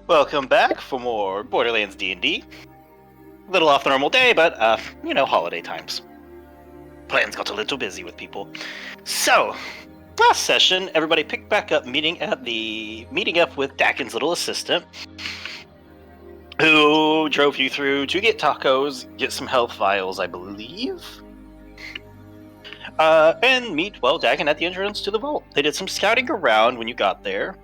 Welcome back for more Borderlands D&D. A little off the normal day, but, holiday times. Plans got a little busy with people. So, last session, everybody picked back up meeting up with Dakin's little assistant, who drove you through to get tacos, get some health vials, I believe, and meet, Dakin at the entrance to the vault. They did some scouting around when you got there,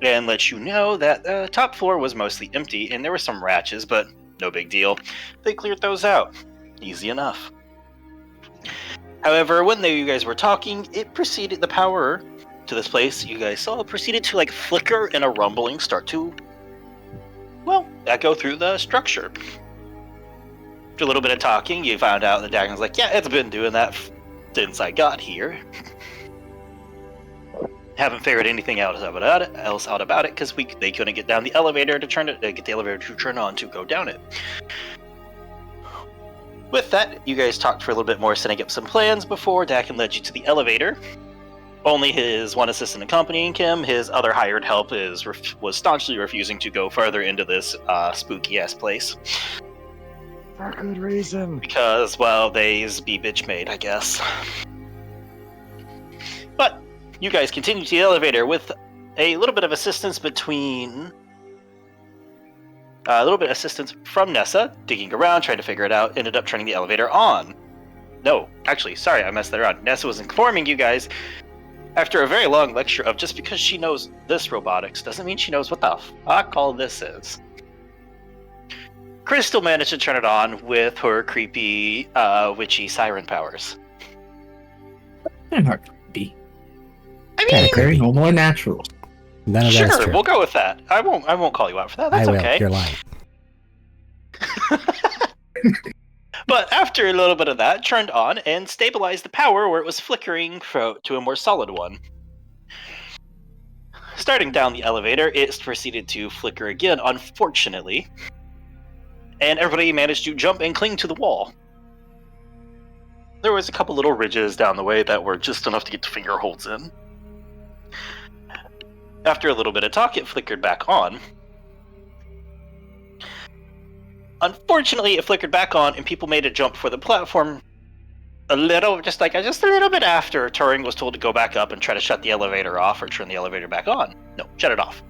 and let you know that the top floor was mostly empty, and there were some ratches, but no big deal. They cleared those out. Easy enough. However, when you guys were talking, the power to this place you guys saw proceeded to flicker and a rumbling start to, echo through the structure. After a little bit of talking, you found out that Dagon's like, yeah, it's been doing that since I got here. Haven't figured anything else out about it because they couldn't get down the elevator to get the elevator to turn on to go down it. With that, you guys talked for a little bit more, setting up some plans before Dakin led you to the elevator. Only his one assistant accompanying him. His other hired help was staunchly refusing to go further into this spooky ass place. For good reason. Because, they's be bitch made, I guess. But you guys continue to the elevator with a little bit of assistance from Nessa, digging around, trying to figure it out, ended up turning the elevator on. No, actually, sorry, I messed that around. Nessa was informing you guys, after a very long lecture of just because she knows this robotics doesn't mean she knows what the fuck all this is. Crystal managed to turn it on with her creepy, witchy siren powers. They're not creepy. I mean, very more natural. None of that's sure, true. We'll go with that. I won't call you out for that. That's I will. okay. You're lying. But after a little bit of that, turned on and stabilized the power where it was flickering to a more solid one. Starting down the elevator, it proceeded to flicker again, unfortunately. And everybody managed to jump and cling to the wall. There was a couple little ridges down the way that were just enough to get the finger holds in. After a little bit of talk, it flickered back on. Unfortunately, it flickered back on, and people made a jump for the platform just a little bit after Turing was told to go back up and try to shut the elevator off or turn the elevator back on. No, shut it off.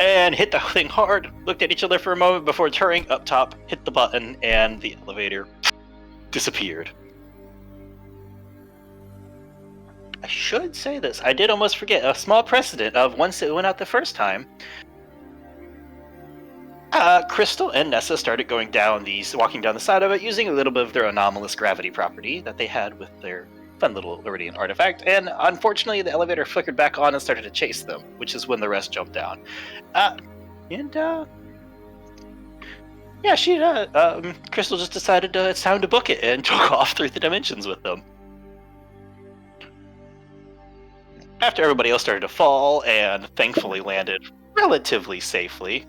And hit the thing hard, looked at each other for a moment before Turing, up top, hit the button, and the elevator disappeared. I should say this. I did almost forget a small precedent of once it went out the first time. Crystal and Nessa started walking down the side of it using a little bit of their anomalous gravity property that they had with their fun little Iridian artifact. And unfortunately, the elevator flickered back on and started to chase them, which is when the rest jumped down. Crystal just decided it's time to book it and took off through the dimensions with them. After everybody else started to fall and thankfully landed relatively safely,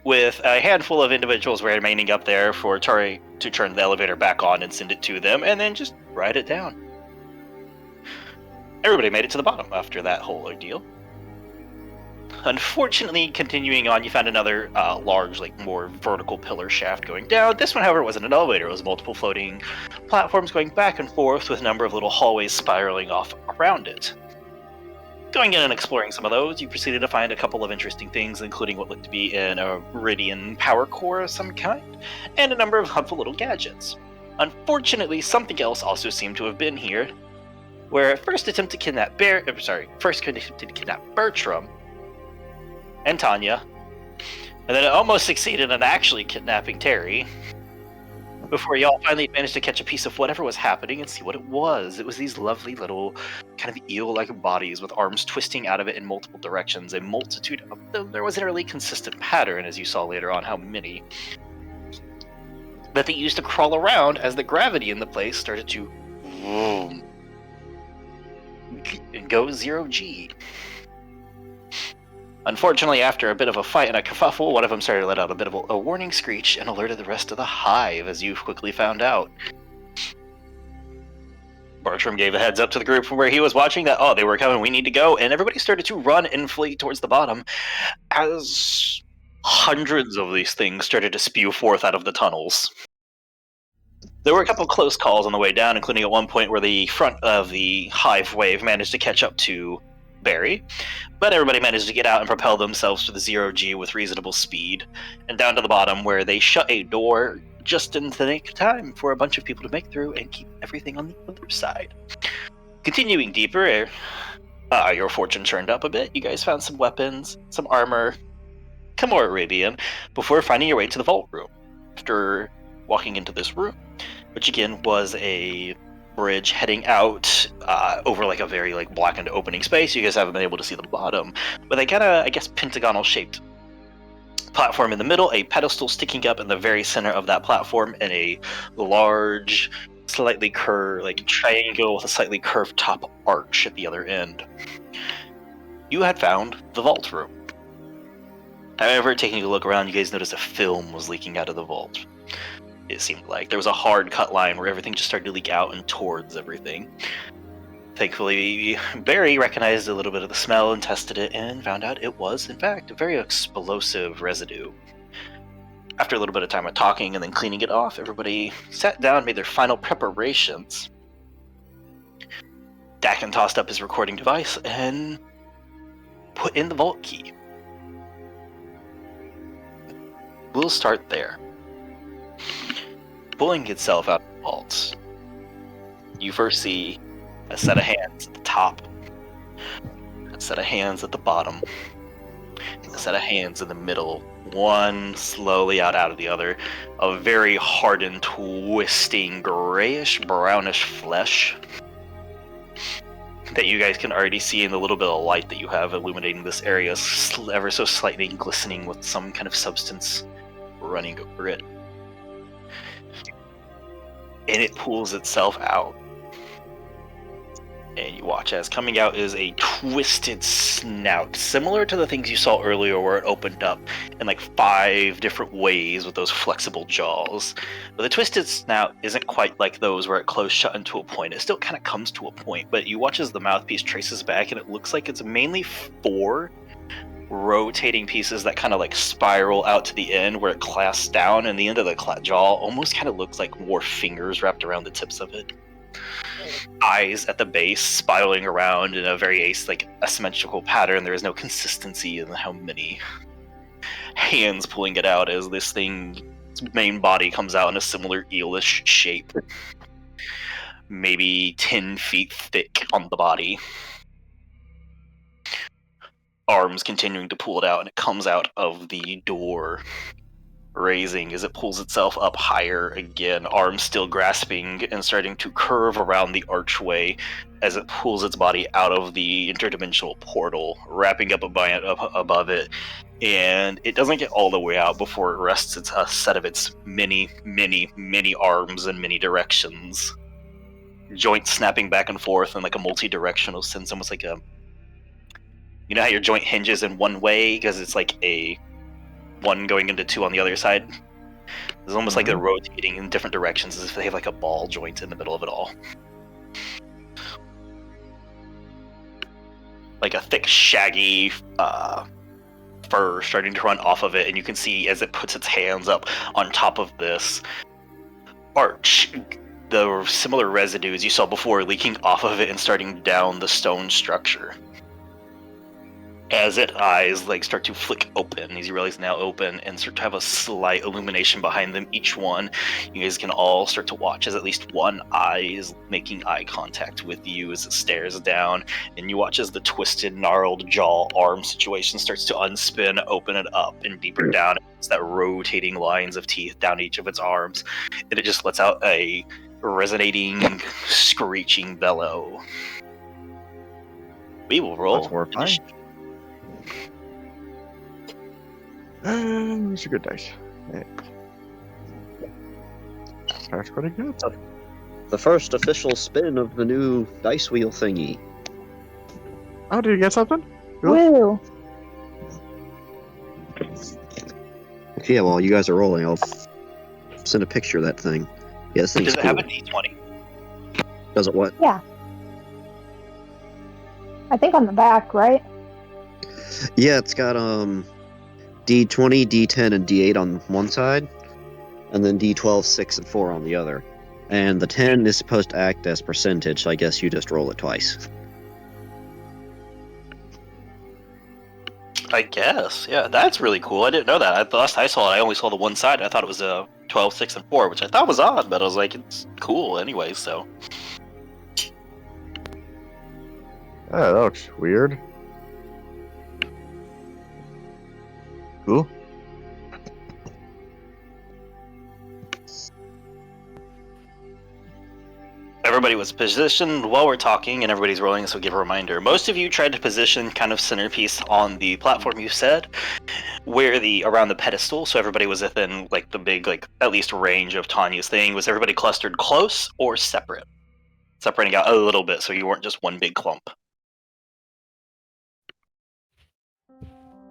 with a handful of individuals remaining up there for Tori to turn the elevator back on and send it to them, and then just ride it down. Everybody made it to the bottom after that whole ordeal. Unfortunately, continuing on, you found another large, more vertical pillar shaft going down. This one, however, wasn't an elevator. It was multiple floating platforms going back and forth with a number of little hallways spiraling off around it. Going in and exploring some of those, you proceeded to find a couple of interesting things, including what looked to be an Iridian power core of some kind, and a number of helpful little gadgets. Unfortunately, something else also seemed to have been here, where it first attempted to kidnap Bertram and Tanya, and then it almost succeeded in actually kidnapping Terry, before y'all finally managed to catch a piece of whatever was happening and see what it was. It was these lovely little kind of eel-like bodies with arms twisting out of it in multiple directions, a multitude of them. There wasn't a really consistent pattern, as you saw later on how many, that they used to crawl around as the gravity in the place started to boom and go 0G. Unfortunately, after a bit of a fight and a kerfuffle, one of them started to let out a bit of a warning screech and alerted the rest of the hive, as you quickly found out. Bartram gave a heads up to the group from where he was watching that, oh, they were coming, we need to go, and everybody started to run and flee towards the bottom as hundreds of these things started to spew forth out of the tunnels. There were a couple of close calls on the way down, including at one point where the front of the hive wave managed to catch up to Barry, but everybody managed to get out and propel themselves to the 0G with reasonable speed, and down to the bottom where they shut a door just in the nick of time for a bunch of people to make through and keep everything on the other side. Continuing deeper, your fortune turned up a bit. You guys found some weapons, some armor, some more Arabian, before finding your way to the vault room. After walking into this room, which again was a bridge heading out over like a very like blackened opening space. You guys haven't been able to see the bottom, but they kind of, I guess, pentagonal shaped platform in the middle, a pedestal sticking up in the very center of that platform, and a large, slightly curved, like triangle with a slightly curved top arch at the other end. You had found the vault room. However, taking a look around, you guys noticed a film was leaking out of the vault. It seemed like there was a hard cut line where everything just started to leak out and towards everything. Thankfully, Barry recognized a little bit of the smell and tested it and found out it was, in fact, a very explosive residue. After a little bit of time of talking and then cleaning it off, everybody sat down and made their final preparations. Dakin tossed up his recording device and put in the vault key. We'll start there. Pulling itself out of the vault, you first see a set of hands at the top, a set of hands at the bottom, a set of hands in the middle, one slowly out of the other, a very hardened, twisting, grayish, brownish flesh that you guys can already see in the little bit of light that you have illuminating this area, ever so slightly glistening with some kind of substance running over it. And it pulls itself out. And you watch as coming out is a twisted snout, similar to the things you saw earlier where it opened up in like 5 different ways with those flexible jaws. But the twisted snout isn't quite like those where it closed shut into a point. It still kind of comes to a point, but you watch as the mouthpiece traces back and it looks like it's mainly 4 rotating pieces that kind of like spiral out to the end where it clasps down, and the end of the jaw almost kind of looks like more fingers wrapped around the tips of it. Eyes at the base spiraling around in a very like asymmetrical pattern. There is no consistency in how many hands pulling it out as this thing's main body comes out in a similar eelish shape, maybe 10 feet thick on the body. Arms continuing to pull it out, and it comes out of the door, raising as it pulls itself up higher again, arms still grasping and starting to curve around the archway as it pulls its body out of the interdimensional portal, wrapping up above it, and it doesn't get all the way out before it rests a set of its many, many, many arms in many directions, joints snapping back and forth in like a multi-directional sense, almost like a, you know how your joint hinges in one way because it's like a 1 going into 2 on the other side? It's almost like they're rotating in different directions as if they have like a ball joint in the middle of it all. Like a thick, shaggy fur starting to run off of it, and you can see as it puts its hands up on top of this arch, the similar residues you saw before leaking off of it and starting down the stone structure. As its eyes like start to flick open, as you realize now open, and start to have a slight illumination behind them, each one, you guys can all start to watch as at least one eye is making eye contact with you as it stares down, and you watch as the twisted, gnarled jaw arm situation starts to unspin, open it up, and deeper down, it's that rotating lines of teeth down each of its arms, and it just lets out a resonating, screeching bellow. We will roll. That's horrifying. It's a good dice. Yeah. That's pretty good. The first official spin of the new dice wheel thingy. Oh, did you get something? Woo! Yeah, while you guys are rolling, I'll send a picture of that thing. Yeah, this thing's Does it cool. have a D20? Does it what? Yeah. I think on the back, right? Yeah, it's got D20, D10, and D8 on one side, and then D12, 6, and 4 on the other. And the 10 is supposed to act as percentage, so I guess you just roll it twice. I guess. Yeah, that's really cool. I didn't know that. Last I saw it, I only saw the one side. I thought it was a 12, 6, and 4, which I thought was odd, but I was like, it's cool anyway, so. Oh, that looks weird. Cool. Everybody was positioned while we're talking, and everybody's rolling, so give a reminder. Most of you tried to position kind of centerpiece on the platform, you said, where around the pedestal, so everybody was within like the big, like at least range of Tanya's thing. Was everybody clustered close or separate? Separating out a little bit, so you weren't just one big clump.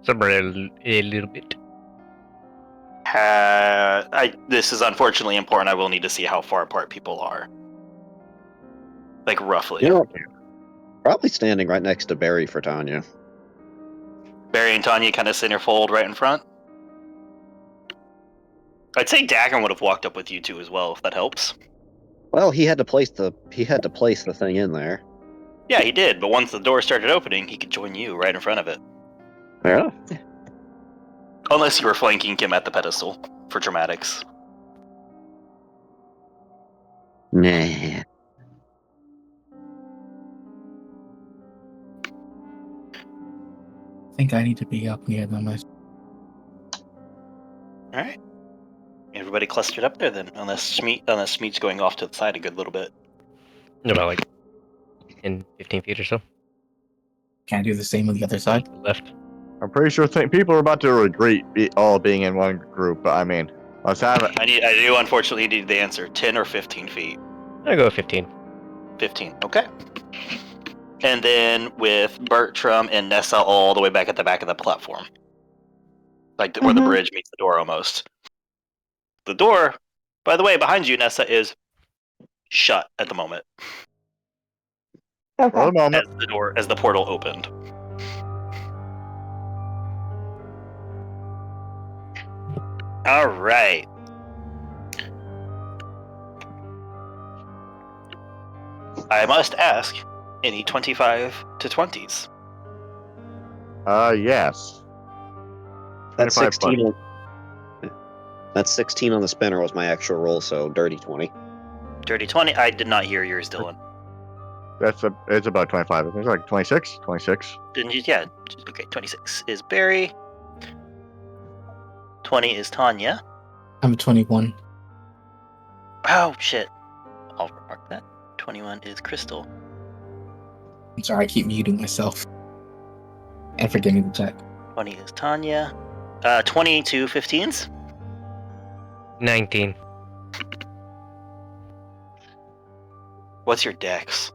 Separate a little bit. This is unfortunately important. I will need to see how far apart people are. Like roughly. You know, probably standing right next to Barry for Tanya. Barry and Tanya kind of centerfold right in front. I'd say Dagon would have walked up with you two as well, if that helps. Well, he had to place the thing in there. Yeah, he did, but once the door started opening, he could join you right in front of it. Yeah. Unless you were flanking him at the pedestal for dramatics. Nah. I think I need to be up near them. Alright. Everybody clustered up there then, unless Smeet's going off to the side a good little bit. About like 10, 15 feet or so. Can I do the same on the other side? Left. I'm pretty sure people are about to regret all being in one group, but I mean, let's have it. I do unfortunately need the answer. 10 or 15 feet? I'll go 15. 15, okay. And then with Bertram and Nessa all the way back at the back of the platform. Like where the bridge meets the door almost. The door, by the way, behind you, Nessa, is shut at the moment. Okay. For a moment. As the portal opened. Alright. I must ask, any 25 to 20s? Yes. That's 25 16. That's 16 on the spinner was my actual roll, so dirty 20. Dirty 20? I did not hear yours, Dylan. It's about 25. It's like 26? 26. Didn't you? Yeah. Okay, 26 is Barry. 20 is Tanya. I'm 21. Oh, shit. I'll remark that. 21 is Crystal. I'm sorry, I keep muting myself. And forgetting to check. 20 is Tanya. 22 15s? 19. What's your dex?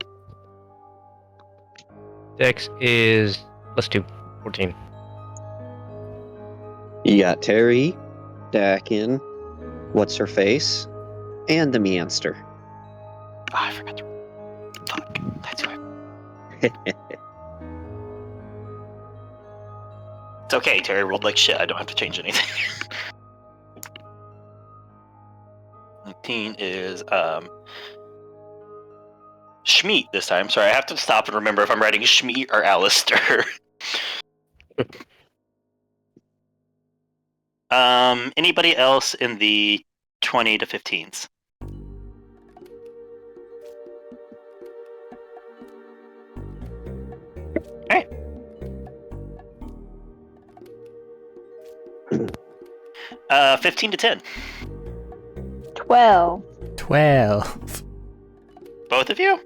Dex is +2. 14. You got Terry, Dakin, what's her face, and the Meanster. Oh, I forgot to. Fuck. That's right. It's okay, Terry rolled like shit. I don't have to change anything. 19 is Schmeat this time. Sorry, I have to stop and remember if I'm writing Schmeat or Alistair. Anybody else in the 20 to 15s? Alright. Uh, 15 to 10. 12. 12. Both of you?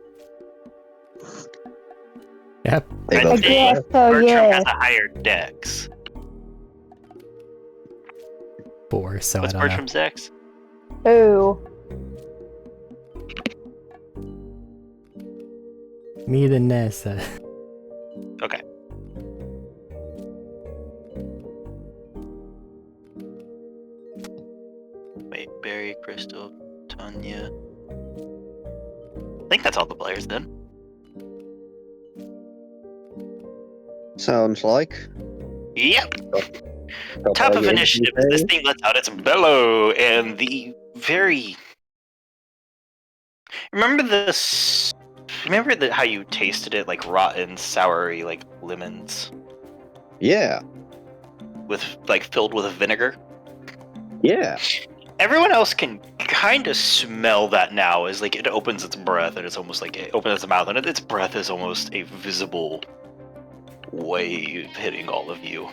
Yep. They I both think guess so, Bertram yes. has a higher dex. 4, so What's I don't know. Bertram's dex? Ooh. Me and Nessa. Okay. Wait, Barry, Crystal, Tanya. think that's all the players then. Sounds like. Yep. Top of initiative, this thing lets out its bellow, and the very... Remember this... Remember how you tasted it, like rotten, soury, like lemons? Yeah. Filled with vinegar? Yeah. Everyone else can kind of smell that now, as like it opens its breath, and it's almost like it opens its mouth, and its breath is almost a visible wave hitting all of you.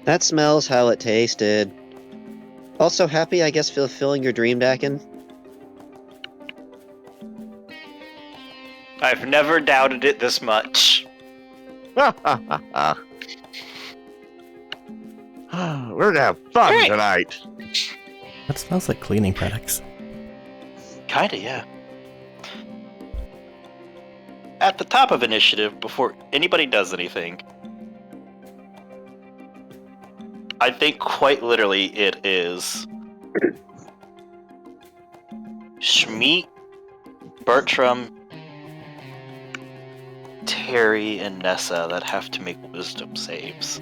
That smells how it tasted. Also happy, I guess, fulfilling your dream, Dakin. I've never doubted it this much. We're gonna have fun Hey! tonight. That smells like cleaning products. Kinda, yeah. At the top of initiative, before anybody does anything, I think quite literally it is Schmeat, Bertram, Terry, and Nessa that have to make wisdom saves.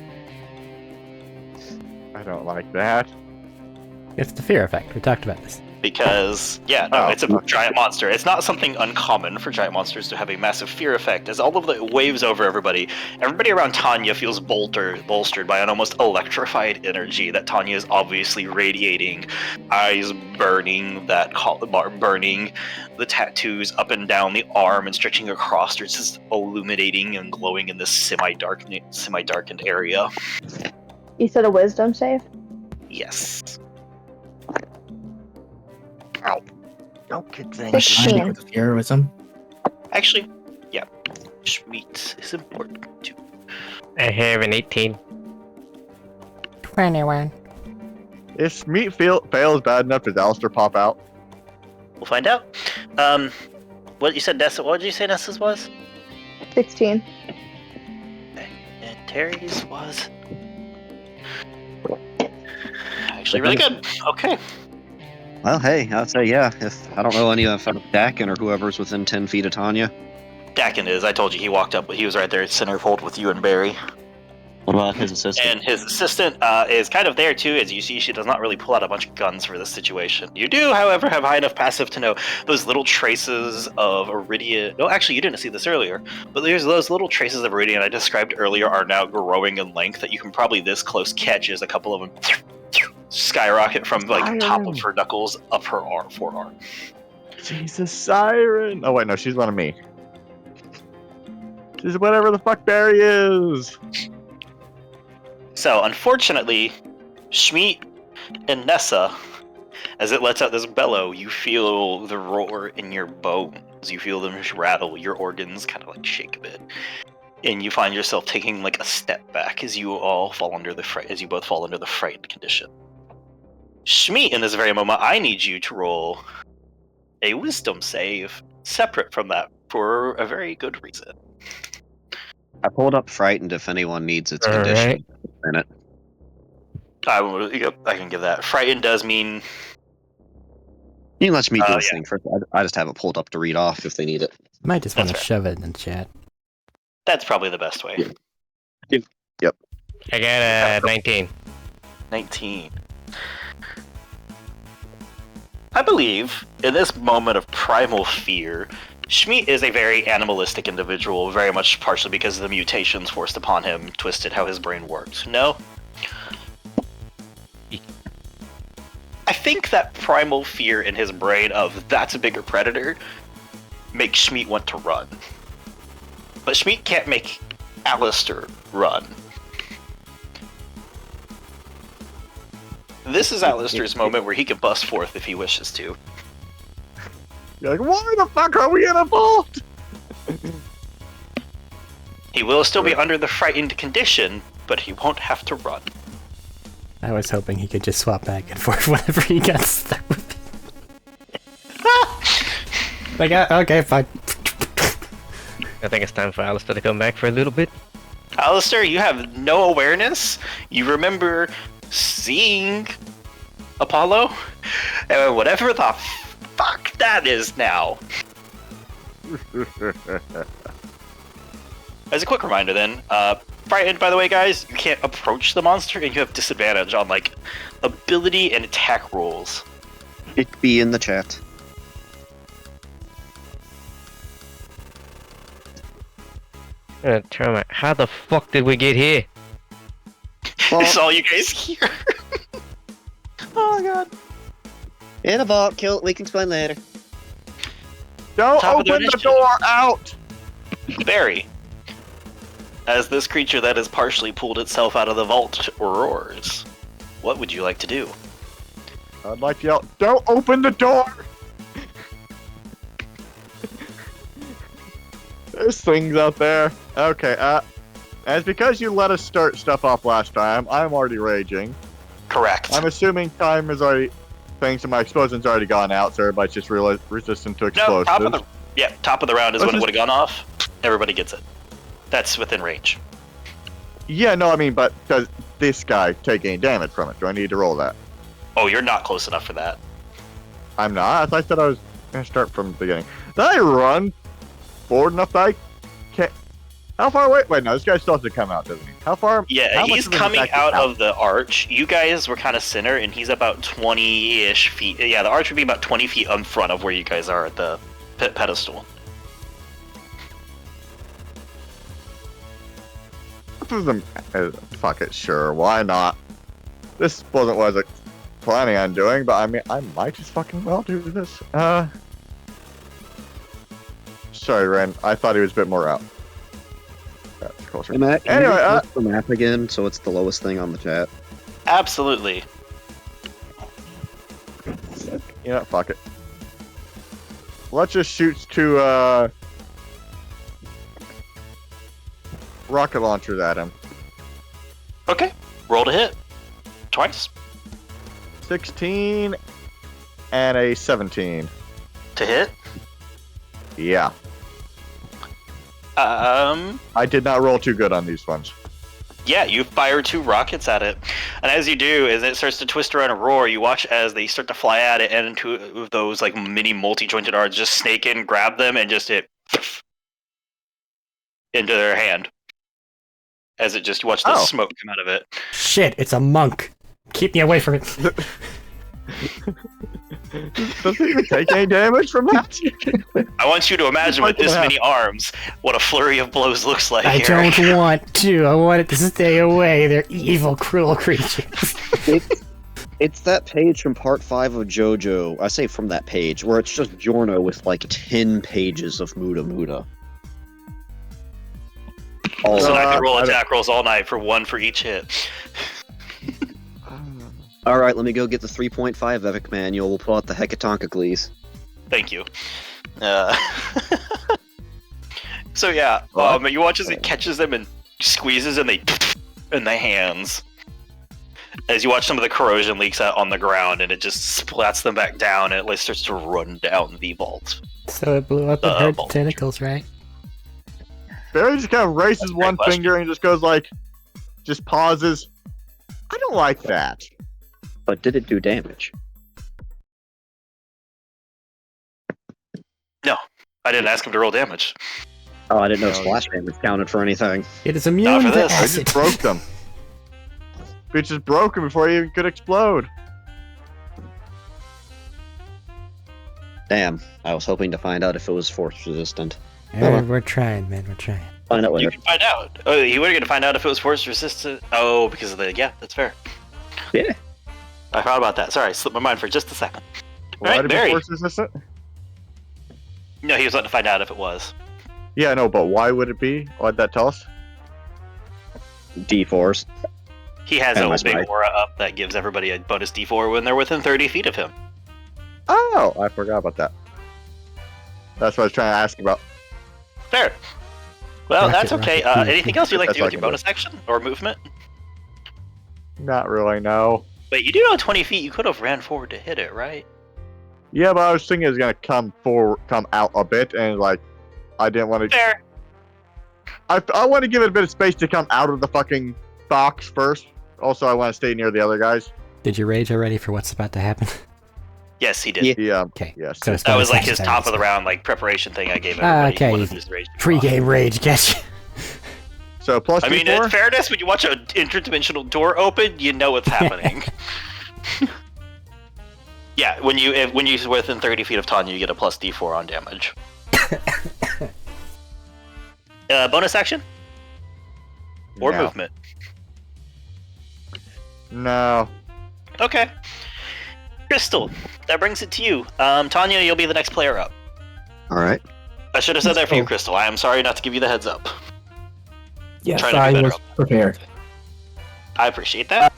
I don't like that. It's the fear effect. We talked about this. Because, yeah, no, it's a giant monster. It's not something uncommon for giant monsters to have a massive fear effect. As all of the waves over everybody around Tanya feels bolstered by an almost electrified energy that Tanya is obviously radiating. Eyes burning, burning, the tattoos up and down the arm and stretching across her, just illuminating and glowing in this semi-darkened area. You said a wisdom save? Yes. Ow. Don't kick things. 16. With the heroism. Actually, yeah. Schmeat is important too. I have an 18. 21. If meat fails bad enough, does Alistair pop out? We'll find out. What you said, Nessa? What did you say Nessa's was? 16. Okay. And Terry's was actually really good. Okay. Well, hey, I'd say yeah. If I don't know any of Dakin or whoever's within 10 feet of Tanya. Dakin is. I told you he walked up, but he was right there at centerfold with you and Barry. What about his assistant? And his assistant is kind of there too. As you see, she does not really pull out a bunch of guns for this situation. You do, however, have high enough passive to know those little traces of iridium. No, actually, you didn't see this earlier, but there's those little traces of iridium I described earlier are now growing in length that you can probably this close catch as a couple of them skyrocket from like top of her knuckles up her forearm. She's a siren. Oh wait, no, she's one of me. She's whatever the fuck Barry is. So, unfortunately, Schmeat and Nessa, as it lets out this bellow, you feel the roar in your bones. You feel them rattle. Your organs kind of like shake a bit, and you find yourself taking like a step back as you all fall under the as you both fall under the frightened condition. Schmeat, in this very moment, I need you to roll a wisdom save separate from that for a very good reason. I pulled up Frightened if anyone needs its All condition. In it. I can give that. Frightened does mean You can let me do this yeah. thing first. I just have it pulled up to read off if they need it. Might just want to That's shove it in the chat. that's probably the best way. I got a 19. 19. I believe, in this moment of primal fear, Schmeat is a very animalistic individual, very much partially because of the mutations forced upon him, twisted how his brain works. No? I think that primal fear in his brain of that's a bigger predator makes Schmeat want to run. But Schmeat can't make Alistair run. This is Alistair's moment where he can bust forth if he wishes to. You're like, why the fuck are we in a vault? He will still be under the frightened condition, but he won't have to run. I was hoping he could just swap back and forth whenever he got stuck with it. Like, okay, fine. I think it's time for Alistair to come back for a little bit. Alistair, you have no awareness. You remember seeing Apollo? And whatever the fuck that is now. As a quick reminder, then, frightened, by the way, guys, you can't approach the monster, and you have disadvantage on like ability and attack rolls. It be in the chat. I'm gonna turn my. How the fuck did we get here? This is all you guys hear. Oh my god. In a vault, kill it. We can explain later. Don't Top of the open the initiative. door out! Barry, as this creature that has partially pulled itself out of the vault roars, what would you like to do? I'd like to yell, don't open the door! There's things out there. Okay, as because you let us start stuff off last time, I'm already raging. Correct. I'm assuming time is already... Thanks to my explosion's already gone out, so everybody's just resistant to No, explosives. top of the round is Let's when it just- would have gone off. Everybody gets it. That's within range. Yeah, no, I mean, but does this guy take any damage from it? Do I need to roll that? Oh, you're not close enough for that. I'm not. I thought I was going to start from the beginning. Did I run forward enough that I can't... How far away? Wait, no, this guy still has to come out, doesn't he? How far? Yeah, how much he's of an coming attack is out of the arch. You guys were kind of center, and he's about 20-ish feet. Yeah, the arch would be about 20 feet in front of where you guys are at the pedestal. Fuck it, sure, why not? This wasn't what I was planning on doing, but I mean, I might just fucking well do this. Sorry, Ren, I thought he was a bit more out. That's closer. Hey, Matt, can Anyway, you just the map again, so it's the lowest thing on the chat. Absolutely. You know, fuck it. Let's just shoot to, rocket launchers at him. Okay, roll to hit. Twice. 16 and a 17. To hit. Yeah. I did not roll too good on these ones. Yeah, you fire 2 rockets at it. And as you do, as it starts to twist around and roar, you watch as they start to fly at it, and 2 of those like mini multi-jointed arms just snake in, grab them, and just hit into their hand. As it just, you watch the smoke come out of it. Shit, it's a monk. Keep me away from it. Does he even take any damage from that? I want you to imagine with this many arms what a flurry of blows looks like I here. don't want to. I want it to stay away. They're evil, cruel creatures. It's that page from part 5 of JoJo. I say from that page, where it's just Giorno with like 10 pages of Muda Muda. So I can roll attack rolls all night for 1 for each hit. Alright, let me go get the 3.5 Epic Manual. We'll pull out the Hecatonkocles. Thank you. So yeah, you watch as it catches them and squeezes, and they in the hands. As you watch some of the corrosion leaks out on the ground, and it just splats them back down, and it like starts to run down the vault. So it blew up and hurt the vault. tentacles, right? Barry just kind of raises That's a great one question. finger and just goes like, just pauses. I don't like that. But did it do damage? No, I didn't ask him to roll damage. Oh, I didn't know No, splash damage counted for anything. It is Not immune for to this. I I acid. just broke them. Bitch just broke him before he even could explode. Damn, I was hoping to find out if it was force resistant. We're trying, man. We're trying. Find out You later. can find out. Oh, you were going to find out if it was force resistant. Oh, because of the that's fair. Yeah. I forgot about that. Sorry, slipped my mind for just a second. Why Alright, did Barry. he force resistant? No, he was wanting to find out if it was. Yeah, no, but why would it be? Why'd that tell us? D4s. He has Oh, a that's big right. aura up that gives everybody a bonus D4 when they're within 30 feet of him. Oh, I forgot about that. That's what I was trying to ask about. Fair. Well, Rocket, that's okay. rocket, Anything else you'd like to That's do with your like a bonus action or movement? Not really, no. But you do know 20 feet. You could have ran forward to hit it, right? Yeah, but I was thinking it was gonna come out a bit, and like, I didn't want to. Fair. I want to give it a bit of space to come out of the fucking box first. Also, I want to stay near the other guys. Did you rage already for what's about to happen? Yes, he did. Yeah. Yeah. Okay. Yes. So it's That was like bonus his action top of the as well. round like preparation thing I gave everybody. Okay. One of his rage Pre-game rage, get you. So plus I mean, D4? in fairness, when you watch an interdimensional door open, you know what's happening. Yeah, when you're within 30 feet of Tanya, you get a plus D4 on damage. Bonus action or No. movement? No. Okay. Crystal, that brings it to you. Tanya, you'll be the next player up. All right. I should have said that for you, Crystal. I am sorry not to give you the heads up. Yes, Trying to be I better. was prepared. I appreciate that.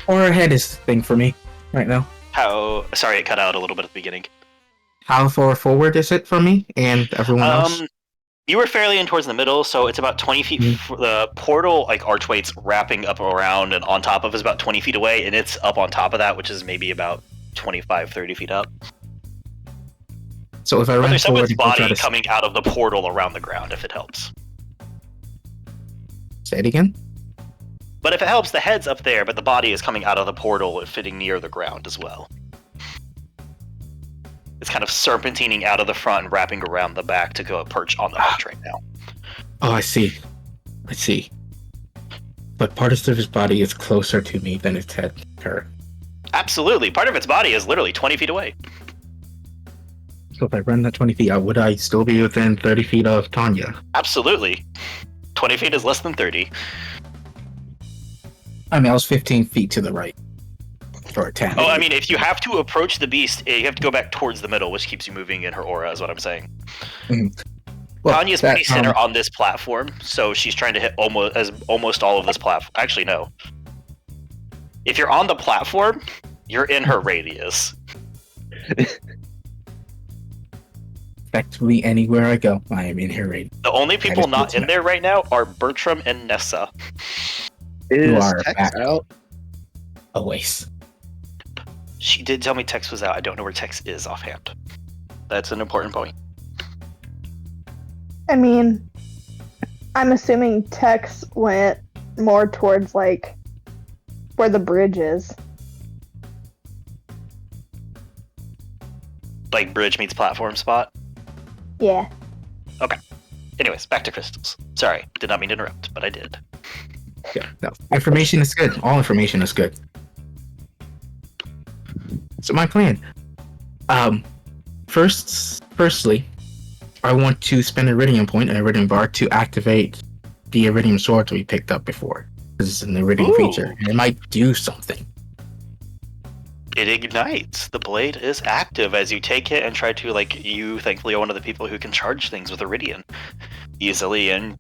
Or ahead is the thing for me right now. Sorry, it cut out a little bit at the beginning. How far forward is it for me and everyone else? You were fairly in towards the middle, so it's about 20 feet. The portal, like archway, it's wrapping up around and on top of is about 20 feet away, and it's up on top of that, which is maybe about 25, 30 feet up. So if I But run there's forward someone's and go try body to coming out of the portal around the ground, if it helps. say it again. But if it helps, the head's up there, but the body is coming out of the portal, fitting near the ground as well. It's kind of serpentining out of the front and wrapping around the back to go perch on the hedge right now. Oh, I see. I see. But part of his body is closer to me than its head. Her. Absolutely. Part of its body is literally 20 feet away. So if I run that 20 feet out, would I still be within 30 feet of Tanya? Absolutely. 20 feet is less than 30. I mean, I was 15 feet to the right. Or 10. Oh, I mean, if you have to approach the beast, you have to go back towards the middle, which keeps you moving in her aura, is what I'm saying. Well, Tanya's that, pretty center on this platform, so she's trying to hit almost all of this platform. Actually, no. If you're on the platform, you're in her radius. Effectively, anywhere I go, I am in her radius. The only people is not good to in there right now are Bertram and Nessa. You Is are Tex back. out? A waste. She did tell me Tex was out. I don't know where Tex is offhand. That's an important point. I mean, I'm assuming Tex went more towards like where the bridge is. Like bridge meets platform spot. Yeah. Anyways, back to crystals. Sorry, did not mean to interrupt, but I did. Yeah, no. Information is good. All information is good. So my plan. Firstly, I want to spend an Iridium point, an Iridium bar, to activate the Iridium sword we picked up before. This is an Iridium Ooh. feature, and it might do something. It ignites. The blade is active as you take it and try to, like, you thankfully are one of the people who can charge things with Iridium easily, and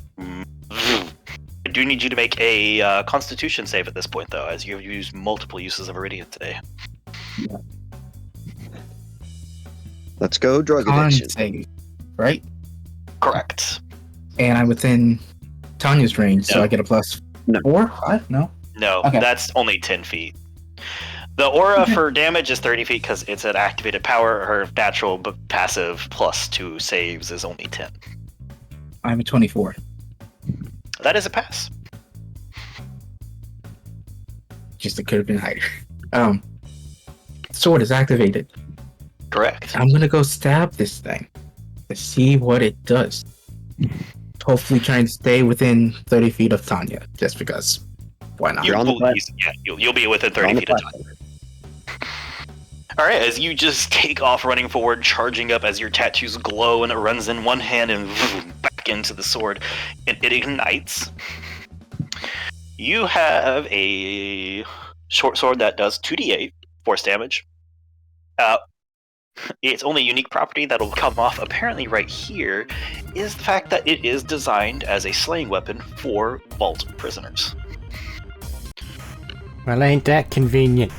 I do need you to make a Constitution save at this point, though, as you have used multiple uses of Iridium today. Let's go, drug Con addiction. save, right? Correct. And I'm within Tanya's range, so No. I get a plus No. 4, 5? No? No, Okay. that's only 10 feet. The aura for damage is 30 feet because it's an activated power. Her natural but passive plus 2 saves is only 10. I'm at 24. That is a pass. Just it could have been higher. Sword is activated. Correct. I'm gonna go stab this thing to see what it does. Hopefully try and stay within 30 feet of Tanya, just because. Why not? You're on the You'll be within You're 30 on the feet of time. platform. All right, as you just take off running forward, charging up as your tattoos glow and it runs in one hand and back into the sword, and it ignites. You have a short sword that does 2d8 force damage. Its only unique property that'll come off apparently right here is the fact that it is designed as a slaying weapon for vault prisoners. Well, ain't that convenient?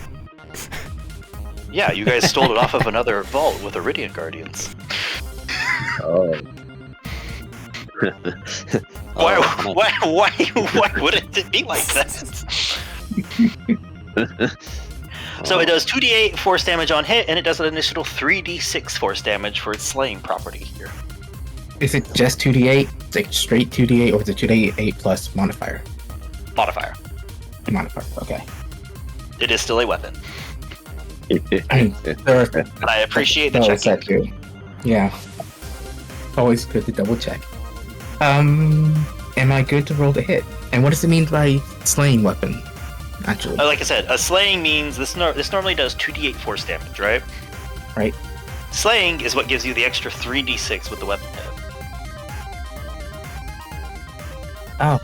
Yeah, you guys stole it off of another vault with Iridian Guardians. Oh. Why wouldn't it be like that? So it does 2d8 force damage on hit, and it does an initial 3d6 force damage for its slaying property here. Is it just 2d8? Is it straight 2d8, or is it 2d8 plus modifier? Modifier. Modifier, okay. It is still a weapon. I mean, there are And I appreciate the those that checking. do. Yeah. Always good to double check. Am I good to roll the hit? And what does it mean by slaying weapon? Actually, Like I said, a slaying means this normally does 2d8 force damage, right? right? Slaying is what gives you the extra 3d6 with the weapon hit. Oh.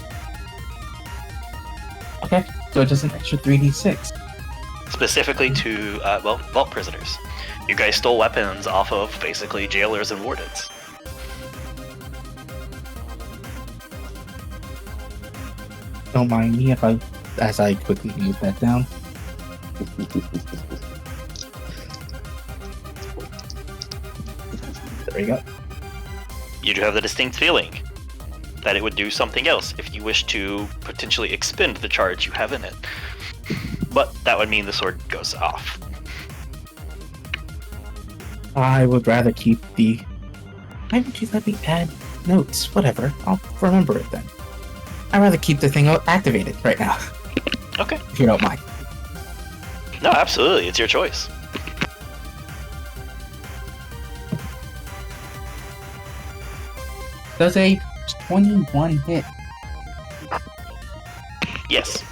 Okay, so it does an extra 3d6. Specifically to, vault prisoners. You guys stole weapons off of basically jailers and wardens. Don't mind me as I quickly move that down. There we go. You do have the distinct feeling that it would do something else if you wish to potentially expend the charge you have in it. But that would mean the sword goes off. I would rather keep the... Why would you let me add notes? Whatever, I'll remember it then. I'd rather keep the thing activated right now, Okay. if you don't mind. No, absolutely. It's your choice. Does a 21 hit? Yes.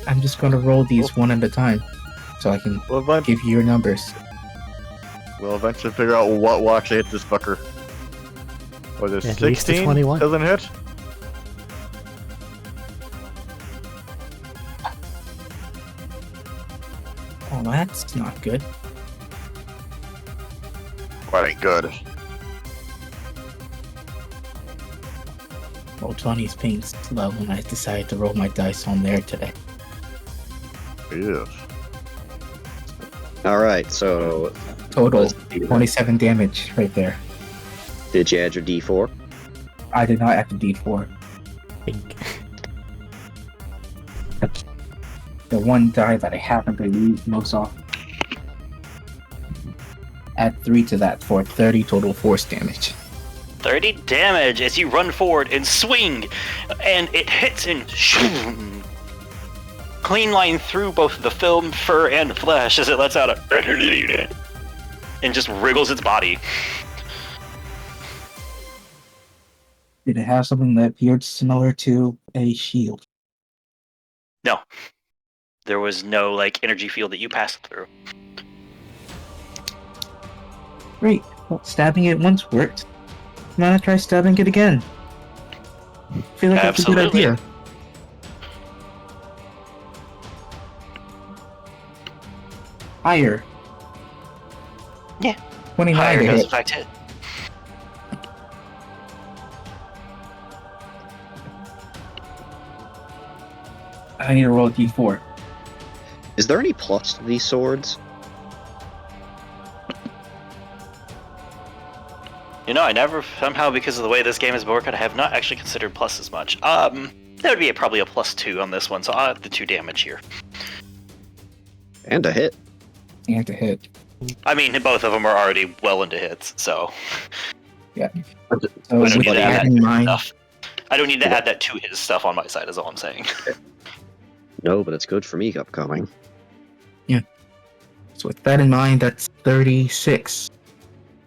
I'm just gonna roll these one at a time, so I can We'll give you your numbers. eventually figure out what will actually hit this fucker. Was it At least a 16? 21. Doesn't hit? Oh, that's not good. Quite ain't good. Well, Tony's paying slow when I decided to roll my dice on there today. Yes. Alright, so Total 27 damage right there. did you add your D4? I did not add the D4. Think. The one die that I haven't really used most often. Add 3 to that for 30 total force damage. 30 damage as you run forward and swing, and it hits and shoom. Clean line through both the film, fur, and flesh as it lets out a and just wriggles its body. Did it have something that appeared similar to a shield? No. There was no energy field that you passed through. Great. Well, stabbing it once worked. Why not try stabbing it again? I feel like that's a good Absolutely. idea. Higher. Yeah. 29 Higher to does hit. in fact hit. I need to roll a d4. Is there any plus to these swords? I never, somehow because of the way this game is working, I have not actually considered pluses much. That would be probably a +2 on this one, so I'll have the 2 damage here. And a hit. And to hit. I mean, both of them are already well into hits, so So I don't with need to that add in that mind, stuff. I don't need to add that to his stuff on my side, is all I'm saying. No, but it's good for me upcoming. so with that in mind, that's 36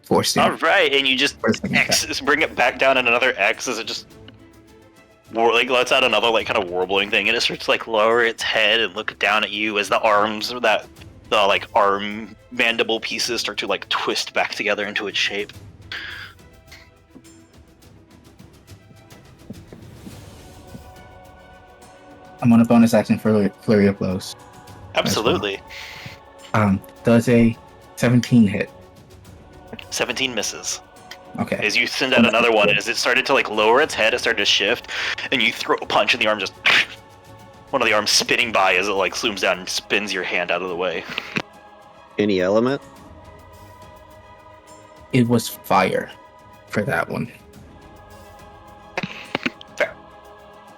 force All damage. right, and you just for a second attack. X, bring it back down and another X as it just lets out another kind of warbling thing, and it starts to lower its head and look down at you as the arms the arm mandible pieces start to twist back together into its shape. I'm on a bonus action for flurry of blows. Absolutely. Does a 17 hit? 17 misses. Okay. As you send out another one, as it started to lower its head, it started to shift, and you throw a punch, and the arm just one of the arms spinning by as it zooms down and spins your hand out of the way. Any element? It was fire for that one. Fair.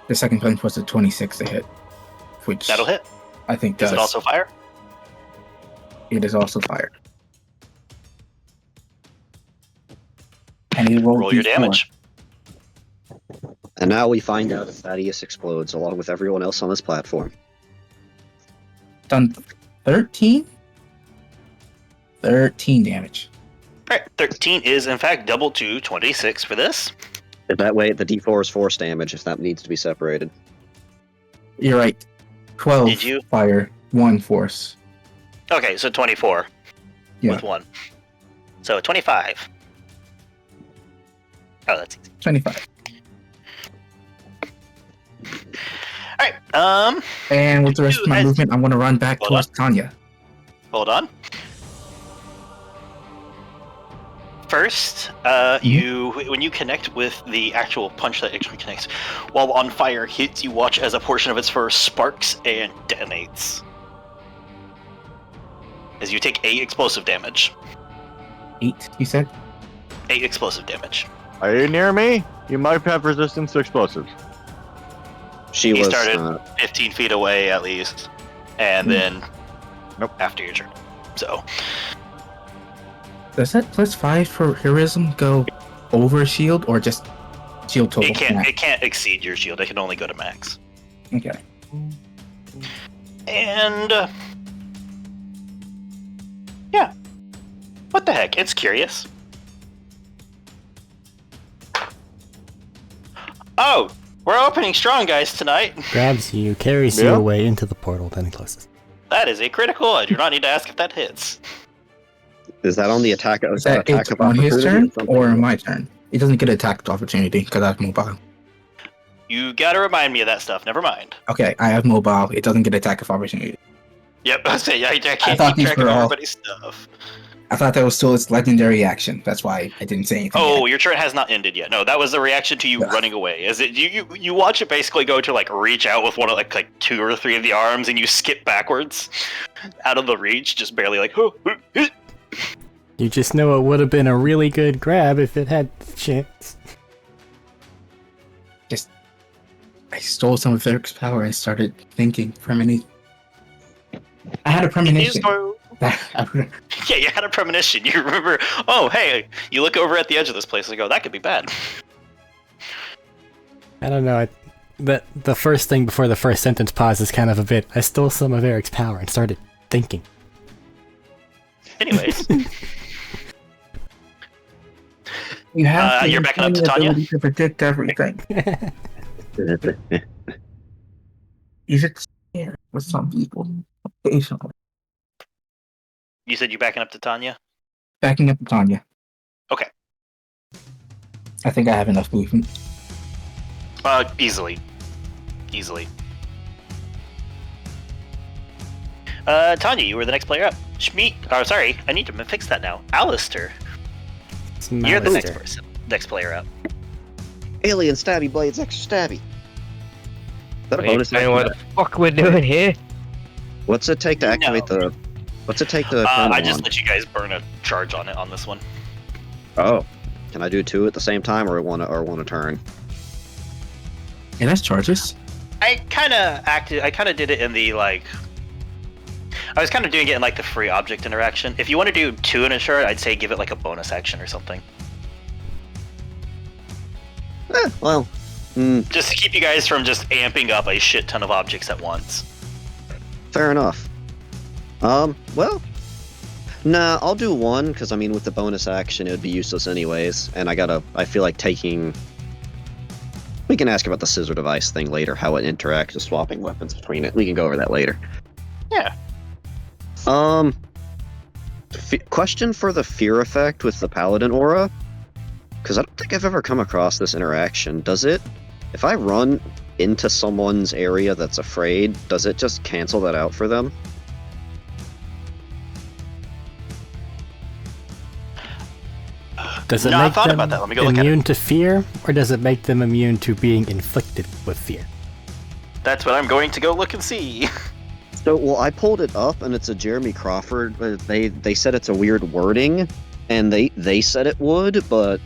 The second punch was a 26 to hit, which That'll hit. I think Is does. it also fire? It is also fire. And you roll your D4. damage. And now we find out if Thaddeus explodes along with everyone else on this platform. Done 13? 13 damage. All right, 13 is in fact double to 26 for this. That way, the D4 is force damage if that needs to be separated. You're right. 12 Did you? fire, 1 force. Okay, so 24 Yeah. with 1. So 25. Oh, that's easy. 25. All right. And with the rest of my movement, I'm going to run back Hold towards Tanya. Hold on. First, when you connect with the actual punch that actually connects, while on fire hits, you watch as a portion of its fur sparks and detonates. As you take 8 explosive damage. 8, you said? 8 explosive damage. Are you near me? You might have resistance to explosives. He He was started 15 feet away at least, and then Nope. after your turn. So Does that +5 for heroism go over shield or just shield total? it can't exceed your shield. It can only go to max. Okay. And yeah, what the heck? It's curious. Oh, we're opening strong, guys, tonight. Grabs you, carries you Yeah. away into the portal, then closes. That is a critical. I do not need to ask if that hits. Is that on the attack? Is that attack it of on his opportunity turn something? or my turn? He doesn't get attack opportunity because I have mobile. You gotta remind me of that stuff. Never mind. Okay, I have mobile. It doesn't get attack of opportunity. Yep, I say I can't thought keep these track were of all- everybody's stuff. I thought that was still its legendary action. That's why I didn't say anything. Oh, yet. your turn has not ended yet. No, that was the reaction to you Yeah. running away. As it you watch it basically go to like reach out with one of like 2 or 3 of the arms, and you skip backwards out of the reach, just barely like. You just know it would have been a really good grab if it had the chance. I stole some of Eric's power and started thinking premonition. I had a premonition. Yeah, you had a premonition. You remember, oh, hey, you look over at the edge of this place and go, that could be bad. I don't know. The first thing before the first sentence pause is kind of a bit. I stole some of Eric's power and started thinking. Anyways, You have you're backing up to Tanya? ability to predict everything. You should share with some people occasionally. you said you're backing up to Tanya? Backing up to Tanya. Okay. I think I have enough movement. Easily. Tanya, you were the next player up. Sorry, I need to fix that now. Alistair, you're the next person. Next player up. Alien stabby blades, extra stabby. Is that a Are you bonus explaining action? what the fuck we're doing here? What's it take to activate the? What's it take to? turn I it just on? let you guys burn a charge on it on this one. Oh, can I do 2 at the same time, or one a turn? And that's charges. I kind of did it in the like. I was kind of doing it in like the free object interaction. If you want to do 2 in a turn, I'd say give it like a bonus action or something. Well, Just to keep you guys from just amping up a shit ton of objects at once. fair enough. Well, nah, I'll do 1 because I mean, with the bonus action, it would be useless anyways. And I feel like taking. We can ask about the scissor device thing later, how it interacts with swapping weapons between it. We can go over that later. Yeah. Question for the fear effect with the paladin aura, because I don't think I've ever come across this interaction. Does it, if I run into someone's area that's afraid, does it just cancel that out for them? Does it No, I make thought them about that. Let me go look at immune to fear, or does it make them immune to being inflicted with fear? That's what I'm going to go look and see. So, well, I pulled it up, and it's a Jeremy Crawford. They said it's a weird wording, and they said it would, but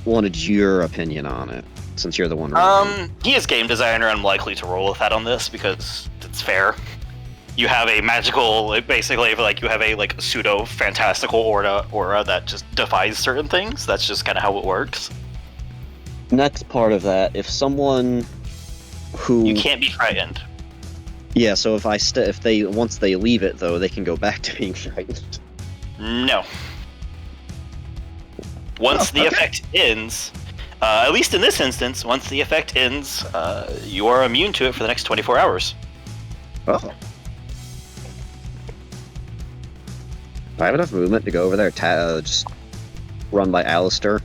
wanted your opinion on it, since you're the one. He is game designer. I'm likely to roll with that on this because it's fair. You have a magical, basically, like you have a like pseudo fantastical aura that just defies certain things. That's just kind of how it works. Next part of that, if someone who You can't be frightened. Yeah, so if they once they leave it though, they can go back to being frightened. No. Once the effect ends, at least in this instance, once the effect ends, you are immune to it for the next 24 hours. Oh. I have enough movement to go over there, just run by Alistair,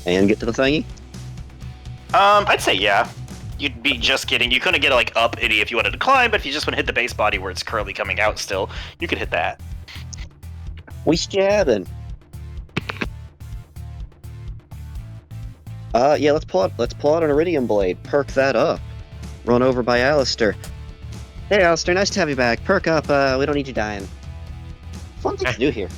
and get to the thingy. I'd say yeah. You'd be just getting. You couldn't get like up any if you wanted to climb, but if you just want to hit the base body where it's currently coming out, still, you could hit that. We jabbing. Yeah, let's pull out an Iridium Blade. Perk that up. Run over by Alistair. Hey, Alistair, nice to have you back. Perk up. We don't need you dying. Fun thing to do here.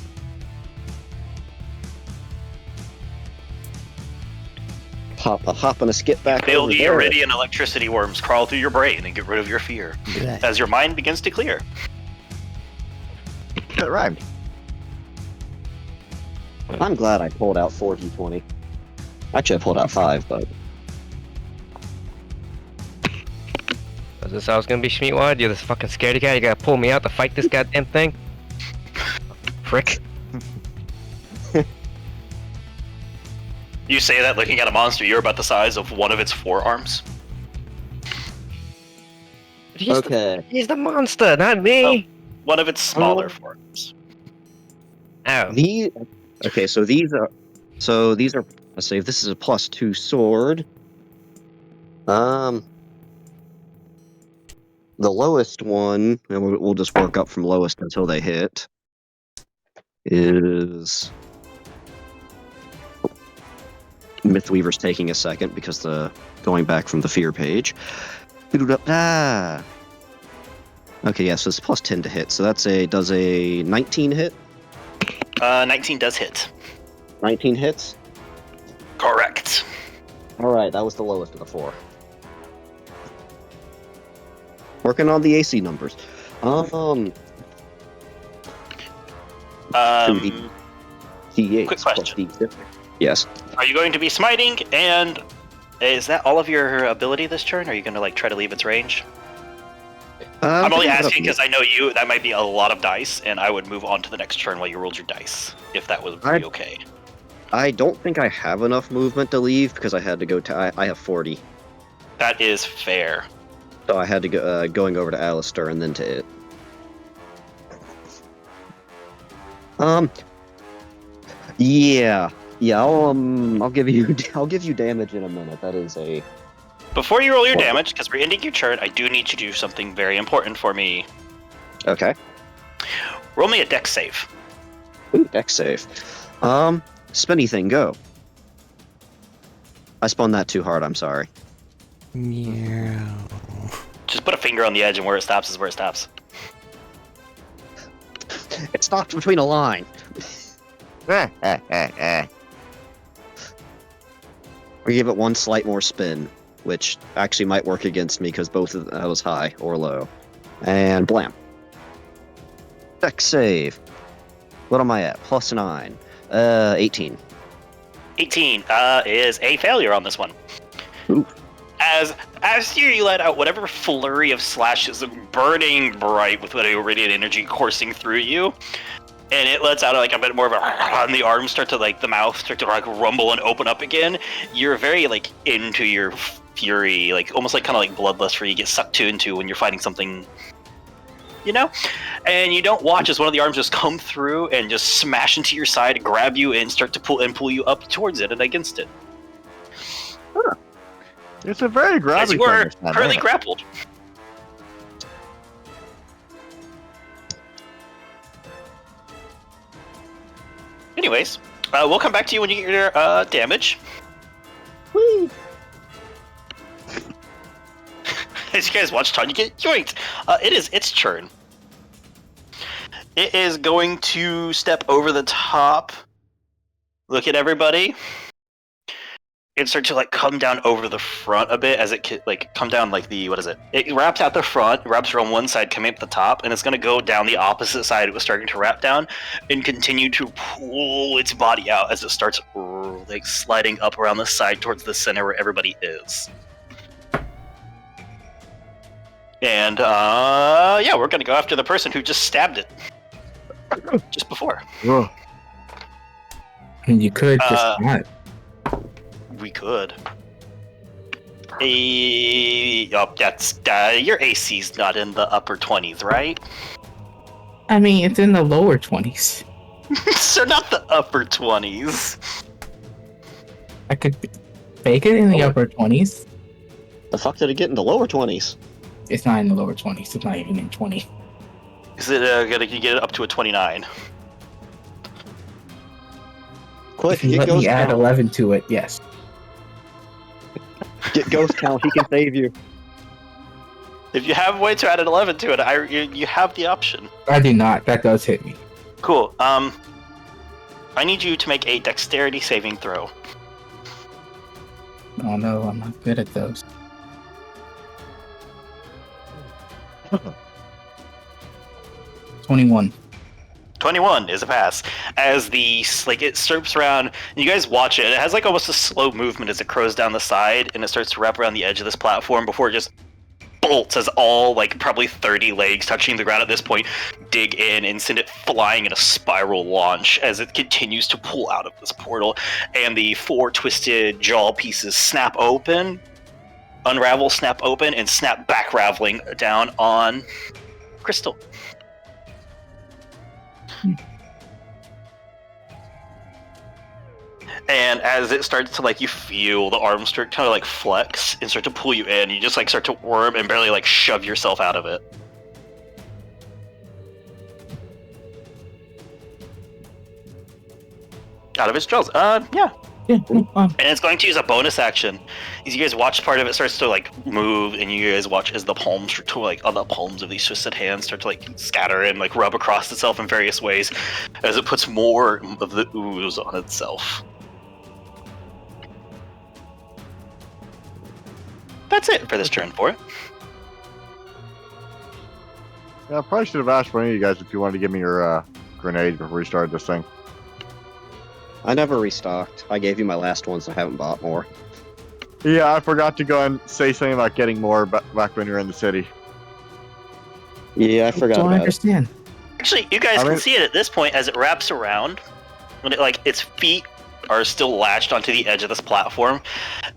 Hop and a skip back Feel over the there. iridian electricity worms crawl through your brain and get rid of your fear as your mind begins to clear. That rhymed. I'm glad I pulled out 4d20. Actually, I pulled out 5, but... Was this always gonna be Schmeatwad? You're this fucking scaredy cat. You gotta pull me out to fight this goddamn thing? Prick. You say that looking at a monster you're about the size of one of its forearms. Okay. He's the monster, not me! One of its smaller forearms. Oh. Okay, so these are... Let's say if this is a +2 sword. The lowest one, and we'll just work up from lowest until they hit, is... Mythweaver's taking a second because going back from the fear page. Ah. Okay, yeah, so it's +10 to hit. So does a 19 hit? 19 does hit. 19 hits? Correct. Alright, that was the lowest of the 4. Working on the AC numbers. D8 quick question. D6. Yes. Are you going to be smiting, and is that all of your ability this turn? Or are you going to like try to leave its range? I'm only asking because I know that might be a lot of dice, and I would move on to the next turn while you rolled your dice, if that would be okay. I don't think I have enough movement to leave because I had to go to... I have 40. That is fair. So I had to go going over to Alistair and then to it. Yeah. Yeah, I'll give you damage in a minute. That is a... Before you roll your damage, because we're ending your turn, I do need you to do something very important for me. Okay. Roll me a dex save. Ooh, dex save. Spinny thing, go. I spun that too hard, I'm sorry. Yeah. Just put a finger on the edge, and where it stops is where it stops. It stopped between a line. We give it one slight more spin, which actually might work against me because both of that was high or low. And blam. Dex save. What am I at? +9. 18. 18 is a failure on this one. Ooh. As you let out whatever flurry of slashes, burning bright with radiant energy coursing through you, and it lets out like a bit more of a, and the arms start to the mouth start to rumble and open up again. You're very into your fury, almost kind of like Bloodlust, where you get sucked into when you're fighting something, and you don't watch as one of the arms just come through and just smash into your side, grab you, and start to pull you up towards it and against it. Huh. It's a very As you are currently grappled. Anyways, we'll come back to you when you get your damage. Whee! As you guys watch Tanya get yoinked, it is its turn. It is going to step over the top, look at everybody, and start to come down over the front a bit as it come down it wraps out the front, wraps around one side, coming up the top, and it's going to go down the opposite side it was starting to wrap down and continue to pull its body out as it starts sliding up around the side towards the center where everybody is. And yeah, we're gonna go after the person who just stabbed it just before. Ugh. And you could just not. We could. That's your AC's not in the upper 20s, right? I mean, it's in the lower 20s. So not the upper 20s. I could fake it in the upper 20s. The fuck did it get in the lower 20s? It's not in the lower 20s. It's not even in 20. Is it gonna get it up to a 29? Quick, If you get let me Ghost add Count. 11 to it, yes. Get Ghost Count, he can save you. If you have a way to add an 11 to it, you have the option. I do not. That does hit me. Cool. I need you to make a dexterity saving throw. Oh no, I'm not good at those. 21. 21 is a pass. As the it circles around, and you guys watch it. It has like almost a slow movement as it crows down the side, and it starts to wrap around the edge of this platform before it just bolts as all like probably 30 legs touching the ground at this point dig in and send it flying in a spiral launch as it continues to pull out of this portal, and the 4 twisted jaw pieces snap open, unravel, snap open, and snap back raveling down on Crystal. And as it starts to you feel the arms start kind of flex and start to pull you in, you just start to worm and barely shove yourself out of it. Out of its jaws. Yeah. Yeah, And it's going to use a bonus action. As you guys watch, part of it starts to move, and you guys watch as the palms start to on the palms of these twisted hands start to scatter and rub across itself in various ways as it puts more of the ooze on itself. That's it for this turn for it. Yeah, I probably should have asked one of you guys if you wanted to give me your grenade before we started this thing. I never restocked. I gave you my last one, so I haven't bought more. Yeah, I forgot to go and say something about getting more back when you were in the city. Yeah, I forgot don't about it. understand. Actually, you guys can see it at this point as it wraps around. When it its feet are still latched onto the edge of this platform.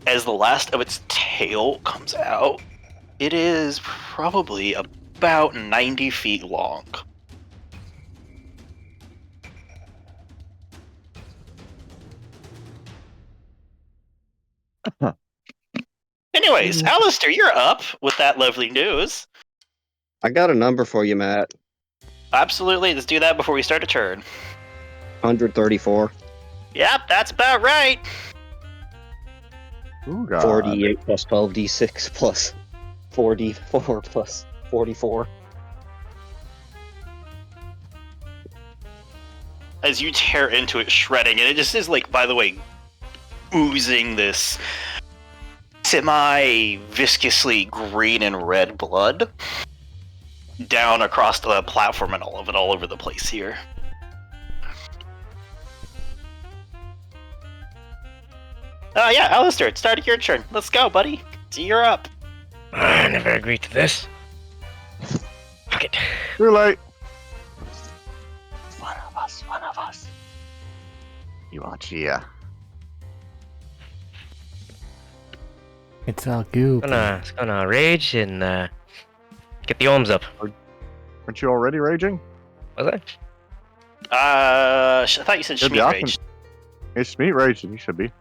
As the last of its tail comes out, it is probably about 90 feet long. Anyways, Alistair, you're up with that lovely news. I got a number for you, Matt. Absolutely, let's do that before we start a turn. 134. Yep, that's about right. Ooh, God. 48 plus 12d6 plus 44 plus 44. As you tear into it, shredding, and it just is by the way, oozing this semi-viscously green and red blood down across the platform and all of it all over the place here. Yeah, Alistair, it started your turn. Let's go, buddy. So you're up. I never agreed to this. Fuck it. Too late. One of us. You want Chia? It's all goop. It's gonna rage and get the arms up. Aren't you already raging? Was I? I thought you said Should be Schmeat awesome. Rage. It's Schmeat raging. You should be.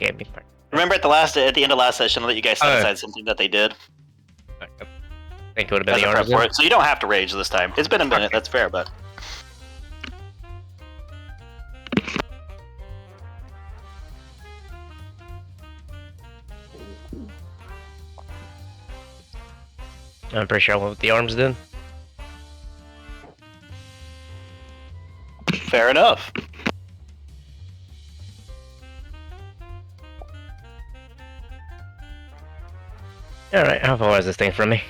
Yeah, me. Remember at the end of last session that you guys set aside something that they did I think it would have been as the a prep arms. for it, so you don't have to rage this time. It's been a minute, that's fair, but I'm pretty sure I went with the arms then. fair enough. Alright, how far is this thing from me?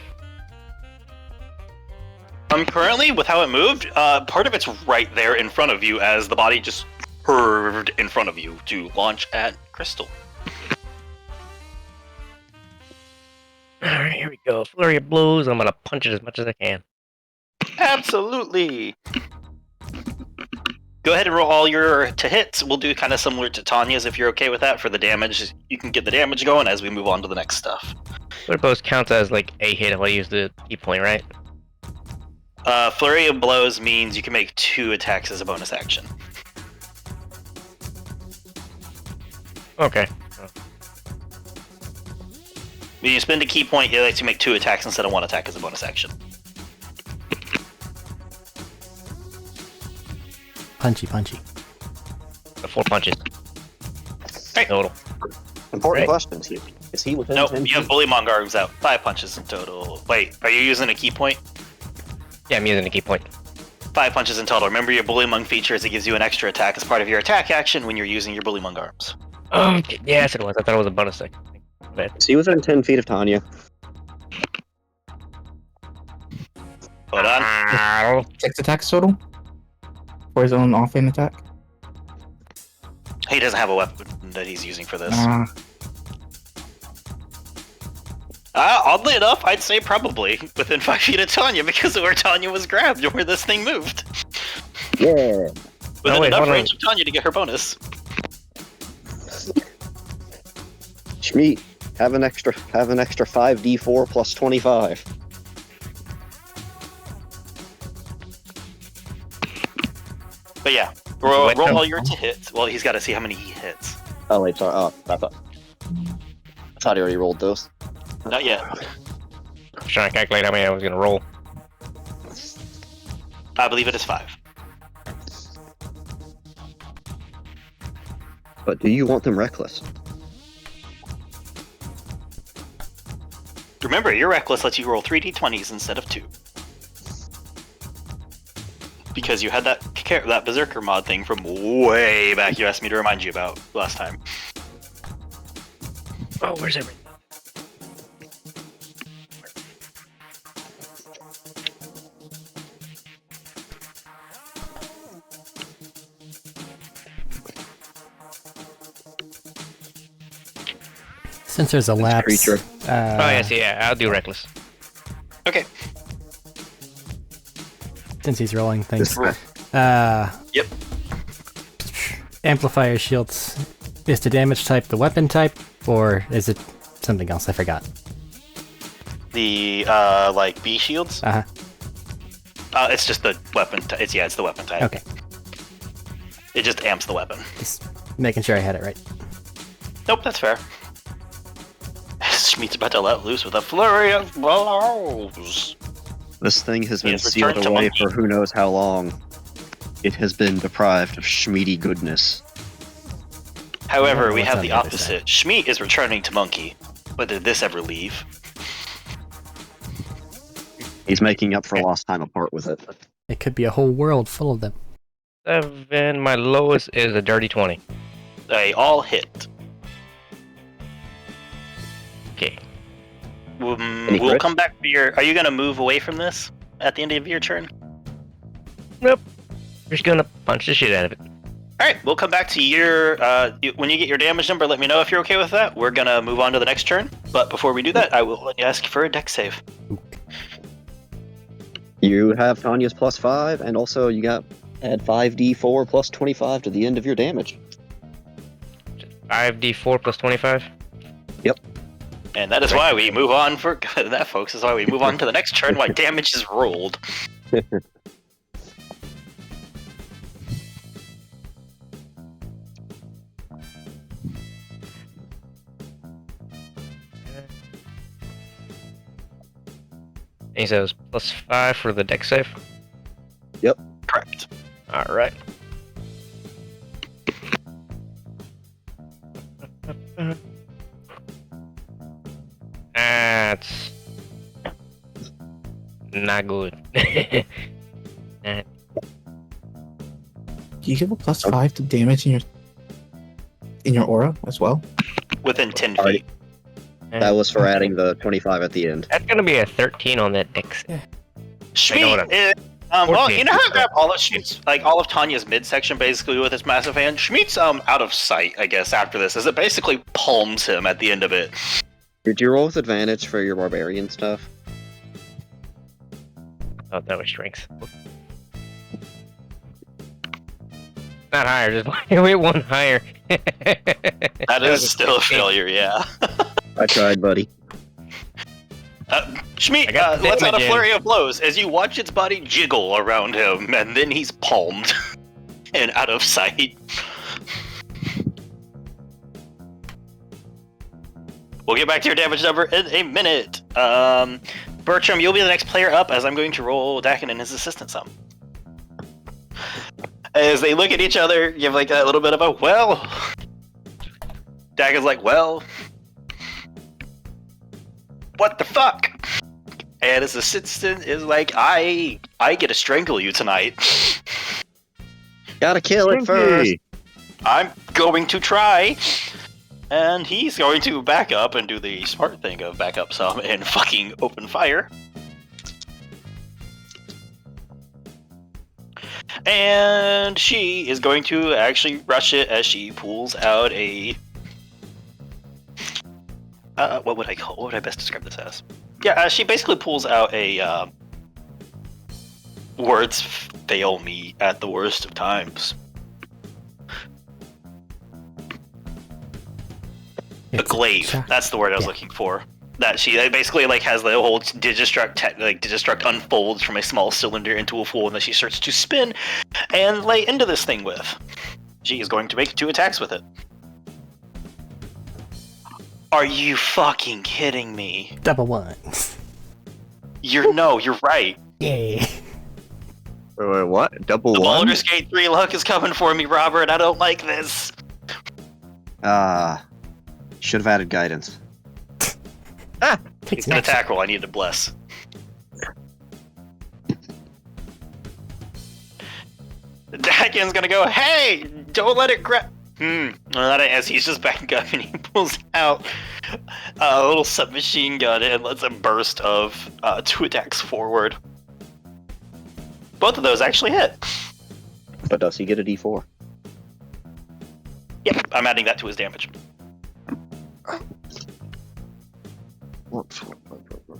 Currently, with how it moved, part of it's right there in front of you as the body just curved in front of you to launch at Crystal. Alright, here we go. Flurry of blows. I'm gonna punch it as much as I can. Absolutely. Go ahead and roll all your to hits. We'll do kind of similar to Tanya's if you're okay with that for the damage. You can get the damage going as we move on to the next stuff. Flurry of blows counts as like a hit if I use the key point, right? Flurry of blows means you can make 2 attacks as a bonus action. Okay. When you spend a key point, it lets you make 2 attacks instead of 1 attack as a bonus action. Punchy, punchy. 4 punches. Right. Total. Important Right. question. Is he within Nope, 10 you have feet? Bullymong Arms out. 5 punches in total. Wait, are you using a key point? Yeah, I'm using the key point. 5 punches in total. Remember your Bullymong features, it gives you an extra attack as part of your attack action when you're using your Bullymong Arms. Okay. Yes, it was. I thought it was a bonus thing. Is he within 10 feet of Tanya? Hold on. 6 attacks total for his own offhand attack. He doesn't have a weapon that he's using for this. Oddly enough, I'd say probably within 5 feet of Tanya because of where Tanya was grabbed and where this thing moved. Yeah. Within wait, enough hold on. range of Tanya to get her bonus. Schmeat, have an extra 5d4 plus 25. But yeah, roll Weapon. all your to hits. Well, he's got to see how many he hits. Oh wait, sorry. Oh, I thought he already rolled those. Not yet. I was trying to calculate how many I was gonna roll. I believe it is 5. But do you want them reckless? Remember, your reckless lets you roll 3d20s instead of 2. Because you had that Berserker mod thing from way back you asked me to remind you about last time. Oh, where's everything? Since there's a lapse, creature. Oh, yes, yeah, I'll do reckless. Okay. since he's rolling things. This- Yep. Amplifier shields. Is the damage type the weapon type, or is it something else? I forgot. The like B shields. Uh It's just the weapon. It's the weapon type. huh. Okay. It just amps the weapon. Just making sure I had it right. Nope, that's fair. Schmeat's about to let loose with a flurry of blows. This thing has been Yes, sealed return to away monkey. for who knows how long. It has been deprived of Schmeedy goodness. However, Oh, we what's have on the the other opposite. Schmeat is returning to monkey. But did this ever leave? He's making up for lost time apart with it. It could be a whole world full of them. 7. My lowest is a dirty 20. They all hit. Okay. Any We'll crits? come back to your. Are you gonna move away from this at the end of your turn? Just gonna punch the shit out of it. All right, we'll come back to your. When you get your damage number, let me know if you're okay with that. We're gonna move on to the next turn. But before we do that, I will ask for a dex save. You have Tanya's +5, and also you got add 5d4 plus 25 to the end of your damage. 5d4 plus 25. And that is why we move on for that, folks. Is why we move on to the next turn. Why damage is rolled. He says +5 for the deck save. Correct. Alright. That's not good. Do you give a +5 to damage in your aura as well? Within 10 Alrighty. feet. That was for adding the 25 at the end. That's gonna be a 13 on that deck save. I know what Schmeat is. Well, 14. you know how I grab all of Schmeat's, like all of Tanya's midsection, basically with his massive hand. Schmeat's out of sight, I guess. After this, as it basically palms him at the end of it. Did you roll with advantage for your barbarian stuff? Oh, that was strength. Not higher, just wait one higher. That is still a failure, yeah. I tried, buddy. Shmeet, I got let's add a damage in. flurry of blows as you watch its body jiggle around him, and then he's palmed and out of sight. We'll get back to your damage number in a minute. Bertram, you'll be the next player up as I'm going to roll Dakin and his assistant some. As they look at each other, you have like that little bit of a, well. Dakin's like, well. What the fuck? And his assistant is like, I get to strangle you tonight. Gotta kill it first. Stinky. I'm going to try. And he's going to back up and do the smart thing of back up some and fucking open fire. And she is going to actually rush it as she pulls out a... what would I best describe this as? Yeah, she basically pulls out a... words fail me at the worst of times. A It's glaive. shock. That's the word I was Yeah. looking for. That she basically like has the whole Digistruct unfolds from a small cylinder into a full, and that she starts to spin and lay into this thing with. She is going to make 2 attacks with it. Are you fucking kidding me? Double ones. You're right. Yay. Wait, what? Double The one? Baldur's Gate 3 luck is coming for me, Robert. I don't like this. Should have added guidance. Takes It's an an action. attack roll. I need to bless. Dakin's gonna go, hey, don't let it grab. Not as he's just backing up and he pulls out a little submachine gun and lets a burst of 2 attacks forward. Both of those actually hit. But does he get a D4? Yep, I'm adding that to his damage.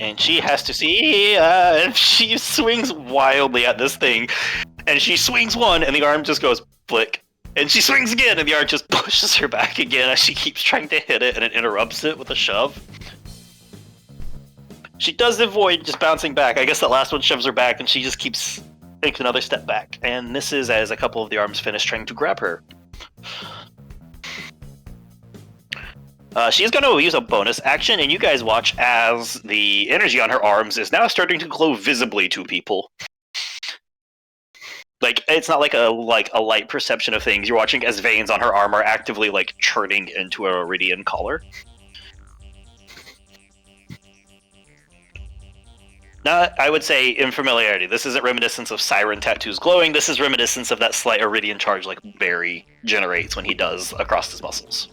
And she has to see if she swings wildly at this thing. And she swings one, and the arm just goes flick. And she swings again, and the arm just pushes her back again as she keeps trying to hit it, and it interrupts it with a shove. She does avoid just bouncing back. I guess that last one shoves her back, and she just takes another step back. And this is as a couple of the arms finish trying to grab her. She's going to use a bonus action, and you guys watch as the energy on her arms is now starting to glow visibly to people. Like, it's not like a light perception of things. You're watching as veins on her arm are actively like churning into a iridian color. Now, I would say in familiarity, this isn't reminiscence of Siren tattoos glowing. This is reminiscence of that slight iridian charge like Barry generates when he does across his muscles.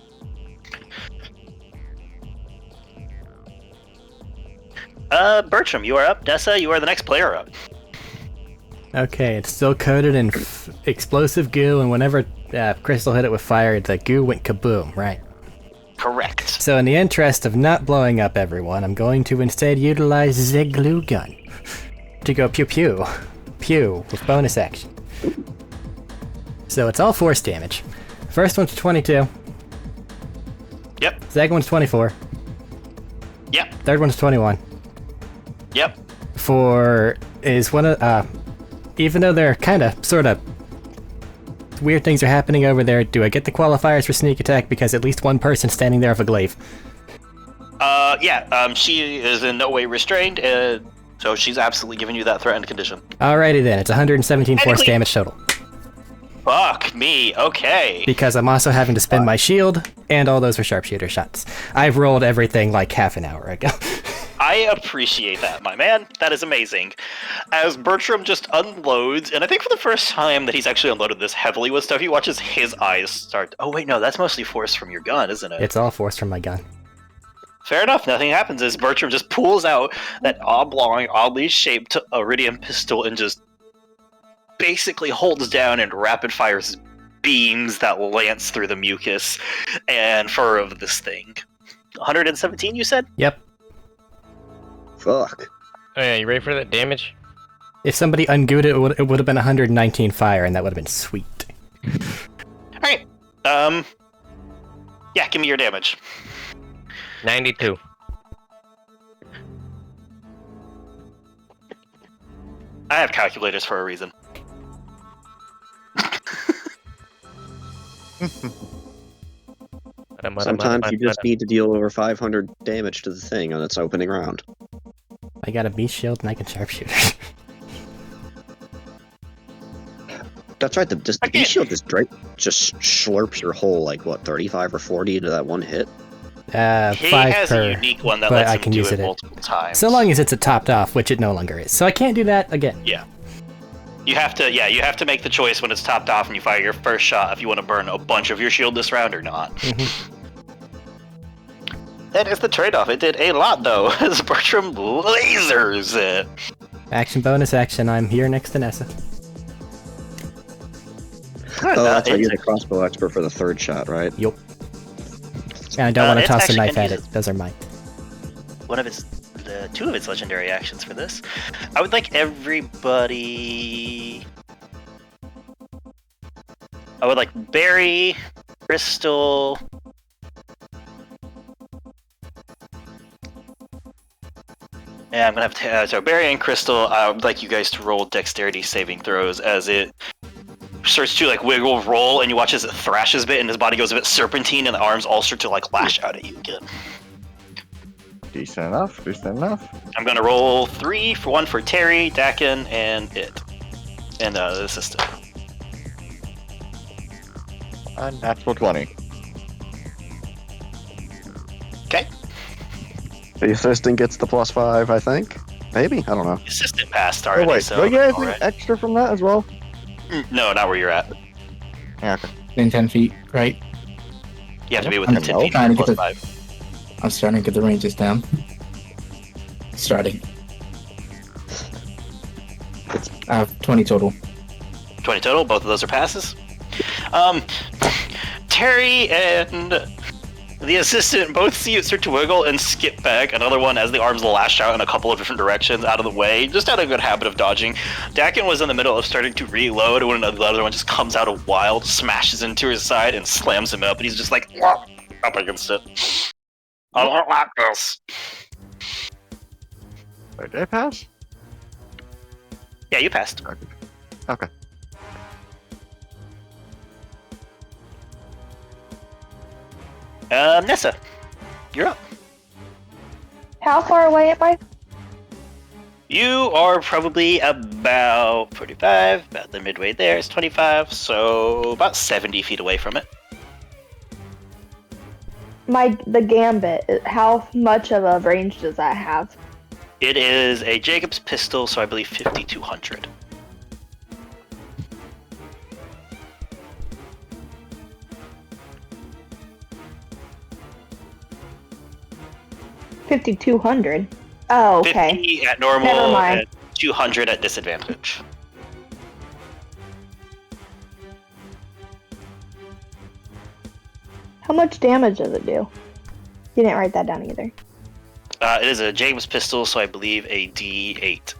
Bertram, you are up. Dessa, you are the next player up. Okay, it's still coated in explosive goo, and whenever Crystal hit it with fire, the goo went kaboom, right? Correct. So in the interest of not blowing up everyone, I'm going to instead utilize the glue gun to go pew pew. Pew with bonus action. So it's all force damage. First one's 22. Yep. Second one's 24. Yep. Third one's 21. Yep. Even though they're kind of, sort of, weird things are happening over there, do I get the qualifiers for sneak attack because at least one person's standing there with a glaive? Yeah. She is in no way restrained, so she's absolutely giving you that threatened condition. Alrighty then, it's 117 force Technically- damage total. Fuck me. Okay. Because I'm also having to spend my shield, and all those were sharpshooter shots. I've rolled everything like half an hour ago. I appreciate that, my man. That is amazing. As Bertram just unloads, and I think for the first time that he's actually unloaded this heavily with stuff, he watches his eyes start. Oh wait, no, that's mostly force from your gun, isn't it? It's all force from my gun. Fair enough. Nothing happens as Bertram just pulls out that oblong, oddly shaped iridium pistol and just basically holds down and rapid fires beams that lance through the mucus and fur of this thing. 117, you said? Yep. Fuck. Oh yeah, you ready for that damage? If somebody ungooed it, it would have been 119 fire, and that would have been sweet. Alright. Yeah, give me your damage. 92. I have calculators for a reason. Sometimes you just need to deal over 500 damage to the thing on its opening round. I got a beast shield and I can sharpshooter. That's right. The beast shield just slurps your whole, like, what, 35 or 40 into that one hit? He 5 has per, a unique one that but lets I him can do use it it multiple times. so long as it's a topped off, which it no longer is. So I can't do that again. Yeah. You have to make the choice when it's topped off and you fire your first shot if you want to burn a bunch of your shield this round or not. That is the trade-off. It did a lot, though, as Bertram lasers it. Action bonus action, I'm here next to Nessa. Oh, that's right. You're the crossbow expert for the third shot, right? Yup. And I don't want to it's toss a actually knife gonna at use it. Those are mine. Two of its legendary actions for this. I would like everybody... I would like Barry, Crystal... Yeah, I'm gonna have to... so Barry and Crystal, I would like you guys to roll dexterity saving throws as it starts to like wiggle, roll, and you watch as it thrashes a bit and his body goes a bit serpentine and the arms all start to like lash out at you again. Decent enough. I'm gonna roll 3 for 1 for Terry, Dakin, and it. And the assistant. Natural 20. Okay. The assistant gets the +5, I think. Maybe? I don't know. The assistant passed Oh, already, wait, so... do I get anything alright. extra from that as well? No, not where you're at. Yeah, okay. Then 10 feet, right? You have to be within I'm 10 feet trying to plus get 5. I'm starting to get the ranges down. Starting. I have 20 total. 20 total, both of those are passes. Terry and the assistant both see it start to wiggle and skip back. Another one as the arms lash out in a couple of different directions out of the way. Just had a good habit of dodging. Dakin was in the middle of starting to reload when the other one just comes out of wild, smashes into his side, and slams him up. And he's just like, up against it. I don't like this. Wait, did I pass? Yeah, you passed. Okay. Nessa, you're up. How far away am I? You are probably about 45, about the midway there. It's 25, so about 70 feet away from it. The gambit, how much of a range does that have? It is a Jacob's pistol, so I believe 5,200. $5,200. Oh, okay. 50 at normal Never mind. and 200 at disadvantage. How much damage does it do? You didn't write that down either. It is a James pistol, so I believe a D8.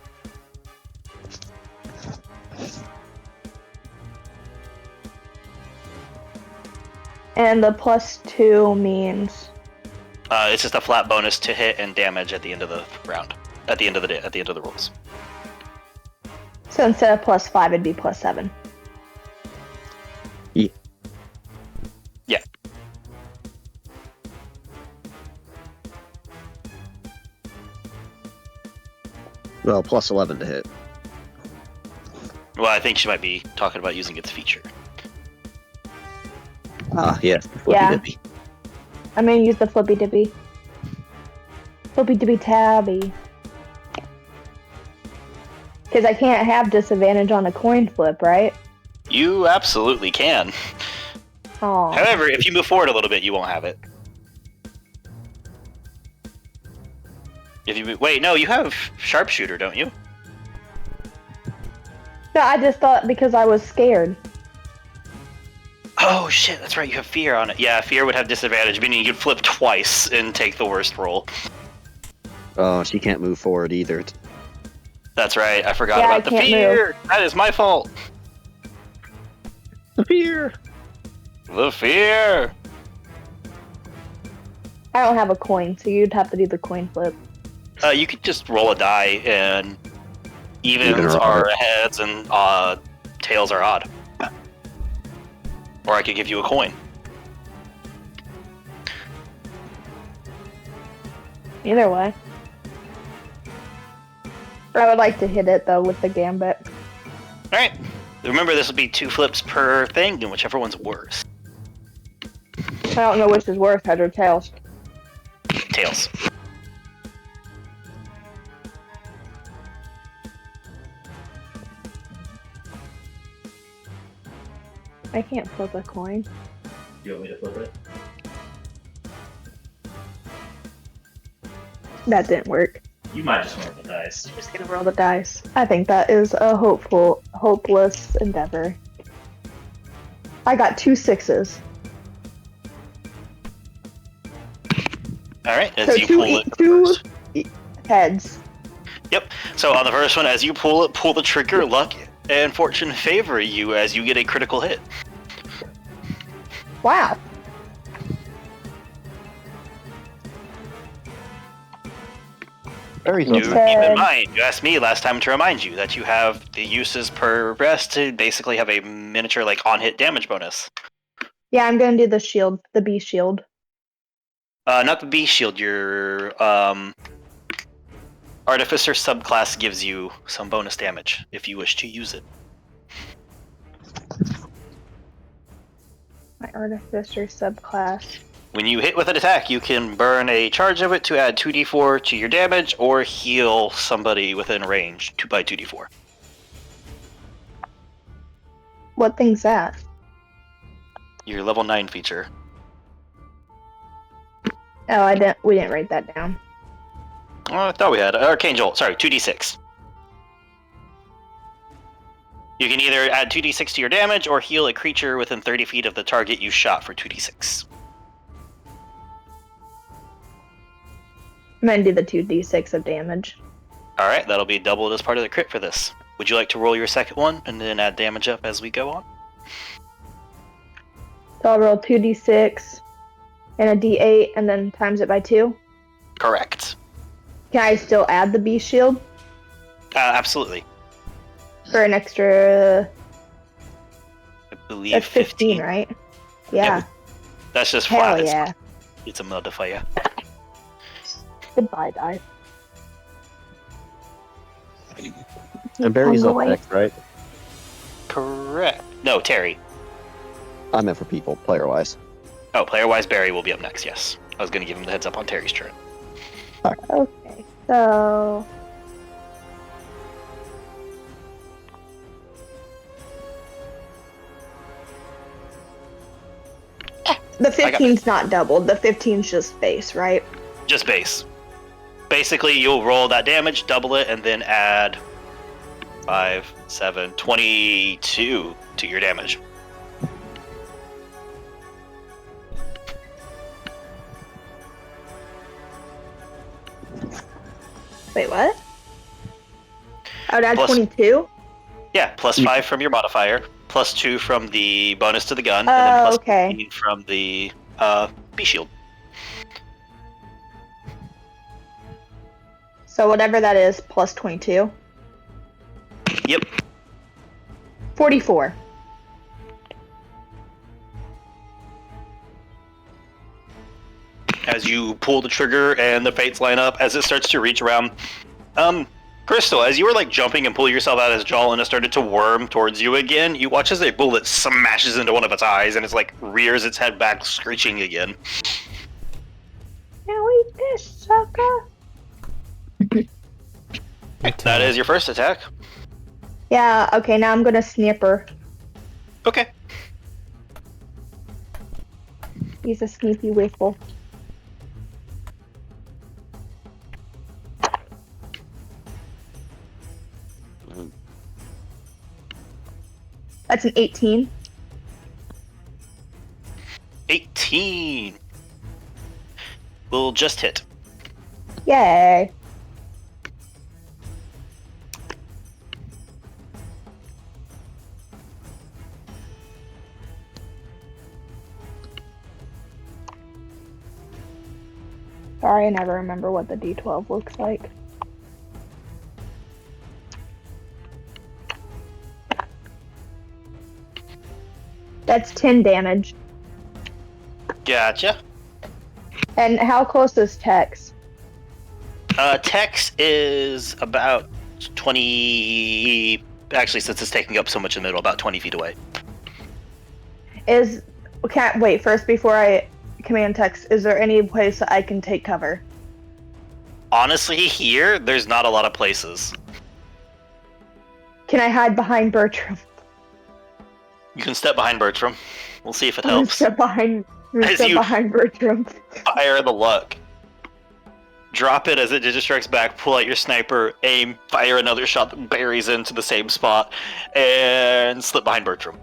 And the +2 means It's just a flat bonus to hit and damage at the end of the round. At the end of the day, at the end of the rolls. so instead of +5, it'd be +7. Yeah. Well, +11 to hit. Well, I think she might be talking about using its feature. Ah, yeah. Yeah. Flippy-dippy. I'm gonna use the flippy dippy. Flippy dippy tabby. Because I can't have disadvantage on a coin flip, right? You absolutely can. Oh. However, if you move forward a little bit, you won't have it. Wait, no, you have sharpshooter, don't you? No, I just thought because I was scared. Oh shit, that's right. You have fear on it. Yeah, fear would have disadvantage, meaning you'd flip twice and take the worst roll. Oh, she can't move forward either. That's right. I forgot Yeah, about I the can't fear. That is my fault. The fear. The fear. I don't have a coin, so you'd have to do the coin flip. You could just roll a die, and evens Even or are odd. heads and tails are odd. Or I could give you a coin. Either way. I would like to hit it though with the gambit. All right. Remember, this will be 2 flips per thing, and whichever one's worse. I don't know which is worse, head or tails. Tails. I can't flip a coin. You want me to flip it? That didn't work. You might just roll the dice. I'm just gonna roll the dice. I think that is a hopeless endeavor. I got 2 6s. All right. As So you two pull e- it. two- first. Heads. Yep. So on the first one, as you pull the trigger, luck and fortune favor you as you get a critical hit. Wow. Very Do Okay. keep in mind, you asked me last time to remind you that you have the uses per rest to basically have a miniature like on-hit damage bonus. Yeah, I'm gonna do the shield, the B shield. Not the B shield. Your artificer subclass gives you some bonus damage if you wish to use it. My artificer subclass. When you hit with an attack, you can burn a charge of it to add 2d4 to your damage, or heal somebody within range by 2d4. What thing's that? Your level 9 feature. Oh, we didn't write that down. Oh, I thought we had Arcane Jolt. Sorry, 2d6. You can either add 2d6 to your damage or heal a creature within 30 feet of the target you shot for 2d6. I'm gonna do the 2d6 of damage. Alright, that'll be doubled as part of the crit for this. Would you like to roll your second one and then add damage up as we go on? So I'll roll 2d6 and a d8 and then times it by 2. Correct. Can I still add the B shield Absolutely. for an extra? I believe That's 15, right? Yeah. That's just Hell flat. yeah. It's a modifier. Goodbye, die. And Barry's On up the way. next, right? Correct. No, Terry. I meant for people, player-wise. Oh, player-wise, Barry will be up next, yes. I was going to give him the heads up on Terry's turn. Okay, so the 15's not doubled. The 15's just base, right? Just base. Basically, you'll roll that damage, double it, and then add 5, 7, 22 to your damage. Wait, what? I would add Plus- 22? Yeah, plus 5 from your modifier, plus 2 from the bonus to the gun, and then plus okay. 15 from the B shield. So whatever that is, plus 22. Yep. 44. As you pull the trigger and the fates line up, as it starts to reach around, Crystal, as you were like jumping and pulling yourself out of his jaw and it started to worm towards you again, you watch as a bullet smashes into one of its eyes and it's like rears its head back, screeching again. Now eat this, sucker. That is your first attack. Yeah, okay, now I'm gonna snipper. Okay. He's a sneaky whiffle. That's an 18. will just hit. Yay. Sorry, I never remember what the D12 looks like. That's 10 damage. Gotcha. And how close is Tex? Tex is about 20. Actually, since it's taking up so much in the middle, about 20 feet away. Can't wait. First, before I command Tex, is there any place that I can take cover? Honestly, here, there's not a lot of places. Can I hide behind Bertram? You can step behind Bertram. We'll see if it I'm gonna helps. step behind Bertram. Fire the luck. Drop it as it strikes back, pull out your sniper, aim, fire another shot that buries into the same spot, and slip behind Bertram.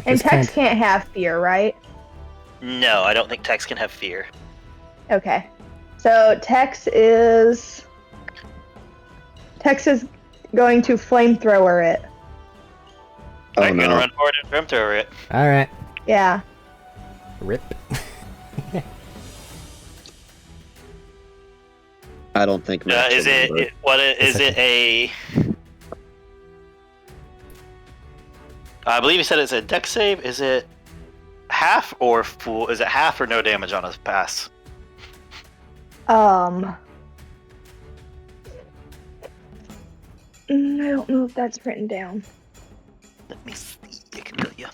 And Tex can't have fear, right? No, I don't think Tex can have fear. Okay. So Tex is going to flamethrower it. Oh, I'm gonna no. run forward and flamethrower it. Alright. Yeah. Rip. I don't think Max Is will it remember. is it a? I believe you said it's a dex save. Is it half or full? Is it half or no damage on a pass? I don't know if that's written down. Let me see. I can tell you.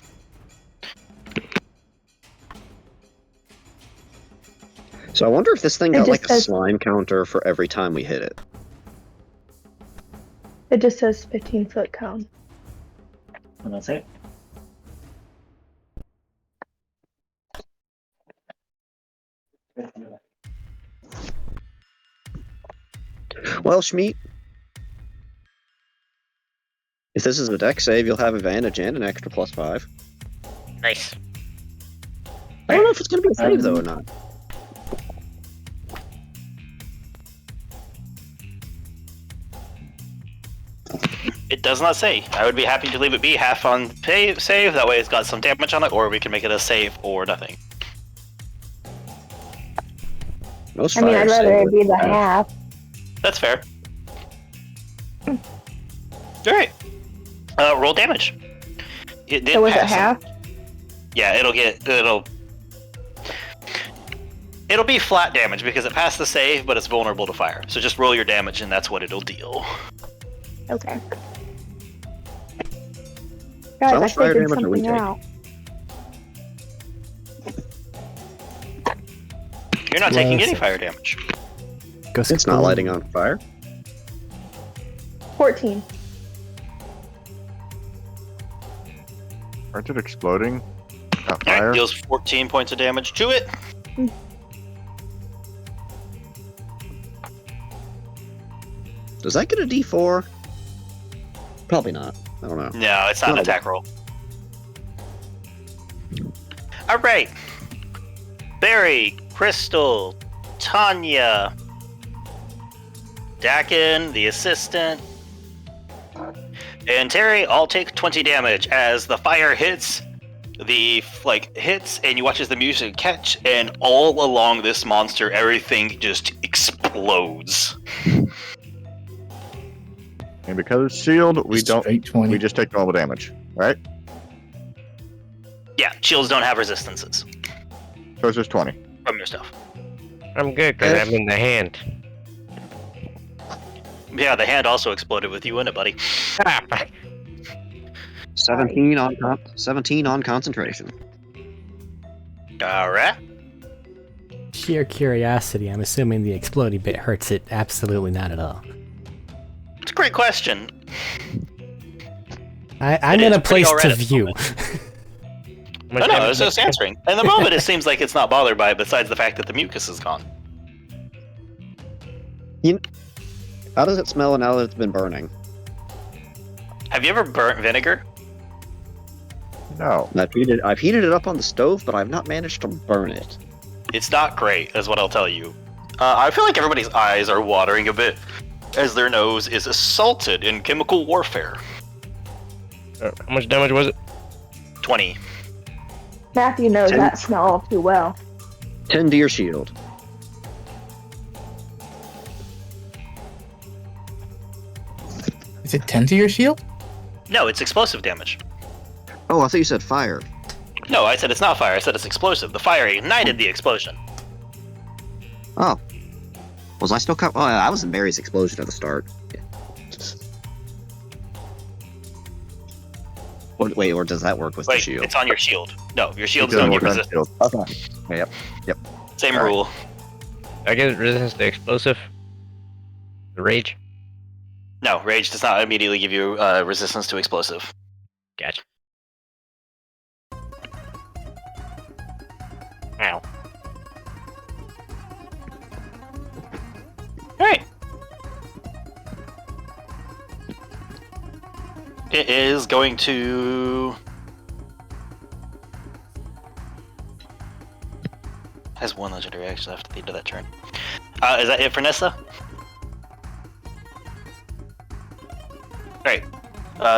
So I wonder if this thing It got just like a says- slime counter for every time we hit it. It just says 15-foot cone. And that's it. Well, Schmeat, if this is a deck save, you'll have advantage and an extra +5. Nice. I don't know if it's going to be a save, though, or not. It does not say. I would be happy to leave it be half on save. That way it's got some damage on it, or we can make it a save or nothing. Most I mean, I'd fire rather save it be the would have- half. That's fair. Alright. Roll damage. It did So was it pass him. half? Yeah, it'll be flat damage because it passed the save, but it's vulnerable to fire. So just roll your damage and that's what it'll deal. Okay. how Guys, I much fire figured damage are we something taking? out. You're not taking any Close. fire damage. Go It's not lighting on fire. 14. Aren't it exploding? Got Alright, fire? deals 14 points of damage to it. Does that get a D4? Probably not. I don't know. No, it's not an No. attack roll. Alright. Barry, Crystal, Tanya, Dakin, the assistant, and Terry all take 20 damage as the fire hits. Hits, and you watch as the music catch, and all along this monster, everything just explodes. And because it's sealed, we don't. Straight 20. We just take normal damage, right? Yeah, shields don't have resistances So it's just 20. from your stuff. I'm good because I'm in the hand. Yeah, the hand also exploded with you in it, buddy. Ah, fuck. 17 on concentration. Alright. Sheer curiosity, I'm assuming the exploding bit hurts it absolutely not at all. It's a great question. I'm It in is a pretty place alright to at the view. I know, it's just answering. In the moment, it seems like it's not bothered by it, besides the fact that the mucus is gone. How does it smell now that it's been burning? Have you ever burnt vinegar? No. I've heated it up on the stove, but I've not managed to burn it. It's not great, is what I'll tell you. I feel like everybody's eyes are watering a bit as their nose is assaulted in chemical warfare. How much damage was it? 20. Matthew knows 10. that smell all too well. 10 to your shield. Is it 10 to your shield? No, it's explosive damage. Oh, I thought you said fire. No, I said it's not fire. I said it's explosive. The fire ignited the explosion. Oh. Was I still Oh, I was in Barry's explosion at the start. Yeah. Wait, or does that work with the Wait, shield? it's on your shield. No, your It shield's doesn't on your work on resistance. shield. Okay. Yep. Same All right. rule. I get resistance to explosive. The rage. No, rage does not immediately give you resistance to explosive. Gotcha. Ow. Alright. It is going to... Has one legendary action left at the end of that turn. Is that it for Nessa? Alright.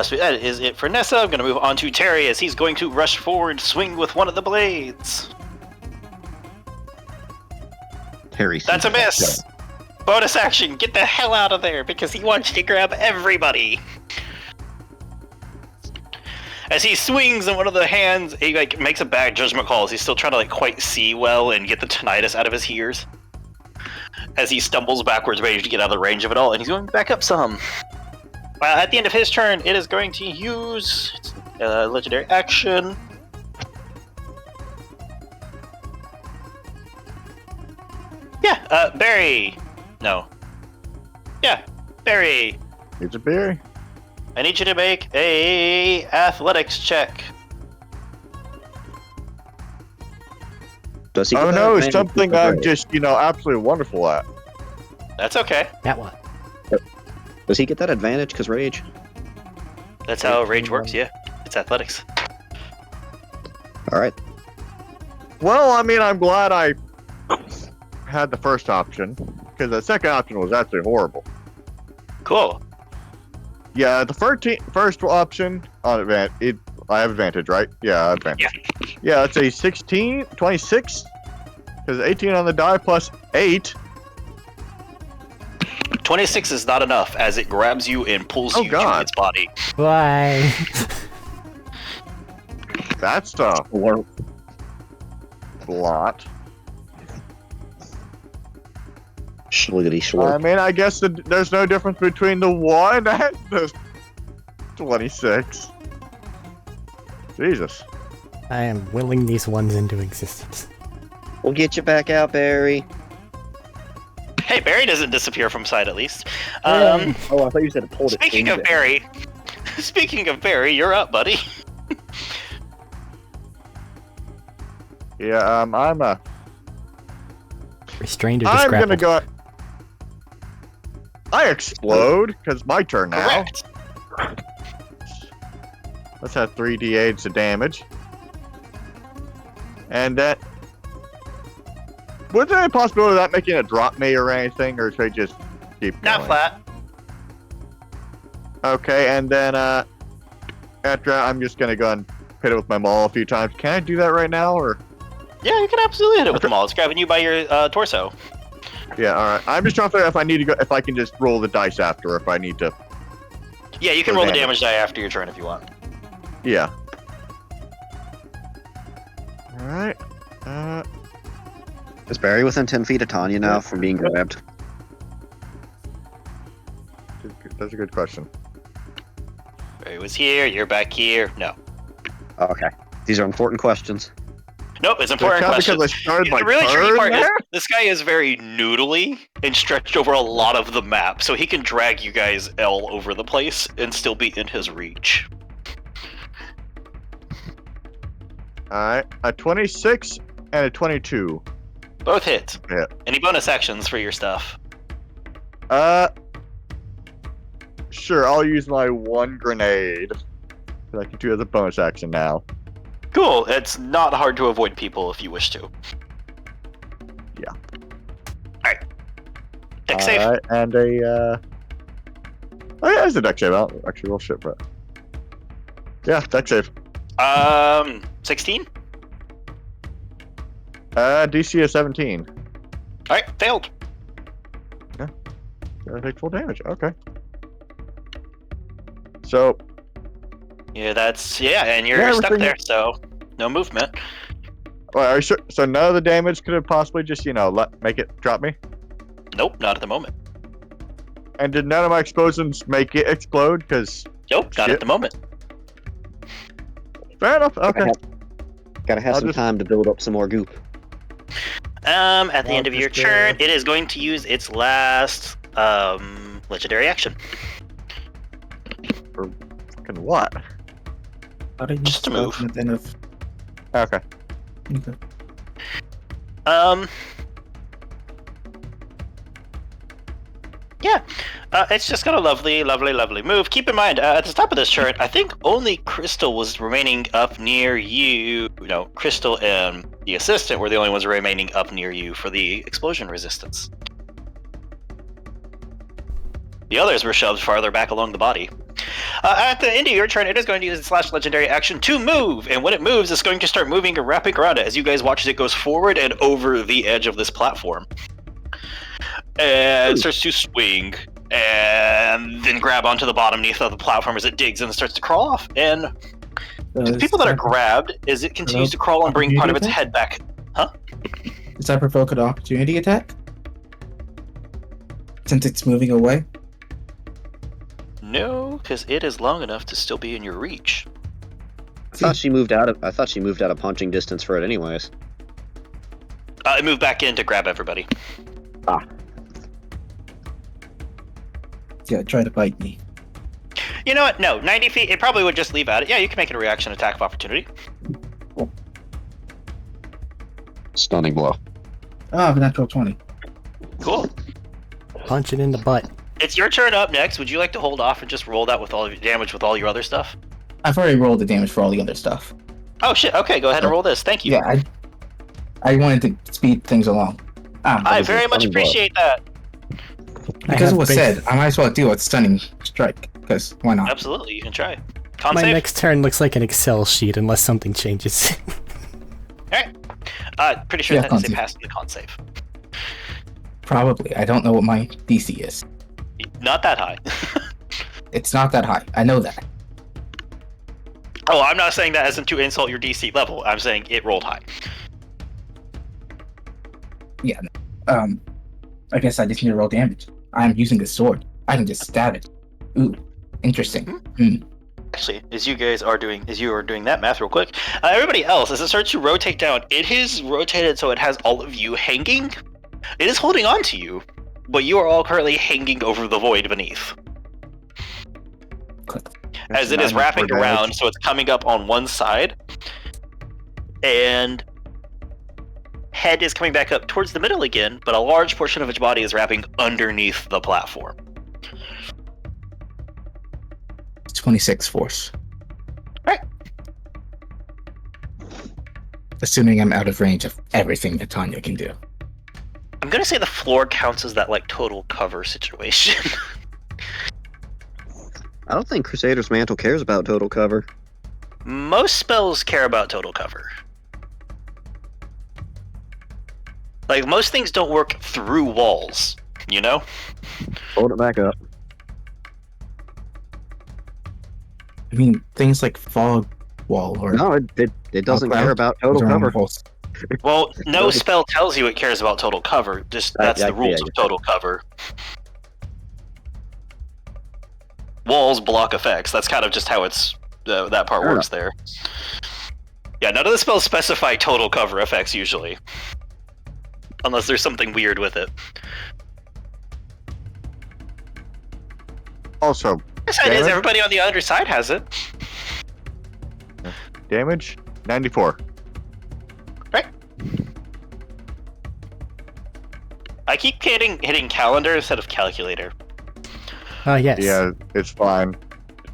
So that is it for Nessa. I'm going to move on to Terry as he's going to rush forward, swing with one of the blades. Harry. That's a miss! Bonus action, get the hell out of there because he wants to grab everybody. As he swings in one of the hands, he like makes a bad judgment call as he's still trying to like quite see well and get the tinnitus out of his ears. As he stumbles backwards, ready to get out of the range of it all, and he's going back up some. At the end of his turn, it is going to use its legendary action. Yeah, Barry. No. Yeah, Barry. It's a berry. I need you to make a athletics check. Does he Oh get that no, advantage something with the I'm rage? just, absolutely wonderful at. That's okay. That one. Does he get that advantage because rage? That's how rage works, yeah. It's athletics. All right. Well, I mean, I'm glad I had the first option, because the second option was actually horrible. Cool. Yeah, the first option on advantage, I have advantage, right? Yeah, advantage. Yeah, it's a 16, 26, because 18 on the die plus 8. 26 is not enough as it grabs you and pulls you to its body. Why? That's tough. Or Lot. schliggity I schlurp. mean, I guess there's no difference between the 1 and the 26. Jesus. I am willing these ones into existence. We'll get you back out, Barry. Hey, Barry doesn't disappear from sight at least. Oh, I thought you said it pulled it. Speaking of Barry, you're up, buddy. Yeah, I'm Restrained or I'm disgrappled? gonna go. I explode because my turn now. Correct. Let's have 3d8s of damage. And that. Was there any possibility of that making it drop me or anything, or should I just keep going? Not flat. Okay, and then after I'm just gonna go and hit it with my maul a few times. Can I do that right now, or? Yeah, you can absolutely hit it with the maul. It's grabbing you by your torso. Yeah, all right. I'm just trying to figure out if I need to go, if I can just roll the dice after, or if I need to. Yeah, you can For roll the damage. damage die after your turn if you want. Yeah. All right. Is Barry within 10 feet of Tanya now from being grabbed? That's a good question. Barry was here, you're back here. No. Oh, okay. These are important questions. Nope, it's an important It's not question. because I started my The really tricky turn part is there? this guy is very noodly and stretched over a lot of the map, so he can drag you guys all over the place and still be in his reach. Alright, a 26 and a 22. Both hit. Yeah. Any bonus actions for your stuff? Sure, I'll use my one grenade that I can do as a bonus action now. Cool. It's not hard to avoid people if you wish to. Deck save. Alright, and a, oh yeah, it's a deck save. I'll actually roll shit for it. Yeah, deck save. 16. DC is 17. Alright, failed. Gotta take full damage. Okay. So. Yeah, and you're Yeah, stuck everything- there, so no movement. Well, are you sure? So none of the damage could have possibly just, make it drop me? Nope, not at the moment. And did none of my explosions make it explode? Because. Nope, not Shit. at the moment. Fair enough. Okay. Gotta have I'll some just- time to build up some more goop. At the end of your just, turn, it is going to use its last legendary action. Fucking what? How do you Just a spell move. at the end of- Okay. Okay. Yeah, it's just got a lovely move. Keep in mind, at the top of this chart, I think only Crystal was remaining up near you. No, Crystal and the assistant were the only ones remaining up near you for the explosion resistance. The others were shoved farther back along the body. At the end of your turn, it is going to use its last legendary action to move, and when it moves, it's going to start moving and wrapping around it as you guys watch as it goes forward and over the edge of this platform. And starts to swing, and then grab onto the bottom beneath of the platform as it digs and starts to crawl off. And the people that are grabbed, as it continues to crawl and bring part of its head back. Does that provoke an opportunity attack? Since it's moving away? No, because it is long enough to still be in your reach. I thought she moved out of punching distance for it anyways. It moved back in to grab everybody. Yeah, try to bite me. You know what? No, 90 feet, it probably would just leave at it. Yeah, you can make it a reaction attack of opportunity. Stunning blow. Ah, natural 20. Cool. Punch it in the butt. It's your turn up next. Would you like to hold off and just roll that with all of your damage with all your other stuff? I've already rolled the damage for all the other stuff. Oh shit, okay, go ahead and roll this. Thank you. Yeah, I wanted to speed things along. I very much appreciate that. Because it was said, I might as well do a stunning strike, because why not? Absolutely, you can try. Con My save? next turn looks like an Excel sheet unless something changes. Alright. Pretty sure Yeah, that con is a save. pass in the con save. Probably. I don't know what my DC is. Not that high. It's not that high. I know that. Oh, I'm not saying that as in to insult your DC level. I'm saying it rolled high. Yeah. I guess I just need to roll damage. I'm using a sword. I can just stab it. Ooh, interesting. Actually, as you are doing that math real quick, everybody else, as it starts to rotate down, it is rotated so it has all of you hanging. It is holding on to you, but you are all currently hanging over the void beneath. As it is wrapping around, so it's coming up on one side, and head is coming back up towards the middle again, but a large portion of its body is wrapping underneath the platform. 26 force. Right. Assuming I'm out of range of everything that Tanya can do. I'm gonna say the floor counts as that total cover situation. I don't think Crusader's Mantle cares about total cover. Most spells care about total cover. Most things don't work through walls, you know? Hold it back up. I mean, things like fog wall or No, it doesn't cloud. care about total Those are on cover. holes. Well, no spell tells you it cares about total cover. Just that's the rules of total cover. Walls block effects. That's kind of just how it's that part works there. Yeah, none of the spells specify total cover effects usually, unless there's something weird with it. Also, Yes, it is. damage? Everybody on the other side has it. Damage 94. Right. I keep hitting calendar instead of calculator. Yes. Yeah, it's fine.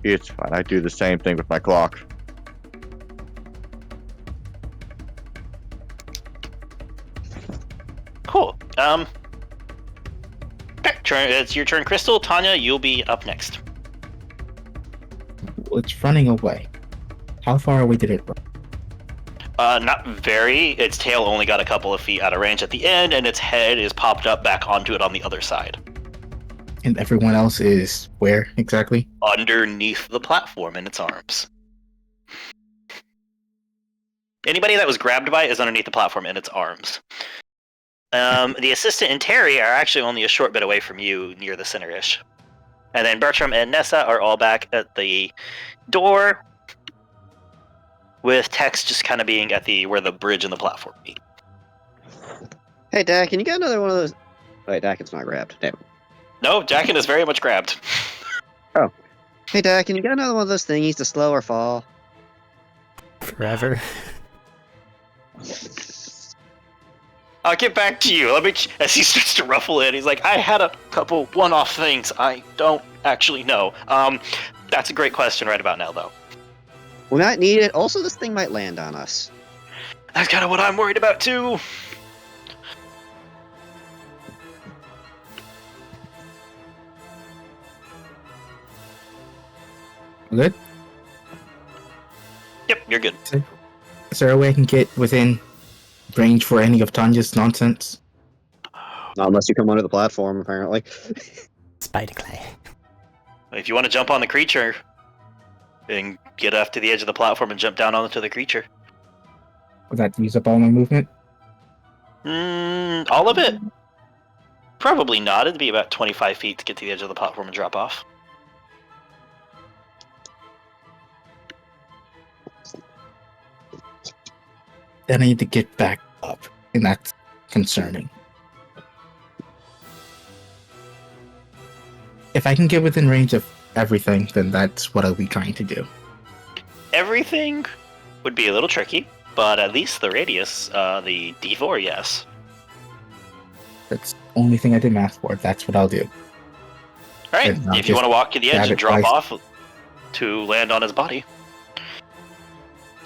It's fine. I do the same thing with my clock. Cool. It's your turn, Crystal. Tanya, you'll be up next. Well, it's running away. How far away did it run? Not very. Its tail only got a couple of feet out of range at the end, and its head is popped up back onto it on the other side. And everyone else is where exactly? Underneath the platform in its arms. Anybody that was grabbed by it is underneath the platform in its arms. The assistant and Terry are actually only a short bit away from you, near the center-ish. And then Bertram and Nessa are all back at the door, with Tex just kind of being at where the bridge and the platform meet. Hey, Dak, can you get another one of those? Wait, Dak, it's not grabbed. Damn. No, Jackin is very much grabbed. Hey, Dak, can you get another one of those thingies to slow or fall? Forever. I'll get back to you. As he starts to ruffle it, he's like, I had a couple one-off things. I don't actually know. That's a great question right about now, though. We might need it. Also, this thing might land on us. That's kind of what I'm worried about, too. Good? Yep, you're good. Is there a way I can get within range for any of Tanya's nonsense? Not unless you come under the platform, apparently. Spider clay. If you want to jump on the creature, and get up to the edge of the platform and jump down onto the creature. Would that use up all my movement? All of it? Probably not. It'd be about 25 feet to get to the edge of the platform and drop off. Then I need to get back up, and that's concerning. If I can get within range of everything, then that's what I'll be trying to do. Everything would be a little tricky, but at least the radius, the D4, yes. That's the only thing I didn't ask for. That's what I'll do. Alright, if you want to walk to the edge and drop twice. off to land on his body.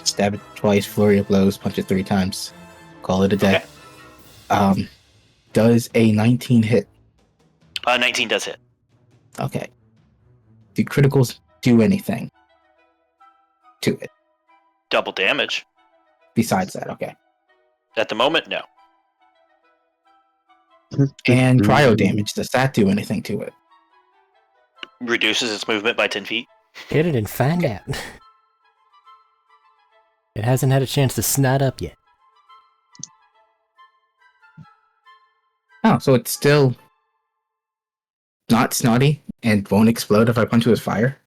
Stab it twice, flurry of blows, punch it 3 times. Call it a day. Okay. Does a 19 hit? 19 does hit. Okay. Do criticals do anything to it? Double damage. Besides that, okay. At the moment, no. And cryo damage, does that do anything to it? Reduces its movement by 10 feet. Hit it and find out. It hasn't had a chance to snot up yet. Oh, so it's still not snotty and won't explode if I punch it with fire?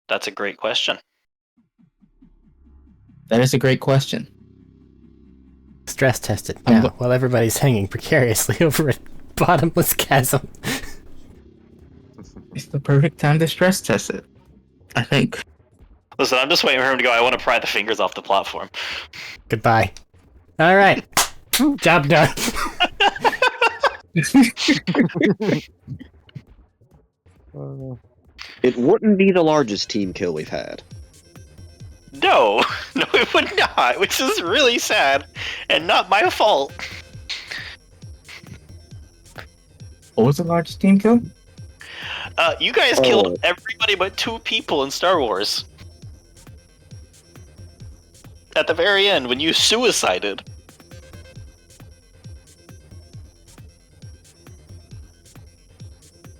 That's a great question. That is a great question. Stress tested now, while everybody's hanging precariously over a bottomless chasm. It's the perfect time to stress test it, I think. Listen, I'm just waiting for him to go, I want to pry the fingers off the platform. Goodbye. Alright. Job done. It wouldn't be the largest team kill we've had. No, it would not, which is really sad, and not my fault. What was the largest team kill? You guys killed everybody but 2 people in Star Wars. At the very end, when you suicided.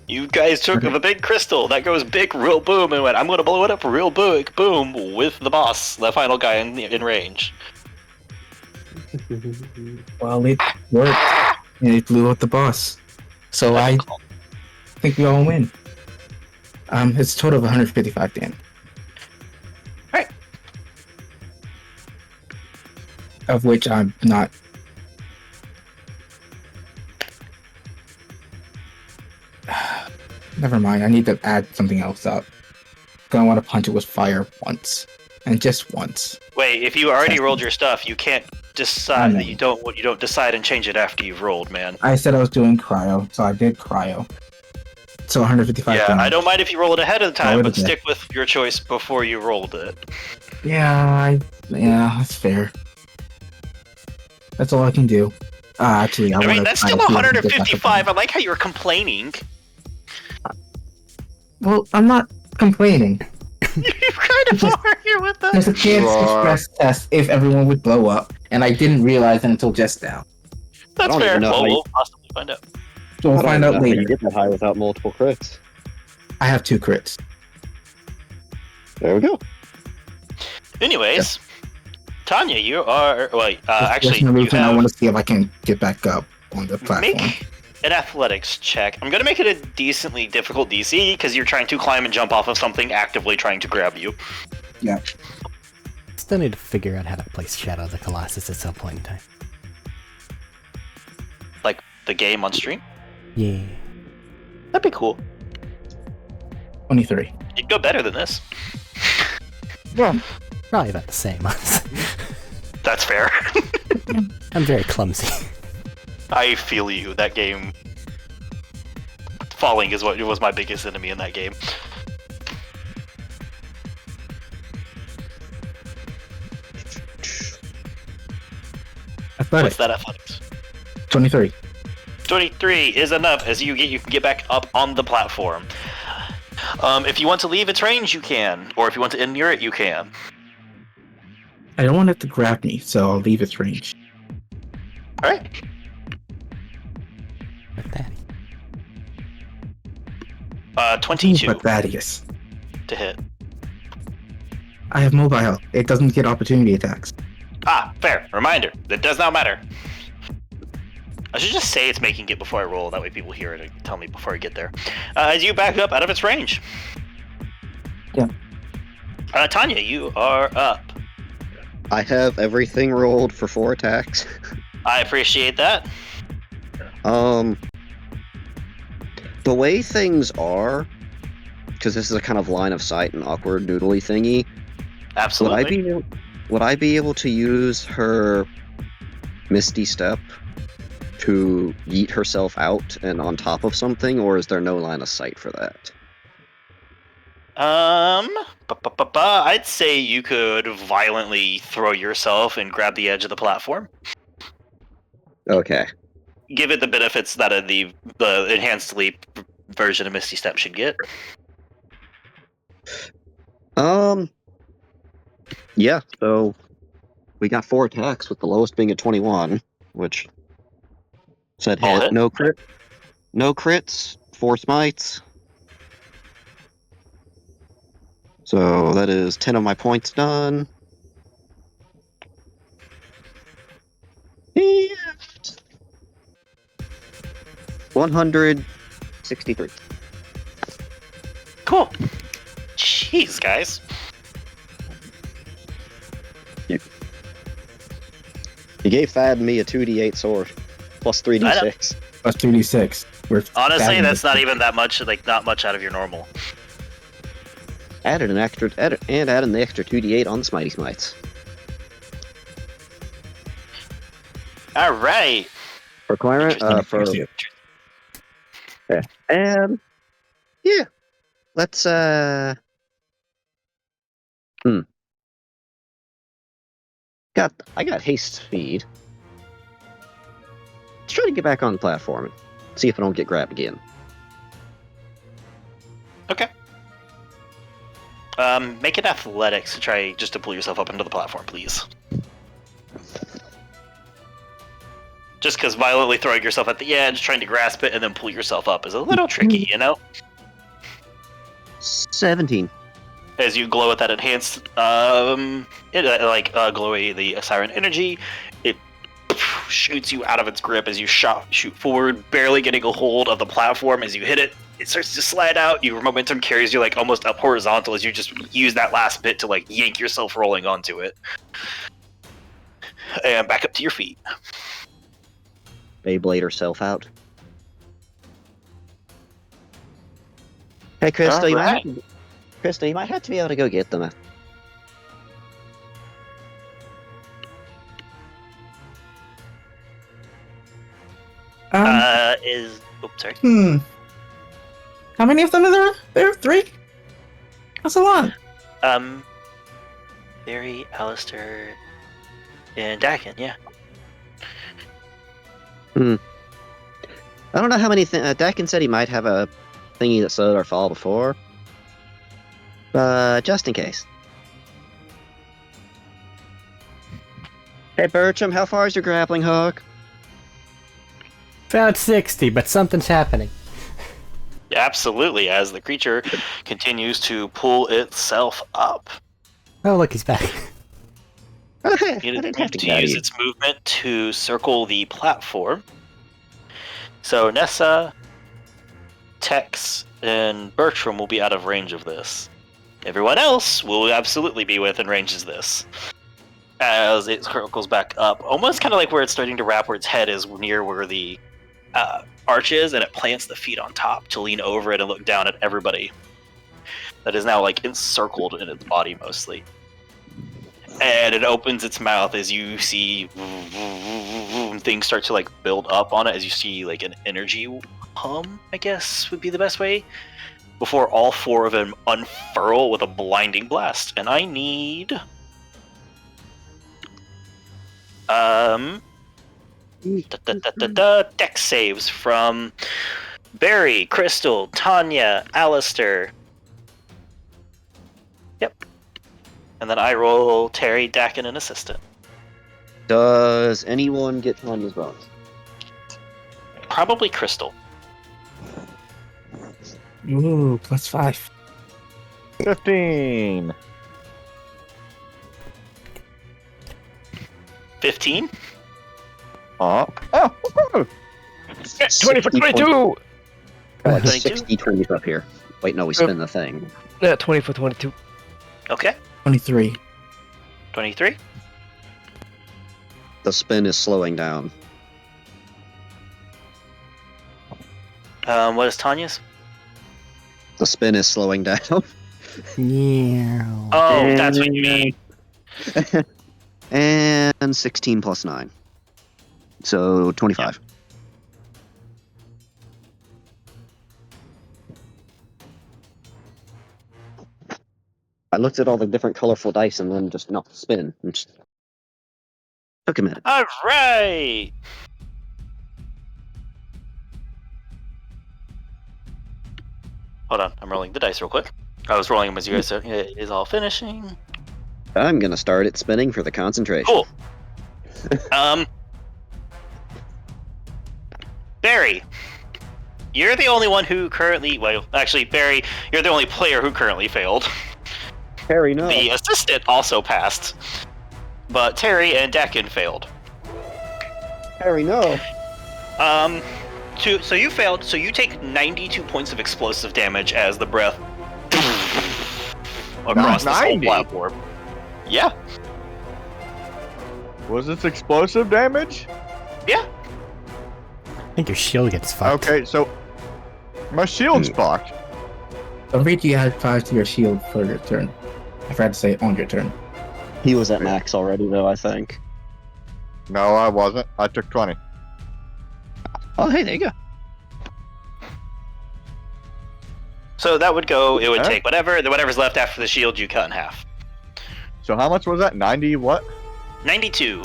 You guys took the big crystal that goes big real boom and went, I'm gonna blow it up real big boom with the boss, the final guy in range. Well, it worked. And it blew out the boss. So I think we all win. It's a total of 155 damage. Alright. Of which I'm not... Never mind, I need to add something else up. I want to punch it with fire once. And just once. Wait, if you already rolled your stuff, you can't decide that you don't decide and change it after you've rolled, man. I said I was doing cryo, so I did cryo. So 155 Yeah, damage. I don't mind if you roll it ahead of the time, Roll it but ahead. stick with your choice before you rolled it. Yeah, that's fair. That's all I can do. Actually, I mean, that's still 155. I like how you were complaining. Well, I'm not complaining. You kind of are here with us. There's a chance to stress test if everyone would blow up, and I didn't realize it until just now. That's don't fair. even know Well, how you- we'll possibly find out. So we'll find out You later. get that high without multiple crits. I have 2 crits. There we go. Anyways, Tanya, you are. Wait, actually, the you reason I have. want to see if I can get back up on the platform. Make an athletics check. I'm gonna make it a decently difficult DC because you're trying to climb and jump off of something actively trying to grab you. Yeah. Still need to figure out how to place Shadow of the Colossus at some point in time. Like the game on stream. Yeah. That'd be cool. 23. You'd go better than this. Yeah. Probably about the same. That's fair. I'm very clumsy. I feel you. That game. Falling is what was my biggest enemy in that game. Athletic. What's that athletics? 23. 23 is enough as you can get back up on the platform. If you want to leave its range, you can. Or if you want to end near it, you can. I don't want it to grab me, so I'll leave its range. Alright. Like that. 22 But Thaddeus. to hit. I have mobile. It doesn't get opportunity attacks. Ah, fair. Reminder. That does not matter. I should just say it's making it before I roll. That way people hear it and tell me before I get there. As you back up out of its range. Yeah. Tanya, you are up. I have everything rolled for 4 attacks. I appreciate that. The way things are, because this is a kind of line of sight and awkward noodly thingy, Absolutely. would I be able to use her Misty Step to yeet herself out and on top of something, or is there no line of sight for that? I'd say you could violently throw yourself and grab the edge of the platform. Okay. Give it the benefits that the enhanced leap version of Misty Step should get. Yeah, so we got 4 attacks with the lowest being a 21, which said All hit. hit. No crit. No crits, 4 smites. So that is 10 of my points done. And 163. Cool. Jeez, guys. You gave Thad and me a 2d8 sword, plus 3d6. Plus 2d6. Honestly, Thaddeus. that's not even that much. Like, not much out of your normal. Added an extra, added the extra 2d8 on the Smitey Smites. All right. For Clarence, for... Yeah. And... Yeah. Let's, I got haste speed. Let's try to get back on the platform and see if I don't get grabbed again. Okay. Make an athletics to try just to pull yourself up into the platform, please. Just because violently throwing yourself at the edge, trying to grasp it, and then pull yourself up is a little tricky, you know? 17. As you glow at that enhanced, glowy the siren energy, it shoots you out of its grip as you shoot forward, barely getting a hold of the platform. As you hit it, it starts to slide out. Your momentum carries you like almost up horizontal as you just use that last bit to like yank yourself rolling onto it. And back up to your feet. Beyblade herself out. Hey, Krista, you might have to be able to go get them. Sorry. How many of them are there? There are 3? That's a lot. Barry, Alistair, and Dakin, yeah. I don't know how many things. Dakin said he might have a thingy that slowed or fall before. Just in case. Hey, Bertram, how far is your grappling hook? About 60, but something's happening. Absolutely, as the creature continues to pull itself up. Oh, look, he's back. I It didn't have to to get use you. its movement to circle the platform. So Nessa, Tex, and Bertram will be out of range of this. Everyone else will absolutely be within range of this. As it circles back up, almost kind of like where it's starting to wrap, where its head is near where the arch is, and it plants the feet on top to lean over it and look down at everybody. That is now like encircled in its body mostly. And it opens its mouth as you see things start to like build up on it, as you see like an energy hum, I guess would be the best way, before all four of them unfurl with a blinding blast. And I need dex saves from Barry, Crystal, Tanya, Alistair. Yep. And then I roll Terry, Dakin, and assistant. Does anyone get Tanya's bonus? Probably Crystal. Ooh, +5. 15. 15? Oh. 20 for 22! Like 22? 60 20s up here. Wait, no, we spin the thing. Yeah, 20 for 22. Okay. 23. 23? The spin is slowing down. What is Tanya's? The spin is slowing down. Yeah. Oh, that's what you mean. And 16 plus 9. So 25. I looked at all the different colorful dice and then just knocked the spin. And just took a minute. All right. Hold on, I'm rolling the dice real quick. I was rolling them as you guys said. It is all finishing. I'm gonna start it spinning for the concentration. Cool. Barry, you're the only one who currently. Well, actually, Barry, you're the only player who currently failed. Harry, no. The assistant also passed, but Terry and Dakin failed. Harry, no. So you failed. So you take 92 points of explosive damage as the breath across this whole 90? platform. Yeah. Was this explosive damage? Yeah. I think your shield gets fucked. Okay, so my shield's fucked. Don't forget you add 5 to your shield for your turn. I forgot to say on your turn. He was at max already, though, I think. No, I wasn't. I took 20. Oh, hey, there you go. So that would go. It would Okay. take whatever's left after the shield. You cut in half. So how much was that? 90 what? 92.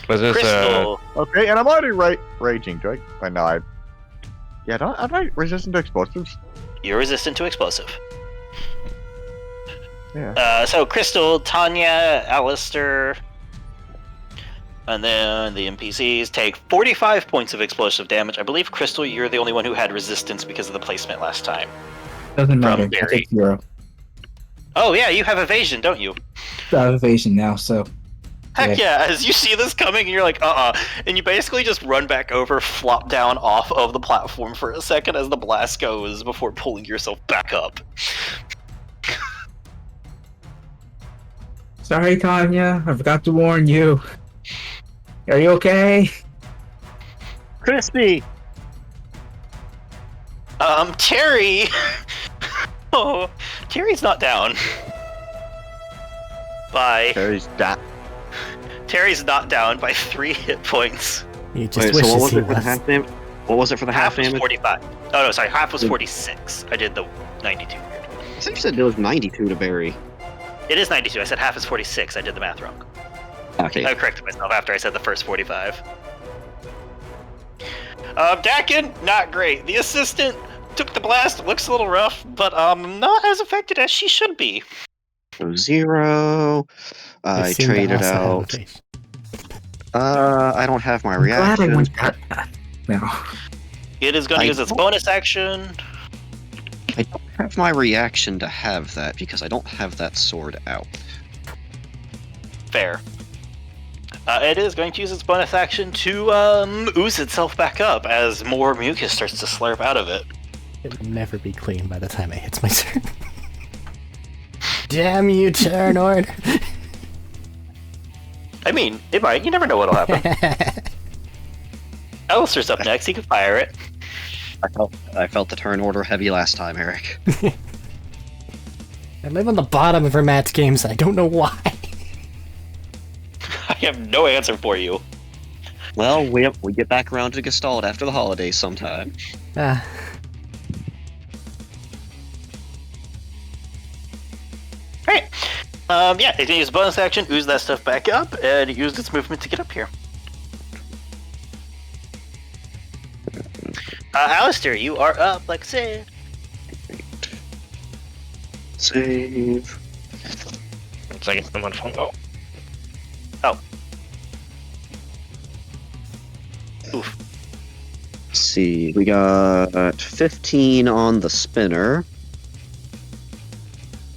Was this, Crystal. Okay, and I'm already raging. Do I? No, I... Yeah, am I resistant to explosives? You're resistant to explosive. Yeah. So Crystal, Tanya, Alistair, and then the NPCs take 45 points of explosive damage. I believe, Crystal, you're the only one who had resistance because of the placement last time. Doesn't matter. I Barry. take 0. Oh yeah, you have evasion, don't you? I have evasion now, so. Heck yeah, as you see this coming, and you're like, and you basically just run back over, flop down off of the platform for a second as the blast goes before pulling yourself back up. Sorry, Tanya. I forgot to warn you. Are you okay? Crispy! Terry! Oh, Terry's not down. Terry's not down by 3 hit points. He just Wait, wishes so what was he it for the was. half damage? What was it for the half was damage? 45. Oh no, sorry, half was 46. I did the 92 weird. I think you said it was 92 to Barry. It is 92. I said half is 46. I did the math wrong. Okay. I corrected myself after I said the first 45. Dakin, not great. The assistant took the blast, looks a little rough, but not as affected as she should be. So 0. They I seem to traded also have a out. face. I don't have my I'm glad I reaction. went that path. Now, It is going to I use its don't- bonus action. I don't have my reaction to have that because I don't have that sword out. Fair. It is going to use its bonus action to ooze itself back up as more mucus starts to slurp out of it. It'll never be clean by the time it hits my turn. Damn you, turn order! I mean, it might. You never know what'll happen. Alistair's up next. He can fire it. I felt the turn order heavy last time, Eric. I live on the bottom of Vermat's games, and I don't know why. I have no answer for you. Well, we get back around to Gestalt after the holidays sometime. Ah. Alright. Yeah, it can use bonus action, ooze that stuff back up, and use its movement to get up here. Alistair, you are up, like I said. Save. 1 second, I'm on phone call. Oof. Let's see, we got 15 on the spinner.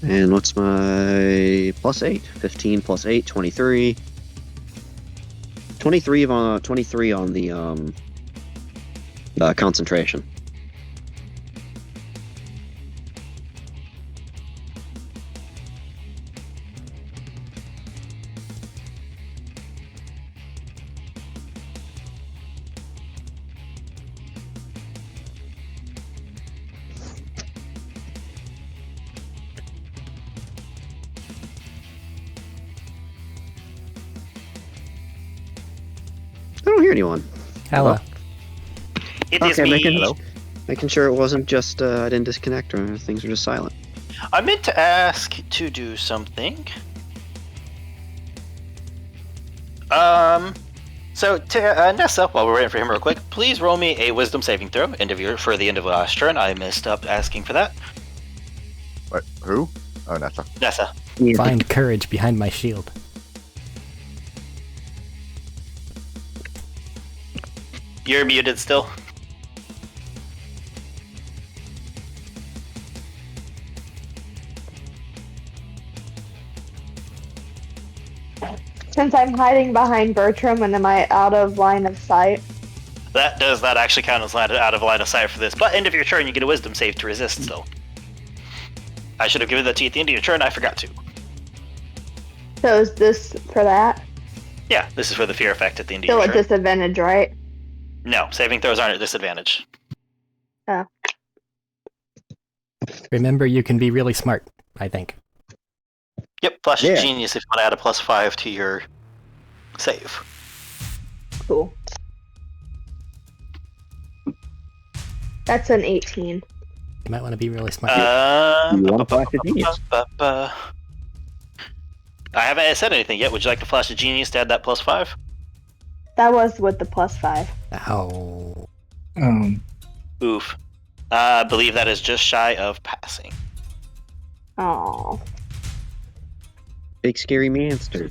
And what's my plus 8? 15 plus 8, 23. 23 on the concentration. I don't hear anyone. Hello. It is Okay, me. making sure it wasn't just I didn't disconnect or things were just silent. I meant to ask to do something. So Nessa, while we're waiting for him real quick, please roll me a wisdom saving throw for the end of last turn. I messed up asking for that. What? Who? Oh, Nessa. Nessa. Find courage behind my shield. You're muted still. Since I'm hiding behind Bertram and am I out of line of sight? That does not actually count as out of line of sight for this, but end of your turn you get a wisdom save to resist still. I should have given that to you at the end of your turn, I forgot to. So is this for that? Yeah, this is for the fear effect at the end of Still your at turn. disadvantage, right? No, saving throws aren't at disadvantage. Remember, you can be really smart, I think. Yep, Flash Yeah. of Genius if you want to add a +5 to your save. Cool. That's an 18. You might want to be really smart. You want a Flash of Genius? I haven't said anything yet. Would you like to Flash of Genius to add that +5? That was with the +5. Oh. Oof. I believe that is just shy of passing. Oh, Big scary monster.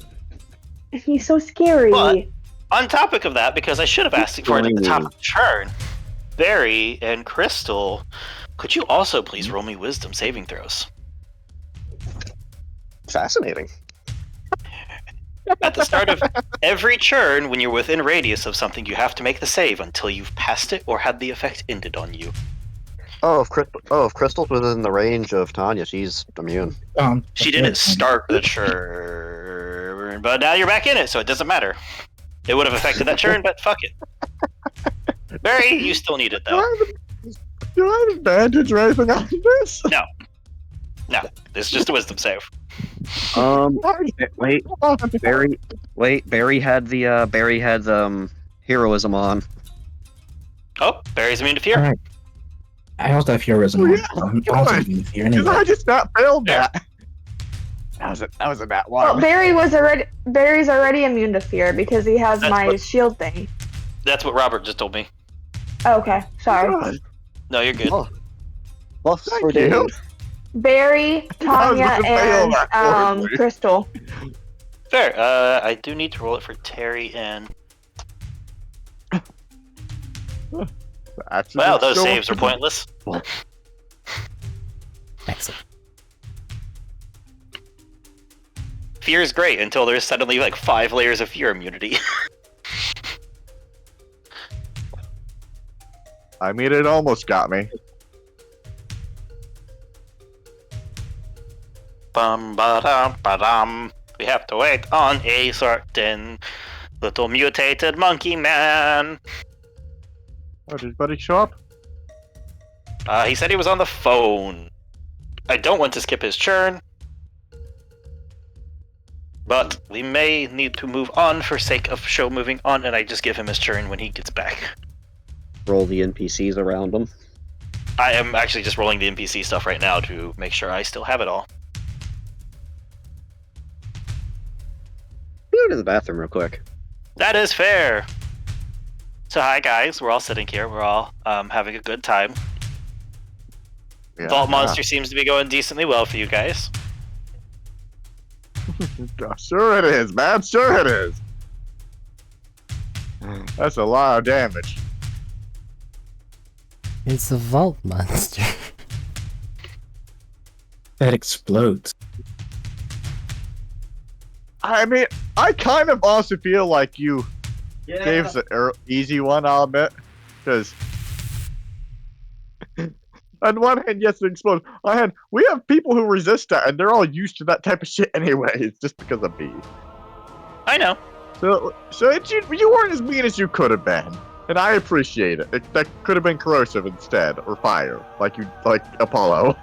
he's so scary. What? On topic of that, because I should have asked for it at the top of the turn, Barry and Crystal, could you also please roll me wisdom saving throws? Fascinating. At the start of every turn, when you're within radius of something, you have to make the save until you've passed it or had the effect ended on you. If Crystal's within the range of Tanya, she's immune. She didn't start the turn, but now you're back in it, so it doesn't matter. It would have affected that turn, but fuck it. Barry, you still need it though. Do I have advantage or anything on this? No, this is just a wisdom save. Wait, Barry had the heroism on. Oh, Barry's immune to fear. Alright. I also have heroism. Oh, on, yeah. so I'm also immune to fear Did anyway. I just not failed that? That was a bad Well, one. Barry's already immune to fear because he has That's my what- shield thing. That's what Robert just told me. Okay, sorry. God, No, you're good. Oh, buffs thank for you. days. Barry, I was Tanya, about to fail and that horribly. Crystal. Fair. I do need to roll it for Terry and. Actually, Wow, it's those still- saves are pointless. Excellent. Fear is great until there's suddenly like 5 layers of fear immunity. I mean, it almost got me. Bum ba dum ba dum. We have to wait on a certain little mutated monkey man. Oh, did Buddy show up? He said he was on the phone. I don't want to skip his turn, but we may need to move on for sake of show moving on, and I just give him his turn when he gets back. Roll the NPCs around them. I am actually just rolling the NPC stuff right now to make sure I still have it all. Go to the bathroom real quick. That is fair. So hi guys, we're all sitting here. We're all having a good time. Yeah. Vault Monster seems to be going decently well for you guys. Sure it is, man. Sure it is. That's a lot of damage. It's a vault monster. That explodes. I mean, I kind of also feel like you Yeah. gave us an easy one, I'll admit. Because on one hand, yes, it explodes. On the hand, we have people who resist that, and they're all used to that type of shit anyway. It's just because of B. I know. So you weren't as mean as you could have been, and I appreciate it. That could have been corrosive instead, or fire, like Apollo.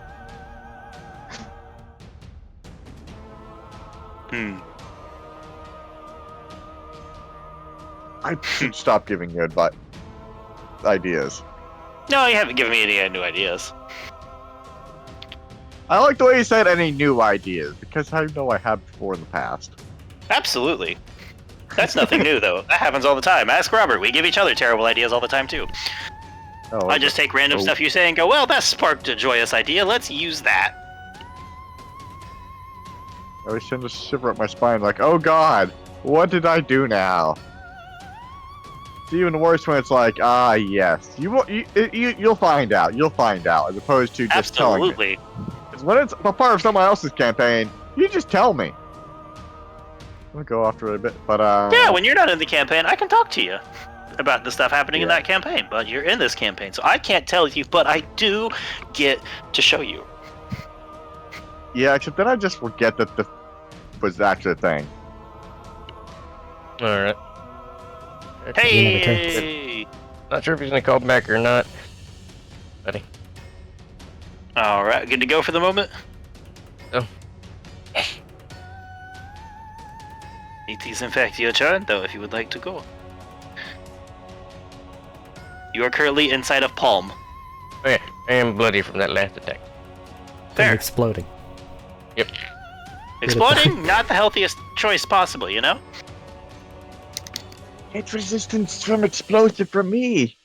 I should stop giving you ideas. No, you haven't given me any new ideas. I like the way you said any new ideas, because I know I have before in the past. Absolutely. That's nothing new, though. That happens all the time. Ask Robert. We give each other terrible ideas all the time, too. Oh, I just take random stuff you say and go, well, that sparked a joyous idea. Let's use that. I was trying to shiver up my spine, like, oh god, what did I do now? It's even worse when it's like, yes, you'll find out. You'll find out, as opposed to just telling me. Absolutely. Because when it's a part of someone else's campaign, you just tell me. I'll go after it a bit, but Yeah, when you're not in the campaign, I can talk to you about the stuff happening in Yeah. that campaign, but you're in this campaign, so I can't tell you, but I do get to show you. yeah, except then I just forget that the was actually a thing. Alright. Hey! Not sure if he's gonna call back or not. Buddy. Alright, good to go for the moment? Oh. It is in fact your turn, though, if you would like to go. You are currently inside of Palm. Okay, I am bloody from that last attack. Fair. Exploding. Exploding, not the healthiest choice possible, you know? It's resistance from explosive from me.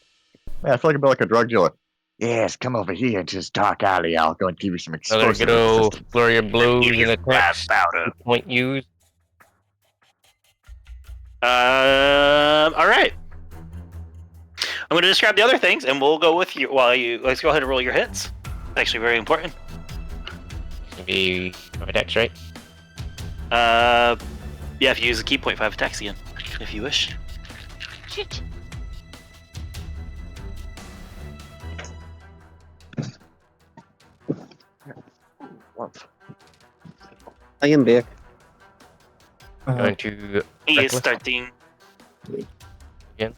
Yeah, I feel like I'm like a drug dealer. Yes, come over here and just talk alley. I'll go and give you some Another explosive good old resistance. flurry of blows Give you and attacks. powder. Point used. Alright. I'm going to describe the other things, and we'll go with you let's go ahead and roll your hits. It's actually very important. Maybe 5 attacks, right? Yeah, if you use the key point, 5 attacks again, if you wish. Shit. I am back. Going to He is Reckless. starting. Again.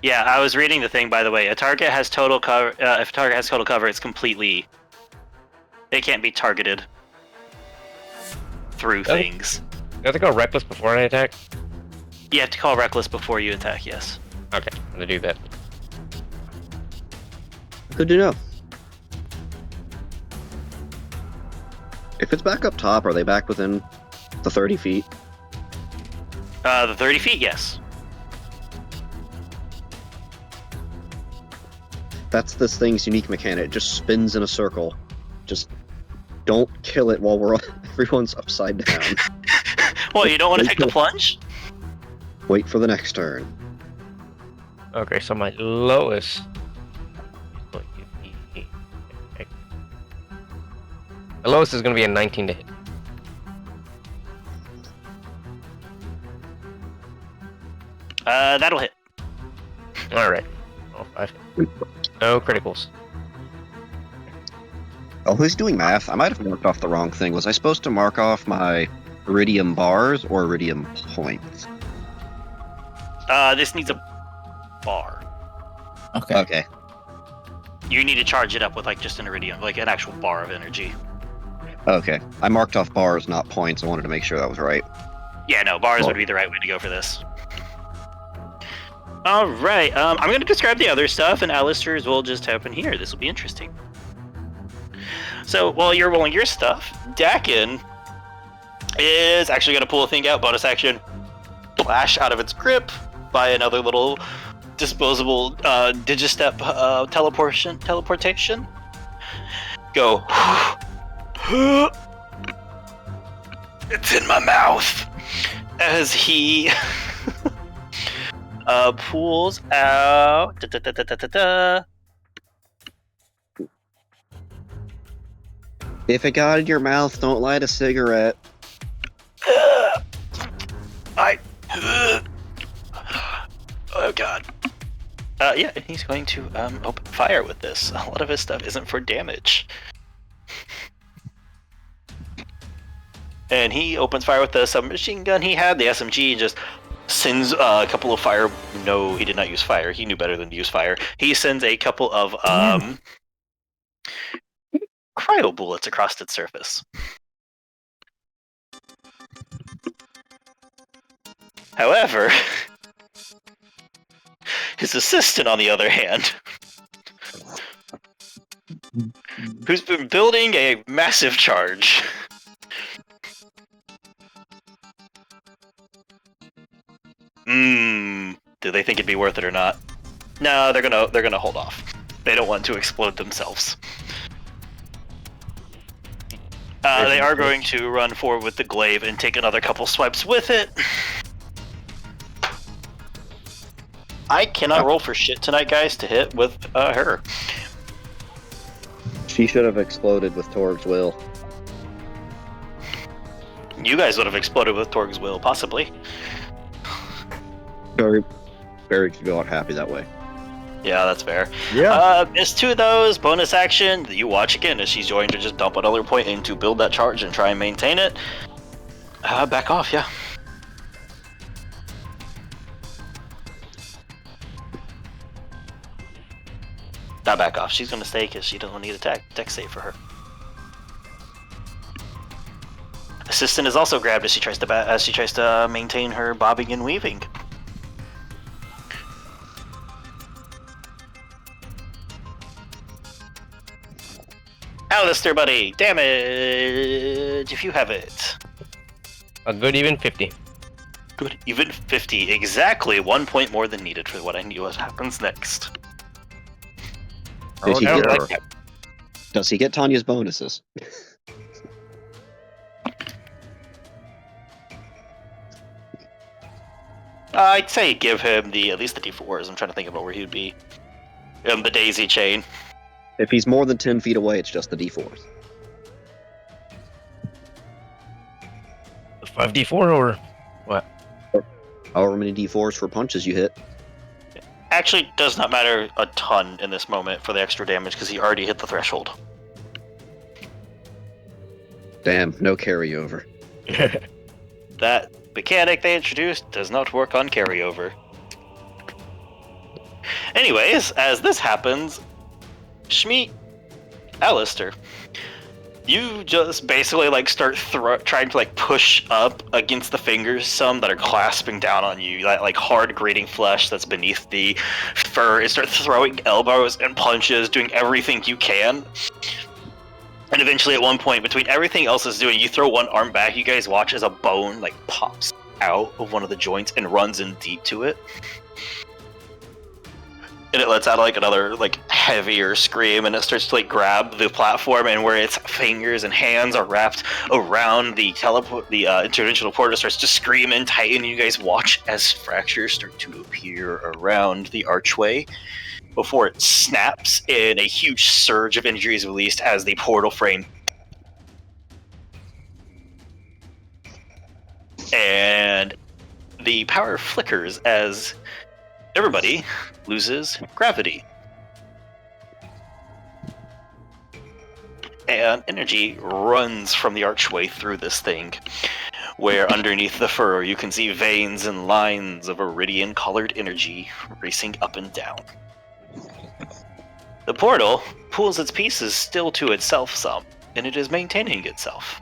Yeah, I was reading the thing, by the way. A target has total cover. If a target has total cover, it's completely. It can't be targeted through Oh. things. Do I have to go reckless before I attack? You have to call reckless before you attack. Yes. Okay, I'm gonna do that. Good to know. If it's back up top, are they back within the 30 feet? The 30 feet, yes. That's this thing's unique mechanic. It just spins in a circle. Just don't kill it while everyone's upside down. Well, you don't want to take the plunge? Wait for the next turn. Okay, so my lowest. The lowest is going to be a 19 to hit. That'll hit. Alright. Oh, 5. No criticals. Oh, who's doing math? I might have marked off the wrong thing. Was I supposed to mark off my iridium bars or iridium points? This needs a bar. Okay. Okay. You need to charge it up with like just an iridium, like an actual bar of energy. Okay. I marked off bars, not points. I wanted to make sure that was right. Yeah, no, bars would be the right way to go for this. Alright, I'm going to describe the other stuff, and Alistair's will just happen here. This will be interesting. So, while you're rolling your stuff, Dakin is actually going to pull a thing out, bonus action, flash out of its grip by another little disposable digistep teleportation. Go. It's in my mouth. As he pulls out. If it got in your mouth, don't light a cigarette. Oh god. Yeah, and he's going to open fire with this. A lot of his stuff isn't for damage. And he opens fire with the submachine gun he had, the SMG, and just sends a couple of fire. No, he did not use fire. He knew better than to use fire. He sends a couple of cryo bullets across its surface. However, his assistant, on the other hand, who's been building a massive charge, do they think it'd be worth it or not? No, they're gonna hold off. They don't want to explode themselves. They are going to run forward with the glaive and take another couple swipes with it. I cannot roll for shit tonight, guys, to hit with her. She should have exploded with Torg's will. You guys would have exploded with Torg's will, possibly. Barry could go out happy that way. Yeah, that's fair. Yeah. It's two of those. Bonus action. You watch again as she's going to just dump another point in to build that charge and try and maintain it. Back off, yeah. Not back off. She's going to stay because she doesn't need a tech save for her. Assistant is also grabbed as she tries to maintain her bobbing and weaving. Alistair, buddy, damage if you have it. A good even 50. Good even 50, exactly 1 point more than needed for what I knew what happens next. Does he get Tanya's bonuses? I'd say give him at least the D4s. I'm trying to think about where he would be. The daisy chain. If he's more than 10 feet away, it's just the D4s. 5d4 or what? However many D4s for punches you hit. Actually, does not matter a ton in this moment for the extra damage because he already hit the threshold. Damn, no carryover. That mechanic they introduced does not work on carryover. Anyways, as this happens, Shmeet, Alistair, you just basically like start trying to like push up against the fingers, some that are clasping down on you, that like hard grating flesh that's beneath the fur, and start throwing elbows and punches, doing everything you can. And eventually, at one point, between everything else is doing, you throw one arm back. You guys watch as a bone like pops out of one of the joints and runs in deep to it. And it lets out like another like heavier scream, and it starts to like grab the platform, and where its fingers and hands are wrapped around the interdimensional portal, starts to scream and tighten. You guys watch as fractures start to appear around the archway before it snaps, and a huge surge of energy is released as the portal frame and the power flickers as everybody loses gravity. And energy runs from the archway through this thing, where underneath the fur you can see veins and lines of iridium-colored energy racing up and down. The portal pulls its pieces still to itself some, and it is maintaining itself.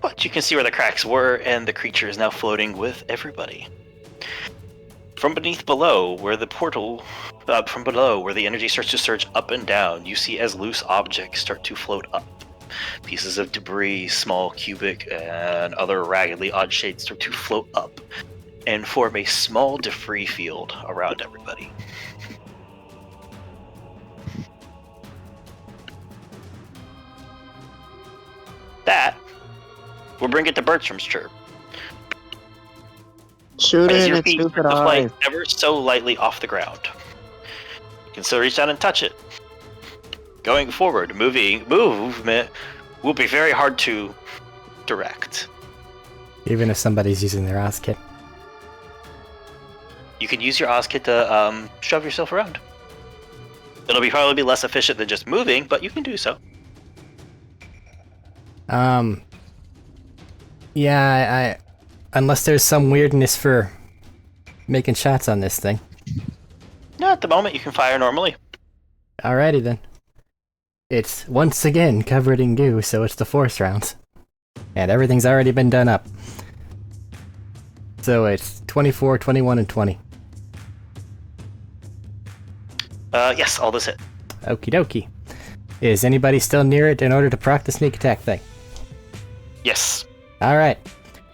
But you can see where the cracks were, and the creature is now floating with everybody. From below, where the energy starts to surge up and down, you see as loose objects start to float up. Pieces of debris, small cubic, and other raggedly odd shapes start to float up and form a small debris field around everybody. That will bring it to Bertram's turn. Shoot As it, your it's feet stupid start to fly eyes. ever so lightly off the ground. You can still reach down and touch it. Going forward, movement will be very hard to direct. Even if somebody's using their Oz kit. You can use your Oz kit to shove yourself around. It'll probably be less efficient than just moving, but you can do so. Yeah, I unless there's some weirdness for making shots on this thing. No, at the moment you can fire normally. Alrighty then. It's once again covered in goo, so it's the force rounds. And everything's already been done up. So it's 24, 21, and 20. Yes, all this hit. Okie dokie. Is anybody still near it in order to proc the sneak attack thing? Yes. Alright.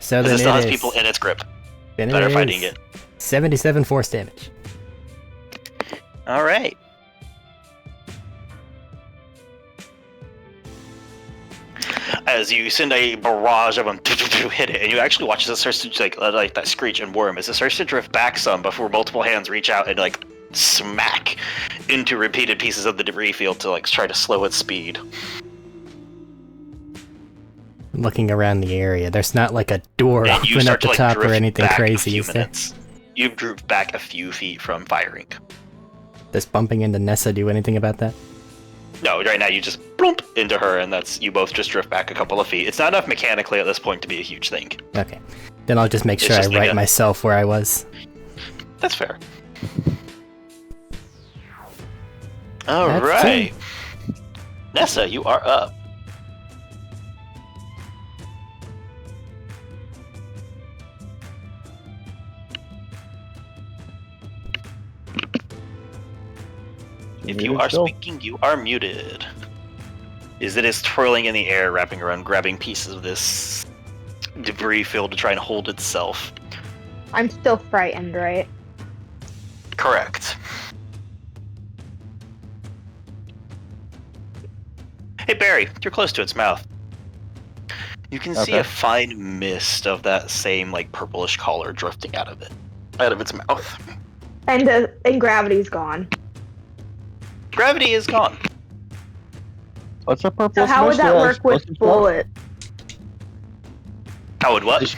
So Because then it still it has is, people in its grip then that are is fighting it. 77 force damage. Alright. As you send a barrage of them, hit it, and you actually watch as it starts to like that screech and worm as it starts to drift back some before multiple hands reach out and like smack into repeated pieces of the debris field to like try to slow its speed. Looking around the area, there's not like a door And you open start at the to like top or drift anything back a crazy, few is there? minutes. You've drooped back a few feet from firing. Does bumping into Nessa do anything about that? No, right now you just bloop into her, and that's you both just drift back a couple of feet. It's not enough mechanically at this point to be a huge thing. Okay. Then I'll just make It's sure I just like write a- myself where I was. That's fair. That's Alright. Nessa, you are up. If you are speaking, you are muted. Is it is twirling in the air, wrapping around, grabbing pieces of this debris field to try and hold itself. I'm still frightened, right? Correct. Hey Barry, you're close to its mouth. You can see Okay. a fine mist of that same like purplish color drifting out of its mouth. And gravity's gone. Gravity is gone. What's a purple? So how would that work with bullets? bullet? How would what?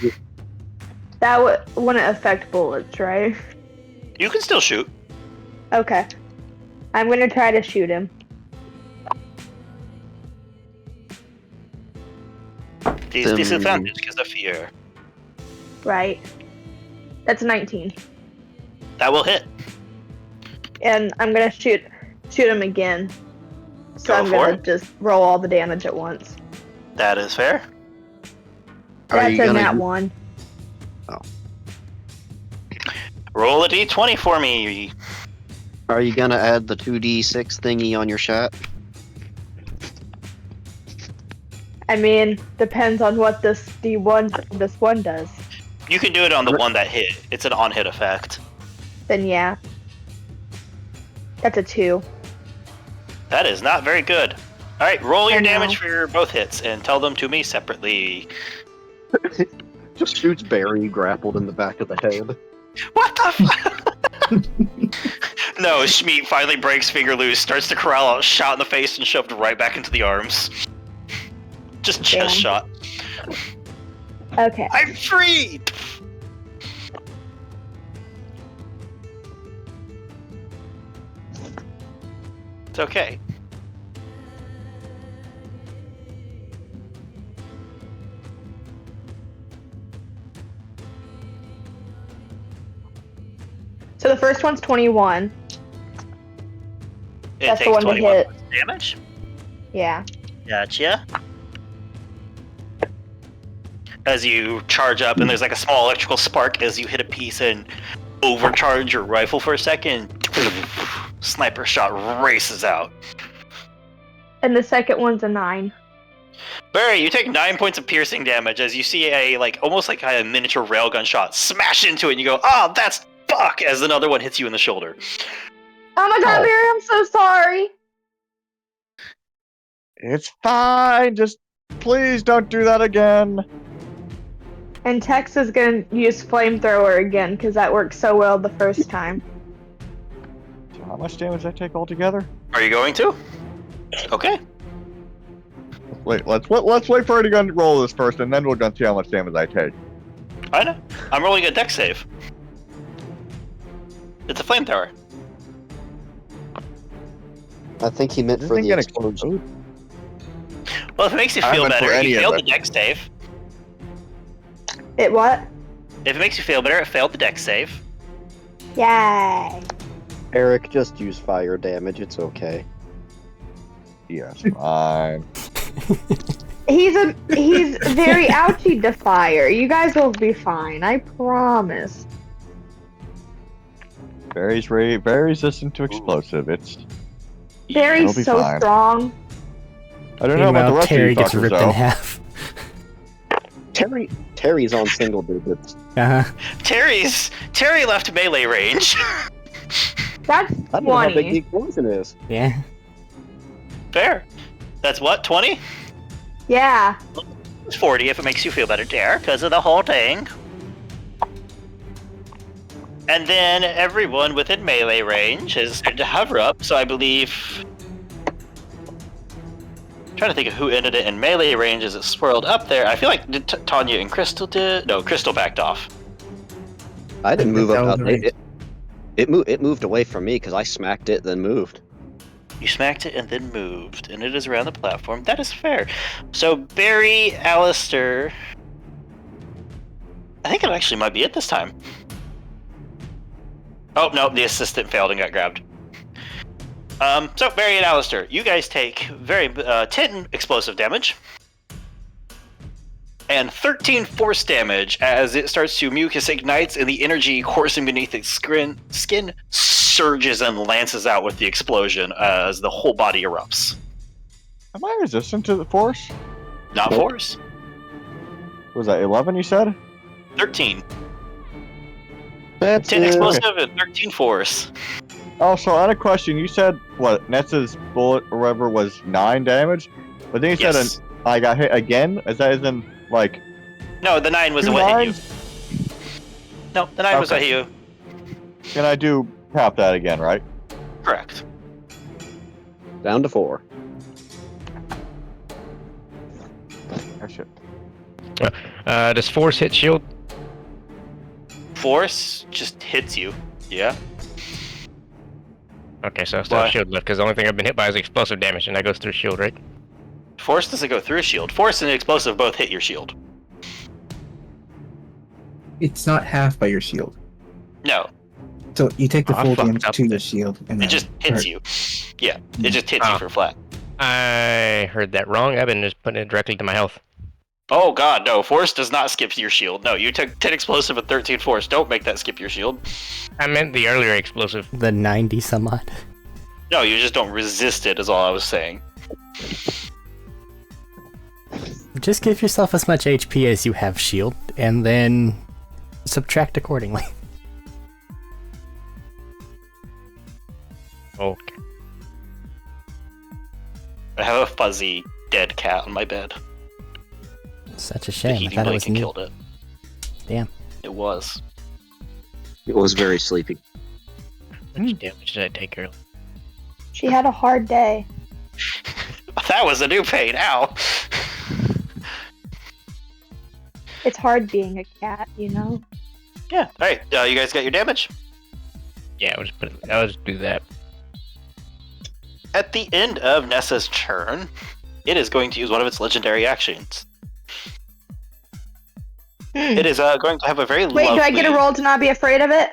That wouldn't affect bullets, right? You can still shoot. Okay. I'm gonna try to shoot him. Disadvantage because of fear. Right. That's 19. That will hit. And I'm gonna shoot him again. So Go I'm for gonna it. just roll all the damage at once. That is fair. Are That's you a gonna nat u- 1. Roll a d20 for me. Are you gonna add the 2d6 thingy on your shot? I mean, depends on what this one does. You can do it on the one that hit. It's an on-hit effect. Then yeah. That's a 2. That is not very good. Alright, roll your I know. damage for both hits and tell them to me separately. Just shoots Barry grappled in the back of the head. What the fuck? No, Schmeat finally breaks finger loose, starts to corral out, shot in the face, and shoved right back into the arms. Just chest Damn. shot. Okay. I'm free! It's okay. So the first one's 21. It That's the takes one to 21 hit. points of damage. Yeah. Gotcha. As you charge up, and there's like a small electrical spark as you hit a piece and overcharge your rifle for a second. Sniper shot races out. And the second one's a 9. Barry, you take 9 points of piercing damage as you see a almost like a miniature railgun shot smash into it, and you go, "Oh, that's fuck!" as another one hits you in the shoulder. Oh my god, Oh. Barry, I'm so sorry. It's fine. Just please don't do that again. And Tex is gonna use flamethrower again because that worked so well the first time. So how much damage did I take altogether? Are you going to? Okay. Wait, let's wait for her to gun roll this first, and then we'll go see how much damage I take. I know. I'm rolling a dex save. It's a flamethrower. I think he meant This for thing the gonna explosion. explode? Well, if it makes you I feel meant for better, any you of failed it. the dex save. It what? If it makes you feel better, it failed the dex save. Yay. Eric, just use fire damage. It's okay. Yes, fine. He's very ouchy to fire. You guys will be fine, I promise. Very resistant to explosive. It's. Barry's It'll be so fine. strong. I don't know about the Meanwhile, rest Terry of you gets fuckers, ripped in though. half. Terry's on single digits. Uh-huh. Terry left melee range. That's I don't know how big the 20. explosion is. Yeah. Fair. That's what, 20? Yeah. It's 40 if it makes you feel better, Dare, because of the whole thing. And then everyone within melee range has started to hover up, so I believe... trying to think of who ended it in melee range as it swirled up there. I feel like did Tanya and Crystal did? No, Crystal backed off. I didn't move That up. was right. It moved away from me because I smacked it, then moved. You smacked it and then moved, and it is around the platform. That is fair. So Barry, Alistair... I think it actually might be it this time. Oh, no, the assistant failed and got grabbed. So Barry and Alistair, you guys take 10 explosive damage and 13 force damage as it starts to mucus ignites and the energy coursing beneath its skin surges and lances out with the explosion as the whole body erupts. Am I resistant to the force? Not force. Was that 11 you said? 13. That's 10 it. explosive and 13 force. Also, on a question, you said, what, Netz's bullet or whatever was 9 damage? But then you Yes. said I got hit again? Is that as in, like, No, the 9 was 2 what hit you. 9s? No, the 9 was what Okay. hit you. Can I do half that again, right? Correct. Down to 4. Oh, shit. Does force hit shield? Force just hits you. Yeah. Okay, so I still have Why? shield left, because the only thing I've been hit by is explosive damage, and that goes through shield, right? Force doesn't go through a shield. Force and explosive both hit your shield. It's not half by your shield. No, So you take the Oh, I full fucked damage up to your then. shield, and it then just hits hurt. you. Yeah, it just hits you Oh. for flat. I heard that wrong. I've been just putting it directly to my health. Oh god, no. Force does not skip your shield. No, you took 10 explosive and 13 force. Don't make that skip your shield. I meant the earlier explosive. The 90 some odd. No, you just don't resist it, is all I was saying. Just give yourself as much HP as you have shield, and then subtract accordingly. Okay. I have a fuzzy dead cat on my bed. Such a The shame. I heating thought it was blanket neat. killed it. Damn. It was. It was very sleepy. How much damage did I take earlier? She had a hard day. That was a new pain. Ow. It's hard being a cat, you know? Yeah. Alright, you guys got your damage? Yeah, I'll just do that. At the end of Nessa's turn, it is going to use one of its legendary actions. It is going to have a very Wait, do I get a roll to not be afraid of it?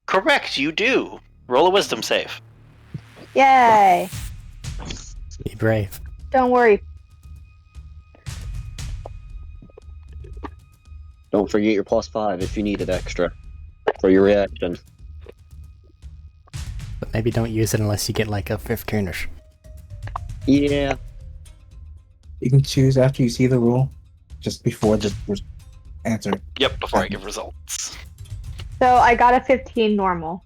Correct, you do. Roll a wisdom save. Yay. Be brave. Don't worry. Don't forget your +5 if you need it extra for your reaction. But maybe don't use it unless you get like a 15ish. Yeah. You can choose after you see the rule, just before the answer. Yep, before I give results. So I got a 15 normal.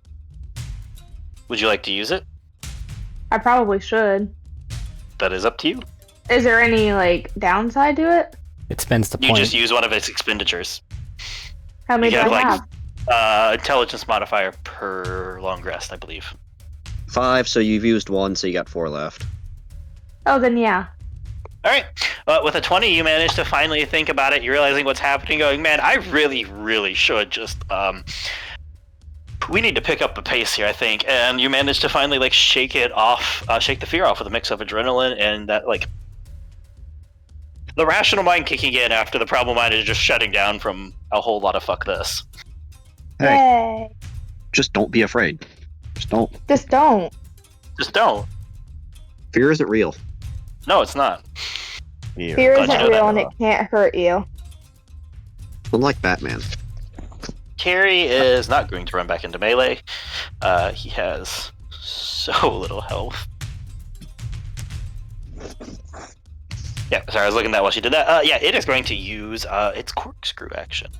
Would you like to use it? I probably should. That is up to you. Is there any, like, downside to it? It spends the You point. just use one of its expenditures. How many You do I have, have? like, intelligence modifier per long rest, I believe. 5, so you've used 1, so you got 4 left. Oh, then yeah. Alright, with a 20, you manage to finally think about it. You're realizing what's happening, going, man, I really, really should just, we need to pick up the pace here, I think. And you manage to finally, like, shake it off, shake the fear off with a mix of adrenaline and that, like, the rational mind kicking in after the problem mind is just shutting down from a whole lot of fuck this. Hey, Yay. just don't be afraid. Just don't. Just don't. Just don't. Fear isn't real. No, it's not. Here. Fear Glad you isn't know real that. and it can't hurt you. Unlike Batman. Carrie is not going to run back into melee. He has so little health. Yeah, sorry, I was looking at that while she did that. Yeah, it is going to use its corkscrew action.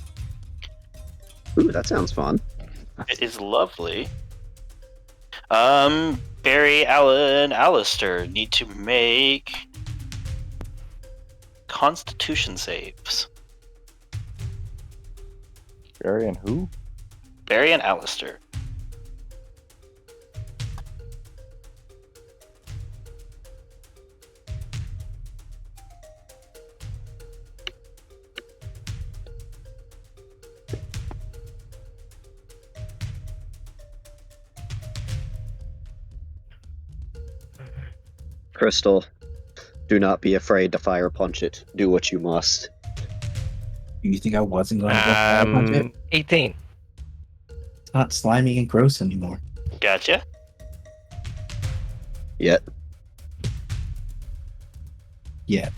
Ooh, that sounds fun. It is lovely. Barry, Alan, Alistair need to make Constitution saves. Barry and who? Barry and Alistair. Crystal, do not be afraid to fire punch it. Do what you must. You think I wasn't going to go fire punch it? 18. It's not slimy and gross anymore. Gotcha. Yet. Yeah.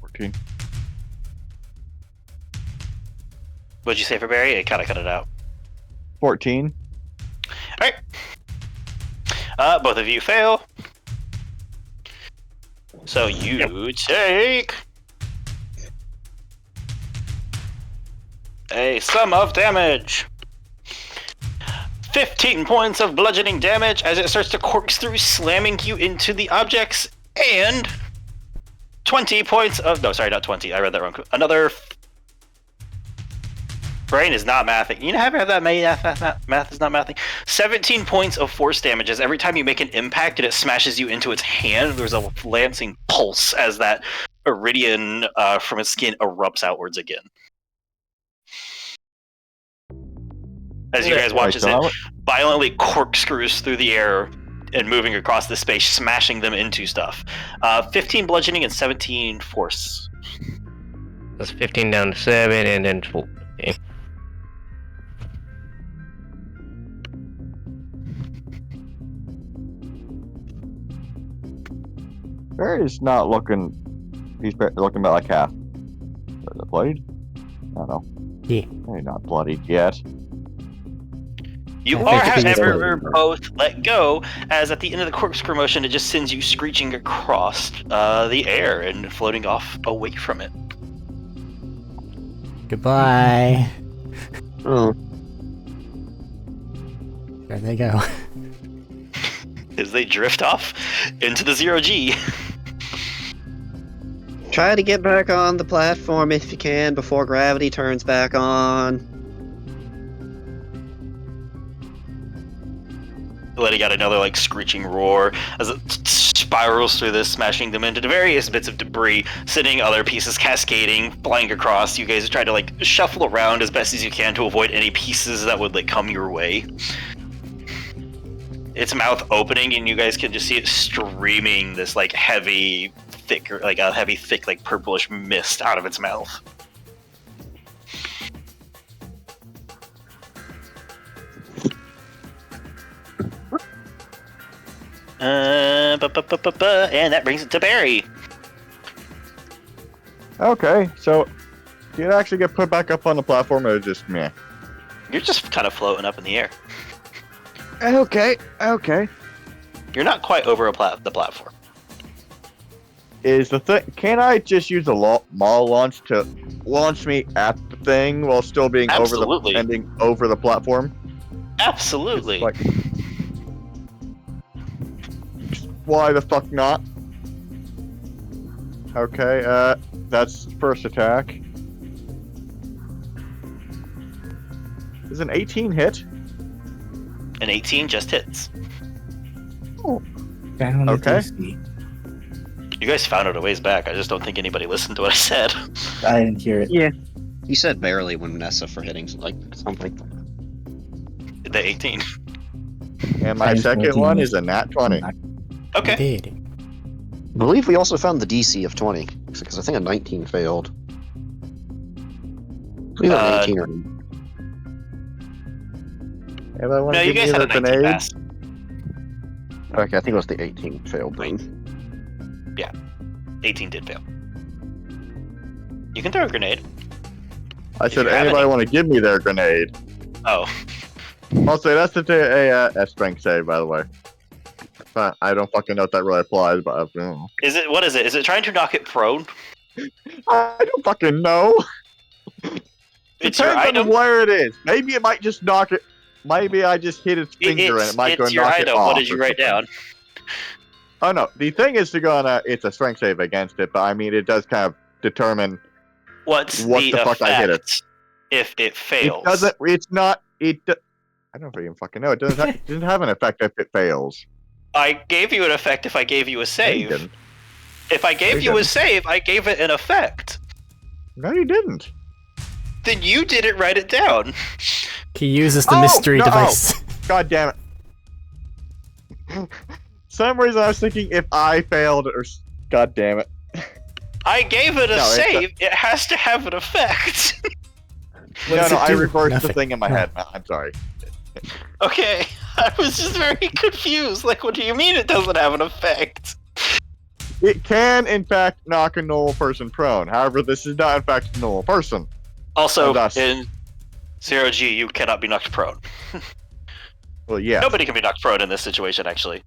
14. What'd you say for Barry? It kind of cut it out. 14. Alright. Both of you fail. So you take a sum of damage. 15 points of bludgeoning damage as it starts to corkscrew, slamming you into the objects, and 20 points of... No, sorry, not 20. I read that wrong. Another... Brain is not mathing. You never have that math is not mathing. 17 points of force damage as every time you make an impact and it smashes you into its hand, there's a lancing pulse as that iridium from its skin erupts outwards again. As you guys watch as it violently corkscrews through the air and moving across the space, smashing them into stuff. 15 bludgeoning and 17 force. That's 15 down to 7 and then 4. Okay. Barry's not looking. He's looking about like half. Is it bloodied? I don't know. Yeah. He's not bloodied yet. You I are, think it's however, bloodied. both let go, as at the end of the corkscrew motion, it just sends you screeching across the air and floating off away from it. Goodbye. Oh, There they go. As they drift off into the 0G. try to get back on the platform if you can before gravity turns back on. Letting out another like screeching roar as it spirals through this, smashing them into various bits of debris, sending other pieces cascading, flying across. You guys try to like shuffle around as best as you can to avoid any pieces that would like come your way. Its mouth opening, and you guys can just see it streaming this like heavy, thick, like purplish mist out of its mouth. And that brings it to Barry. Okay, so did it actually get put back up on the platform, or just meh? You're just kind of floating up in the air. Okay. You're not quite over the platform. Is the thing? Can I just use a mall launch to launch me at the thing while still being Absolutely. ending over the platform? Absolutely. Like, why the fuck not? Okay, that's first attack. Is an 18 hit? An 18 just hits. Found the Okay. DC. You guys found it a ways back. I just don't think anybody listened to what I said. I didn't hear it. Yeah. You said barely when Nessa for hitting like something. The 18. And my Times second 14 one was- is a nat 20. Okay. Did. I believe we also found the DC of 20 because I think a 19 failed. Either an 18 or Anybody want No, to you give guys me had the a 19 grenade? pass. okay. I think it was the 18 failed then. 18 did fail. You can throw a grenade. I If said, you have anybody any. want to give me their grenade? Oh. Also, that's a strength save, by the way. But I don't fucking know if that really applies, but What is it? Is it trying to knock it prone? I don't fucking know. It's your Depends item? on where it is. Maybe it might just knock it. Maybe I just hit its finger and it might go it's your knock it item. off. What did you or write something. down? Oh no, the thing is to go on it's a strength save against it, but I mean it does kind of determine What's what the the fuck I hit it. effect if it fails? It doesn't. It's not. I don't even fucking know. It doesn't have an effect if it fails. I gave you an effect if I gave you a No, you save. didn't. If I gave No, you you a didn't. save, I gave it an effect. No, you didn't. Then you didn't write it down. He uses the Oh, mystery no. device. God damn it. Some reason I was thinking if I failed or God damn it. I gave it a No, it's save. It has to have an effect. What No, does no, it I do? reversed the Nothing. thing in my No. head. I'm sorry. Okay. I was just very confused. Like, what do you mean it doesn't have an effect? It can, in fact, knock a normal person prone. However, this is not, in fact, a normal person. Also, And thus- in 0G, you cannot be knocked prone. Well, yes. Nobody can be knocked prone in this situation, actually.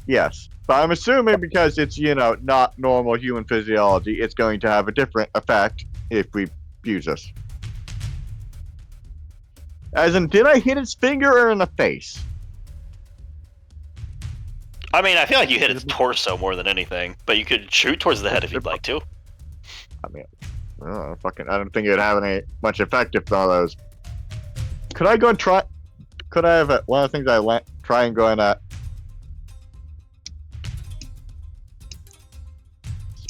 Yes. But I'm assuming because it's, not normal human physiology, it's going to have a different effect if we use this. As in, did I hit its finger or in the face? I mean, I feel like you hit its torso more than anything, but you could shoot towards the head if you'd like to. I mean, I don't think it would have any much effect if none of those. Could I go and try? Could I have one of the things I try and go and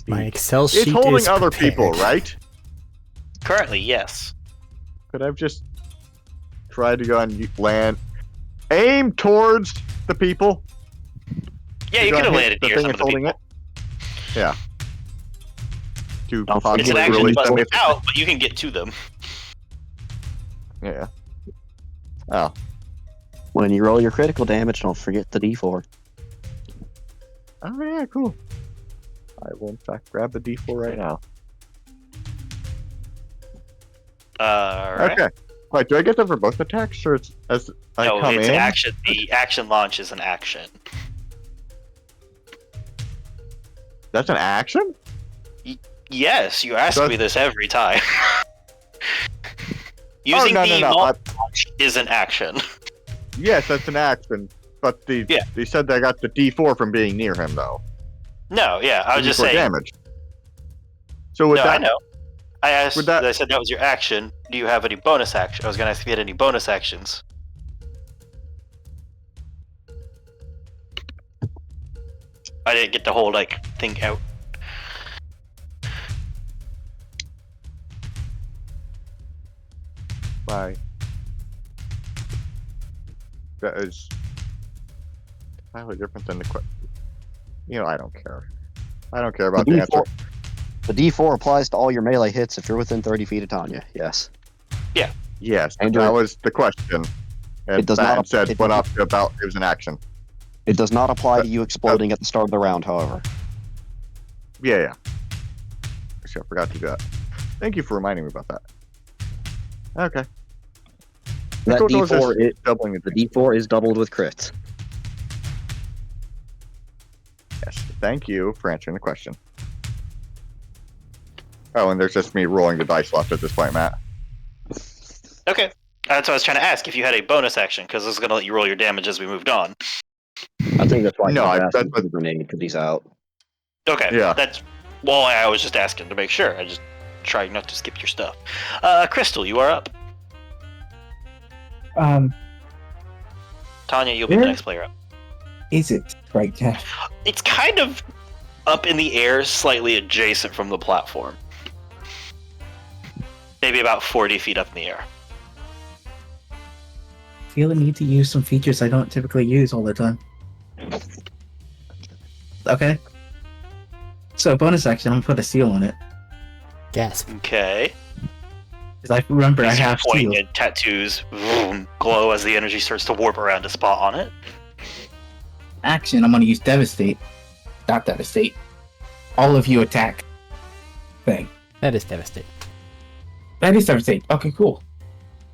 My Excel sheet It's holding is other prepared. people, right? Currently, yes. Could I have just tried to go and land, aim towards the people? Yeah, you Go could have and hit landed the near thing some of that's the holding people. it. Yeah. To It's It's possibly an action release them button if. out, but you can get to them. Yeah. Oh. When you roll your critical damage, don't forget the D4. Oh yeah, cool. I will in fact grab the D4 right now. Alright. Okay. Wait, do I get them for both attacks, or it's as I No, come it's in? an action. The action launch is an action. That's an action? Yes, you ask That's- me this every time. Using no, the no. launch is an action. Yes, that's an action. But they said they got the D4 from being near him, though. No, yeah, I was just saying. Damage. So with No, that, I know. I asked. With that- I said that was your action. Do you have any bonus action? I was gonna ask if you had any bonus actions. I didn't get the whole thing out. Bye. That is entirely different than the question. I don't care. I don't care about the answer. The D4 applies to all your melee hits if you're within 30 feet of Tanya. Yes. Yes, And that was the question. And It does not- Bat said it- went up to about it was an action. It does not apply to you exploding at the start of the round, however. Yeah. Actually, I forgot to do that. Thank you for reminding me about that. Okay. That Total is D4, just doubling the D4 is doubled with crits. Yes. Thank you for answering the question. Oh, and there's just me rolling the dice left at this point, Matt. Okay, that's what I was trying to ask if you had a bonus action because I was gonna let you roll your damage as we moved on. I think that's why No, he's I- asking that's for the grenade, because he's out. Okay, Yeah. I was just asking to make sure. I just trying not to skip your stuff. Crystal, you are up. Tanya, you'll be the Where- next player up. Is it right now? It's kind of up in the air, slightly adjacent from the platform. Maybe about 40 feet up in the air. I feel the need to use some features I don't typically use all the time. Okay. So bonus action, I'm gonna put a seal on it. Gasp. Okay. Because I remember I As you have point seal. and tattoos glow as the energy starts to warp around a spot on it. Action, I'm gonna use devastate. Not devastate. All of you attack. Thing. That is devastating. That is devastate. Okay, cool.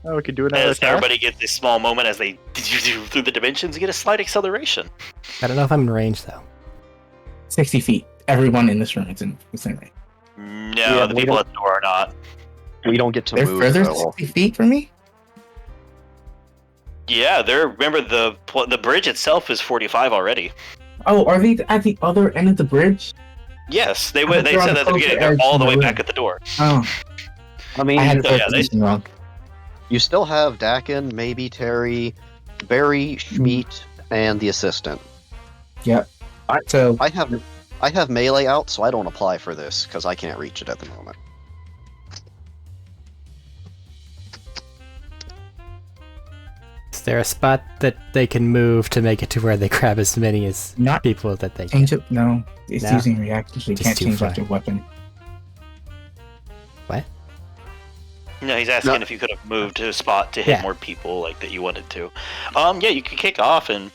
Oh, we could do another As attack. everybody gets a small moment as they through the dimensions, you get a slight acceleration. I don't know if I'm in range though. 60 feet. Everyone in this room is in within range. No, Yeah, the we people don't- at the door are not. We don't get to They're move. further though. 60 feet from me? Yeah, remember the bridge itself is 45 already. Oh, are they at the other end of the bridge? Yes, they thought they they were on said the at the beginning closer they're edge all the from way the back room. at the door. Oh, I mean, I had the yeah, they- position wrong. you still have Dakin, maybe Terry, Barry, Schmeat, and the assistant. So, I have melee out, so I don't apply for this because I can't reach it at the moment. Is there a spot that they can move to make it to where they grab as many as not people that they can? change it? No. It's No. using reactions, so you Just can't too change far. out your weapon. What? No, he's asking No. if you could have moved to a spot to hit Yeah. more people like that you wanted to. Yeah, you could kick off and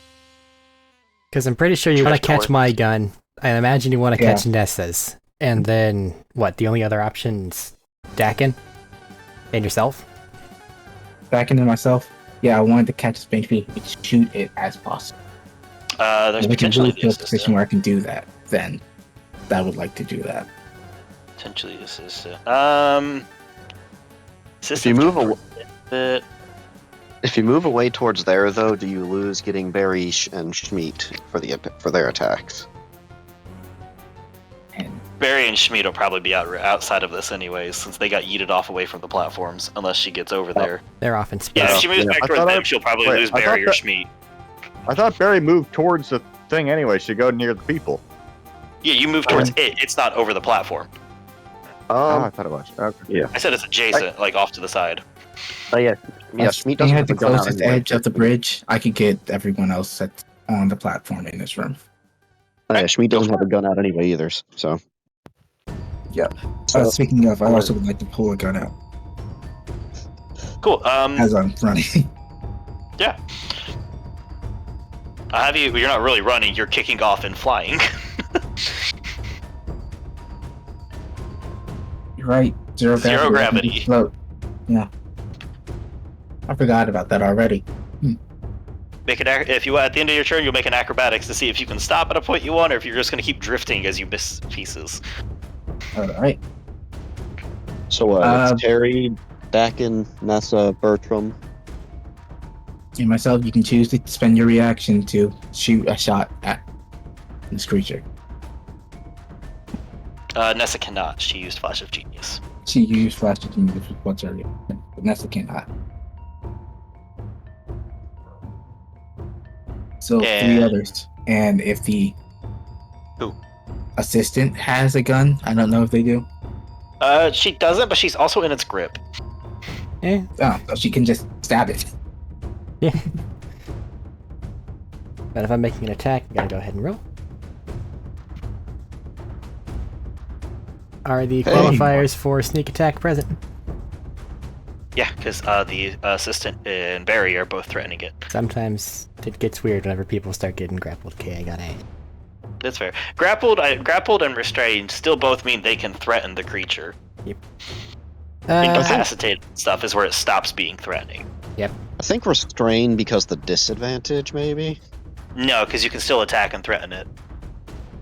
Because I'm pretty sure you want to Drift catch north. my gun. I imagine you want to Yeah. catch Nessa's. And then, what, the only other option's Dakin? And yourself? Back into myself. Yeah, I wanted to catch as many people and shoot it as possible. there's If we can potentially move the to a position assistant. where I can do that, then I would like to do that. Potentially the assistant. If you move away, bit. if you move away towards there, though, do you lose getting Barry and Schmeat for their attacks? And Barry and Schmied will probably be outside of this anyways, since they got yeeted off away from the platforms, unless she gets over there. They're off in space. Yeah, if Well, she moves yeah. back I towards thought them, I- she'll probably wait, lose I Barry or thought Schmied. I thought Barry moved towards the thing anyway. She go near the people. Yeah, you move towards it. It's not over the platform. Oh, I thought it was. Okay. I said it's adjacent, like off to the side. Oh yeah, yeah. if Schmeat we doesn't had have the a gun out closest anyway. edge of the bridge, I could get everyone else on the platform in this room. Oh, yeah, Schmeat doesn't have a gun out anyway either. So Speaking of, I also would like to pull a gun out Cool. as I'm running. I have you. You're not really running. You're kicking off and flying. Right. Zero gravity. Zero gravity. Float. Yeah. I forgot about that already. Make an if you at the end of your turn, you'll make an acrobatics to see if you can stop at a point you want, or if you're just going to keep drifting as you miss pieces. Alright. So it's Terry, Dakin, Nessa, Bertram. And myself, you can choose to spend your reaction to shoot a shot at this creature. Nessa cannot. She used Flash of Genius. She used Flash of Genius once earlier, but Nessa cannot. So 3 others. And if the assistant has a gun, I don't know if they do. She doesn't, but she's also in its grip. Eh. Oh, so she can just stab it. Yeah. But if I'm making an attack, I gotta go ahead and roll. Are the qualifiers for sneak attack present? Yeah, because the assistant and Barry are both threatening it. Sometimes it gets weird whenever people start getting grappled. Okay, I got it. That's fair. Grappled and restrained still both mean they can threaten the creature. Yep. Incapacitated stuff is where it stops being threatening. Yep. I think restrained because the disadvantage, maybe? No, because you can still attack and threaten it.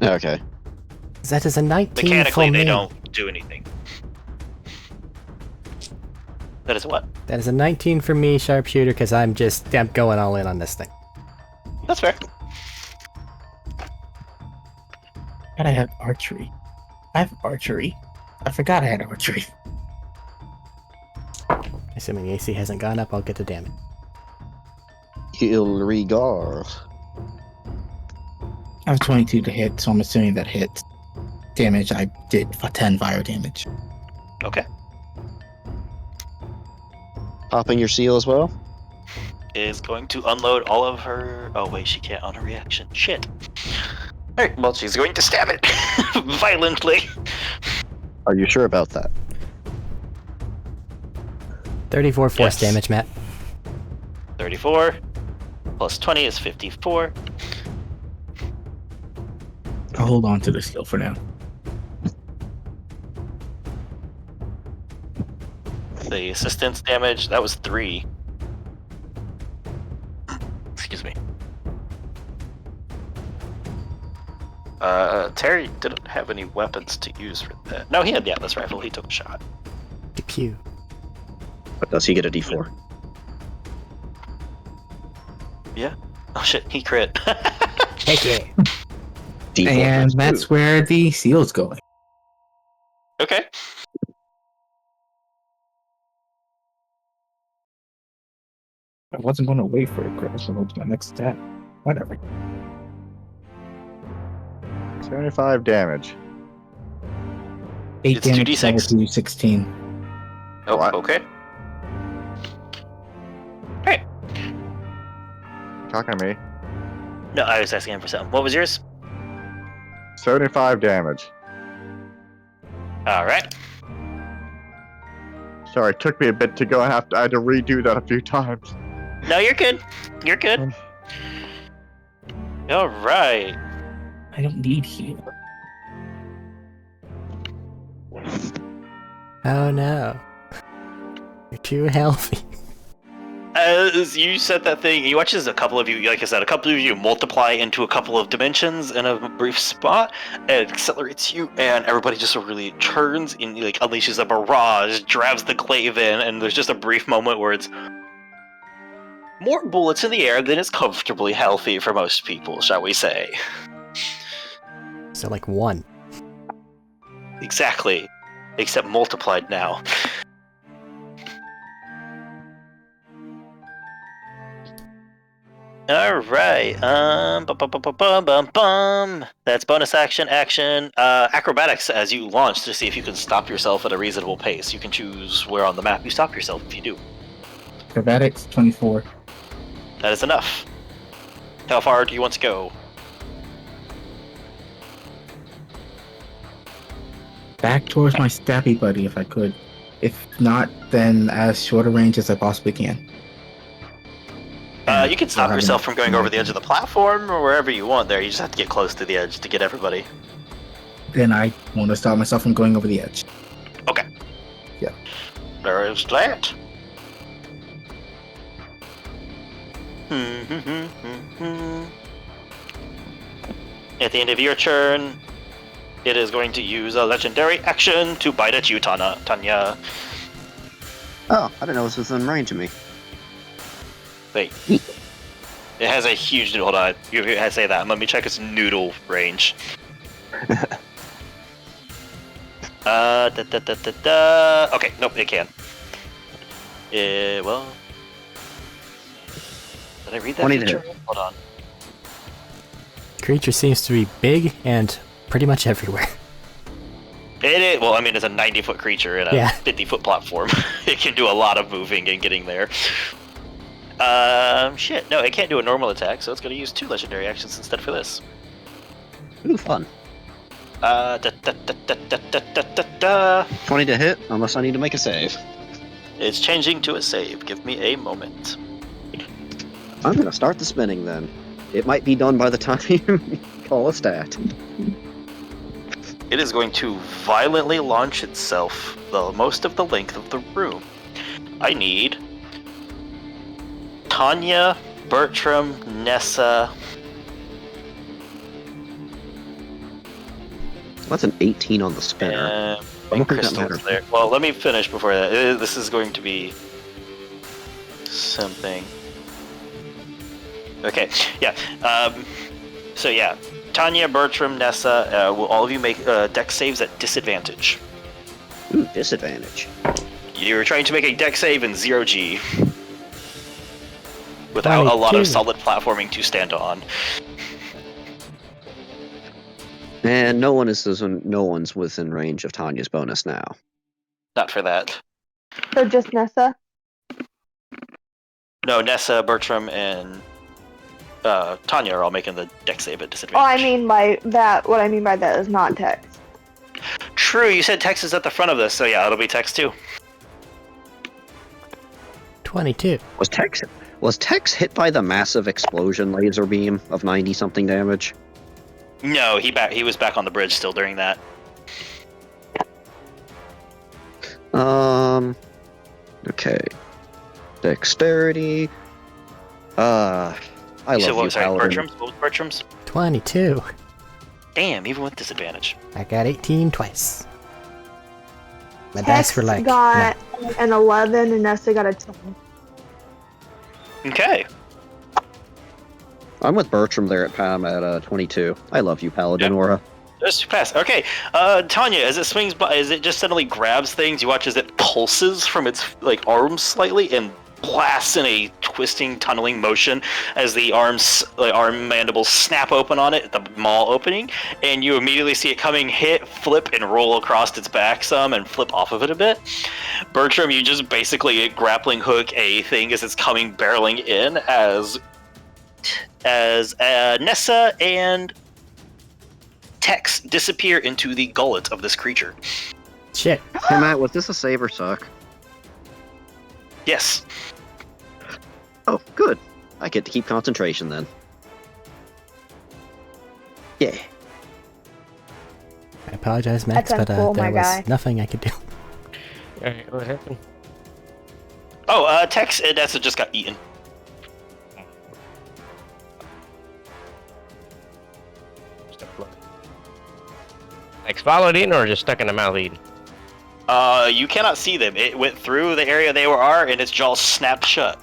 Okay. That is a 19 Mechanically, for me. they don't do anything. That is what? That is a 19 for me, sharpshooter, because I'm going all in on this thing. That's fair. God, I have archery. I have archery. I forgot I had archery. Assuming the AC hasn't gone up, I'll get the damage. Il regard. I have 22 to hit, so I'm assuming that hits. Damage, I did 10 fire damage. Okay. Popping your seal as well? Is going to unload all of her... Oh, wait, she can't on a reaction. Shit. Alright, well, she's going to stab it. Violently. Are you sure about that? 34 force Yes. damage, Matt. 34. Plus 20 is 54. I'll hold on to the skill for now. The assistance damage, that was 3. Excuse me. Terry didn't have any weapons to use for that. No, he had the Atlas rifle. He took a shot. Pew. But does he get a d4? Yeah. Oh shit, he crit. Heck yeah. D4 And plus that's 2. where the seal's going. Okay. I wasn't going to wait for a crit, so what's my next attack? Whatever. 75 damage. 8 It's damage 2d6. to 16. Oh, What? okay. Alright. Talking to me. No, I was asking him for something. What was yours? 75 damage. Alright. Sorry, it took me a bit to go. I had to redo that a few times. No, you're good. You're good. Alright. I don't need heal. Oh no. You're too healthy. As you said that thing, you watch as a couple of you, like I said, a couple of you multiply into a couple of dimensions in a brief spot, and it accelerates you, and everybody just really turns and like unleashes a barrage, drives the glaive in, and there's just a brief moment where it's more bullets in the air than is comfortably healthy for most people, shall we say. So like 1. Exactly. Except multiplied now. Alright, bum. That's bonus action, acrobatics as you launch to see if you can stop yourself at a reasonable pace. You can choose where on the map you stop yourself if you do. Acrobatics, 24. That is enough. How far do you want to go? Back towards my stabby buddy if I could. If not, then as short a range as I possibly can. You can stop yourself from going over the edge of the platform or wherever you want there. You just have to get close to the edge to get everybody. Then I want to stop myself from going over the edge. Okay. Yeah. There is that. At the end of your turn, it is going to use a legendary action to bite at you, Tanya. Oh, I didn't know this was in range of me. Wait. It has a huge... Hold on. You had to say that. Let me check its noodle range. Okay, nope, it can. Well... Did I read that 20 to feature? hit. Hold on. Creature seems to be big and pretty much everywhere. It is, well, I mean, it's a 90-foot creature in a Yeah. 50-foot platform. It can do a lot of moving and getting there. Shit. No, it can't do a normal attack, so it's going to use 2 legendary actions instead for this. Ooh, fun. 20 20 to hit, unless I need to make a save. It's changing to a save. Give me a moment. I'm gonna start the spinning then. It might be done by the time you call a stat. It is going to violently launch itself the most of the length of the room. I need Tanya, Bertram, Nessa. That's an 18 on the spinner. And I don't think that Crystal's matters. there. Well, let me finish before that. This is going to be something. Okay, yeah. So yeah, Tanya, Bertram, Nessa, will all of you make dex saves at disadvantage. Ooh, disadvantage. You're trying to make a dex save in 0G. Without a lot 22. of solid platforming to stand on. And no one's within range of Tanya's bonus now. Not for that. So just Nessa? No, Nessa, Bertram, and Tanya are all making the dex save at Oh, disadvantage. I mean by that, what I mean by that is not text. True, you said Tex is at the front of this, so yeah, it'll be Tex too. 22. Was Tex hit by the massive explosion laser beam of 90-something damage? No, he was back on the bridge still during that. Okay. Dexterity. I love said, you, sorry, Paladin. Bertram's? What was Bertram's? 22. Damn, even with disadvantage. I got 18 twice. My dice Text were like, got an 11 and Nessa got a 10. Okay. I'm with Bertram there at Pam at 22. I love you, Paladin Yep. Aura. Just pass. Okay, Tanya, as it swings by, as it just suddenly grabs things, you watch as it pulses from its arms slightly and blasts in a twisting, tunneling motion as the arm mandibles snap open on it, the maw opening, and you immediately see it coming, hit, flip, and roll across its back some, and flip off of it a bit. Bertram, you just basically grappling hook a thing as it's coming barreling in as Nessa and Tex disappear into the gullet of this creature. shit. Hey, Matt, was this a save or suck? Yes. Oh, good. I get to keep concentration then. Yeah. I apologize, Max, That's but uncool, there my was guy. nothing I could do. Alright, what happened? Oh, Tex and Nessa just got eaten. Like swallowed eating or just stuck in the mouth eating? You cannot see them. It went through the area they are, and its jaw snapped shut.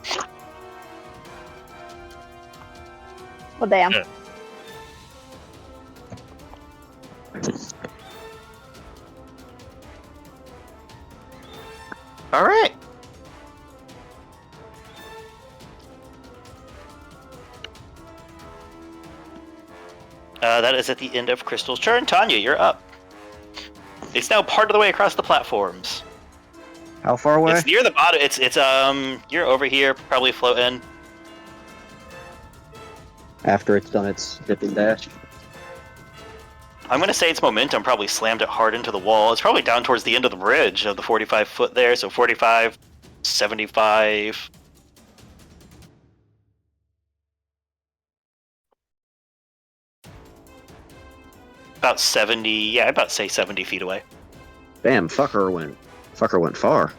Well, damn. Yeah. All right. That is at the end of Crystal's turn. Tanya, you're up. It's now part of the way across the platforms. How far away? It's near the bottom. It's you're over here, probably floating. After it's done its dip and dash. I'm gonna say its momentum probably slammed it hard into the wall. It's probably down towards the end of the bridge of the 45 foot there. So 45, 75. About 70. Yeah, I'd about say 70 feet away. Damn, fuck Irwin. Fucker went far.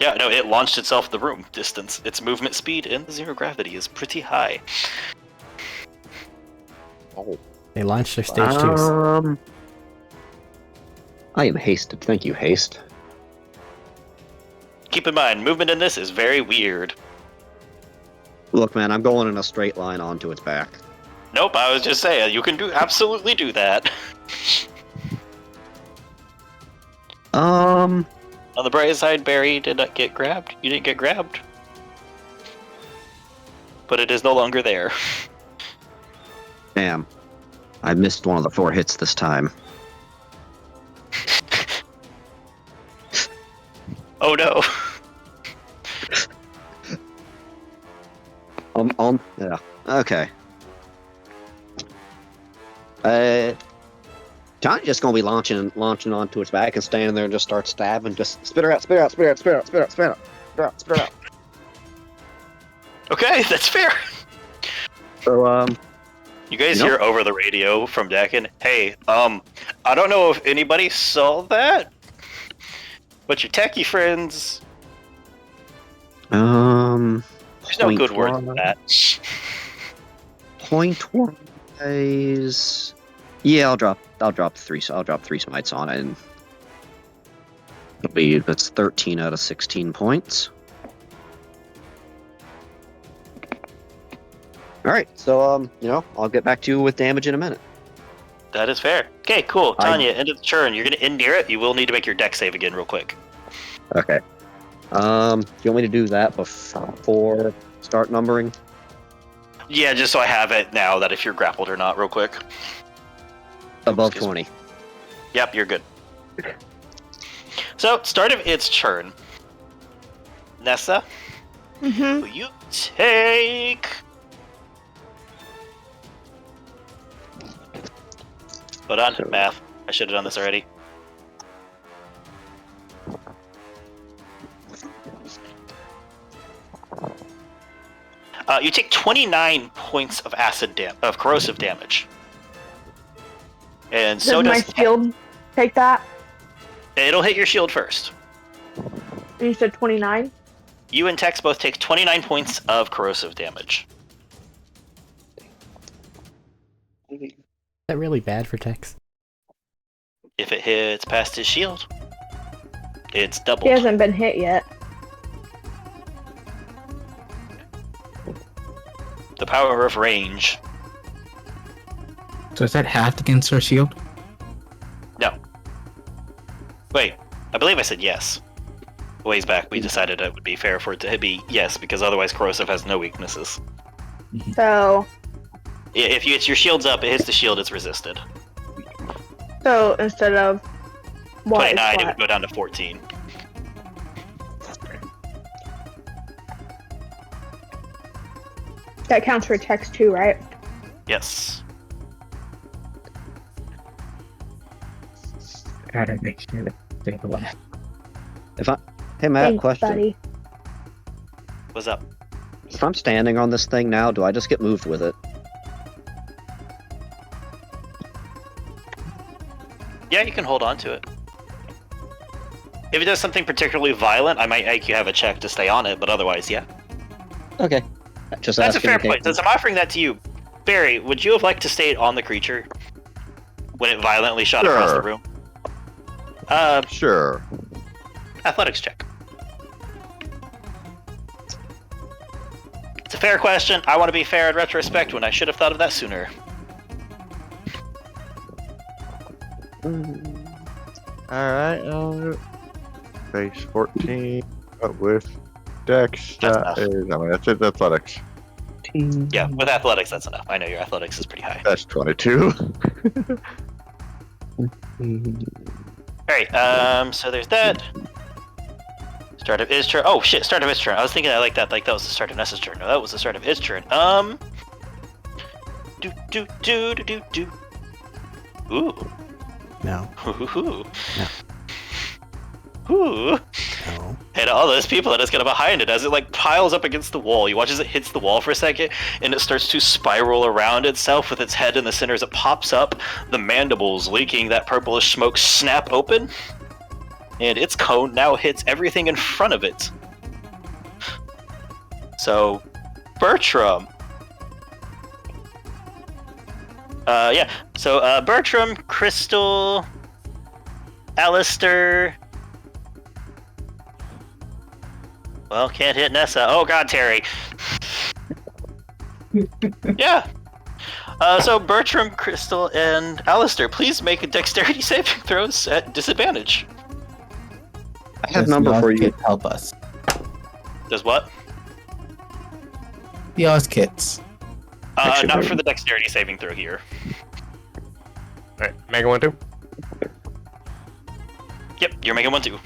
Yeah, no, it launched itself the room distance. Its movement speed in the zero gravity is pretty high. Oh. They launched their stage 2s. I am hasted. Thank you, haste. Keep in mind, movement in this is very weird. Look, man, I'm going in a straight line onto its back. Nope, I was just saying, you can absolutely do that. On the bright side, Barry did not get grabbed. You didn't get grabbed. But it is no longer there. Damn. I missed one of the 4 hits this time. Oh no. Yeah. Okay. Johnny's just gonna be launching onto its back and standing there and just start stabbing. Just spit her out, spit her out, spit her out, spit her out, spit her out, spit her out, spit her out, spit her out. Okay, that's fair. So, you guys hear over the radio from Dakin, hey, I don't know if anybody saw that, but your techie friends... There's no good word for that. Point-wise... Yeah, I'll drop 3, so I'll drop 3 smites on it, and that's 13 out of 16 points. Alright, so, I'll get back to you with damage in a minute. That is fair. Okay, cool. Tanya, end of the turn. You're going to end near it. You will need to make your deck save again real quick. Okay. Do you want me to do that before start numbering? Yeah, just so I have it now that if you're grappled or not real quick. Above 20. Yep, you're good. So, start of its turn. Nessa, will you take... Hold on, math. I should have done this already. You take 29 points of corrosive damage. And so does my shield take that? It'll hit your shield first. And you said 29? You and Tex both take 29 points of corrosive damage. Is that really bad for Tex? If it hits past his shield, it's doubled. He hasn't been hit yet. The power of range. So is that halved against our shield? No. Wait, I believe I said yes. A ways back, we decided it would be fair for it to be yes, because otherwise corrosive has no weaknesses. So... If your shield's up, it hits the shield, it's resisted. So instead of... 29, it would go down to 14. That counts for text too, right? Yes. Gotta make sure that they go out. Hey Matt, Thanks, question. buddy. What's up? If I'm standing on this thing now, do I just get moved with it? Yeah, you can hold on to it. If it does something particularly violent, I might make you have a check to stay on it, but otherwise, yeah. Okay. Just That's a asking fair in case- point. Since I'm offering that to you, Barry, would you have liked to stay on the creature when it violently shot across the room? Sure. Athletics check. It's a fair question. I want to be fair in retrospect when I should have thought of that sooner. Alright, base 14 with Dex. That's That's it, athletics. Yeah, with athletics, that's enough. I know your athletics is pretty high. That's 22. Alright, so there's that. Start of its turn. Oh shit, start of its turn. I was thinking like that was the start of Nessa's turn. No, that was the start of its turn. Do. Ooh. No. Ooh. No. Ooh. No. And all those people that it's got behind it as it like piles up against the wall. You watch as it hits the wall for a second, and it starts to spiral around itself with its head in the center as it pops up. The mandibles leaking that purplish smoke snap open. and its cone now hits everything in front of it. So, Bertram. So, Bertram, Crystal, Alistair. Well, can't hit Nessa. Oh god, Terry. Yeah. So Bertram, Crystal, and Alistair, please make a dexterity saving throws at disadvantage. I have Does number the for Oz you. kit help us? Does what? The Oz kits. Actually, Not wait. for the dexterity saving throw here. Alright, Mega 1, 2. Yep, you're making 1-2.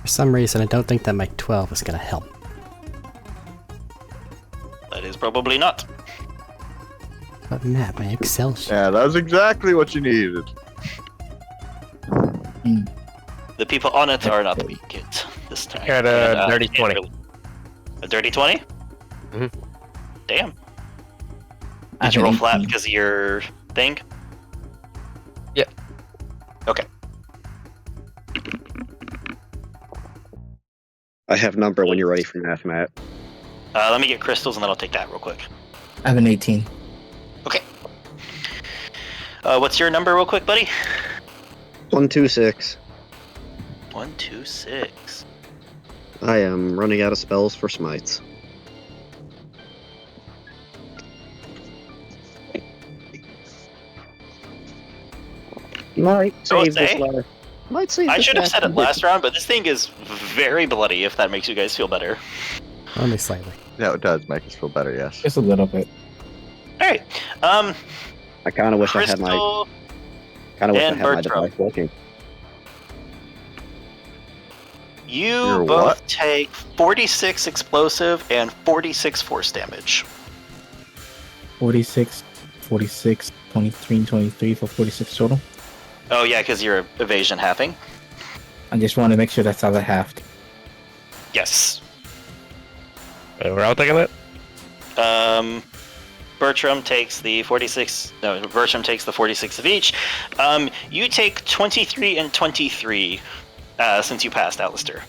For some reason, I don't think that my 12 is gonna help. That is probably not. But Matt, my Excel sheet. Yeah, that was exactly what you needed. The people on it are not the weak kit this time. Got a dirty 20. A dirty 20? Mhm. Damn. I Did you have roll an flat 18. because of your thing? Yep. Okay. I have number when you're ready for math, Matt. Let me get crystals and then I'll take that real quick. I have an 18. Okay. What's your number real quick, buddy? 126. 126. I am running out of spells for smites. Might So save this say- last. Might save I this should have last said it bit. last round, but this thing is very bloody if that makes you guys feel better. Only slightly. Yeah, it does make us feel better, yes. Just a little bit. Alright. I kind of wish I had my. Crystal Kind of wish I and had my Bertram. device working. You You're both what? take 46 explosive and 46 force damage. 46, 46, 23, and 23 for 46 total. Oh yeah, because you're evasion halving. I just want to make sure that's all I have. Yes. We're all taking it? Bertram takes the 46. No, Bertram takes the 46 of each. You take 23 and 23 since you passed, Alistair.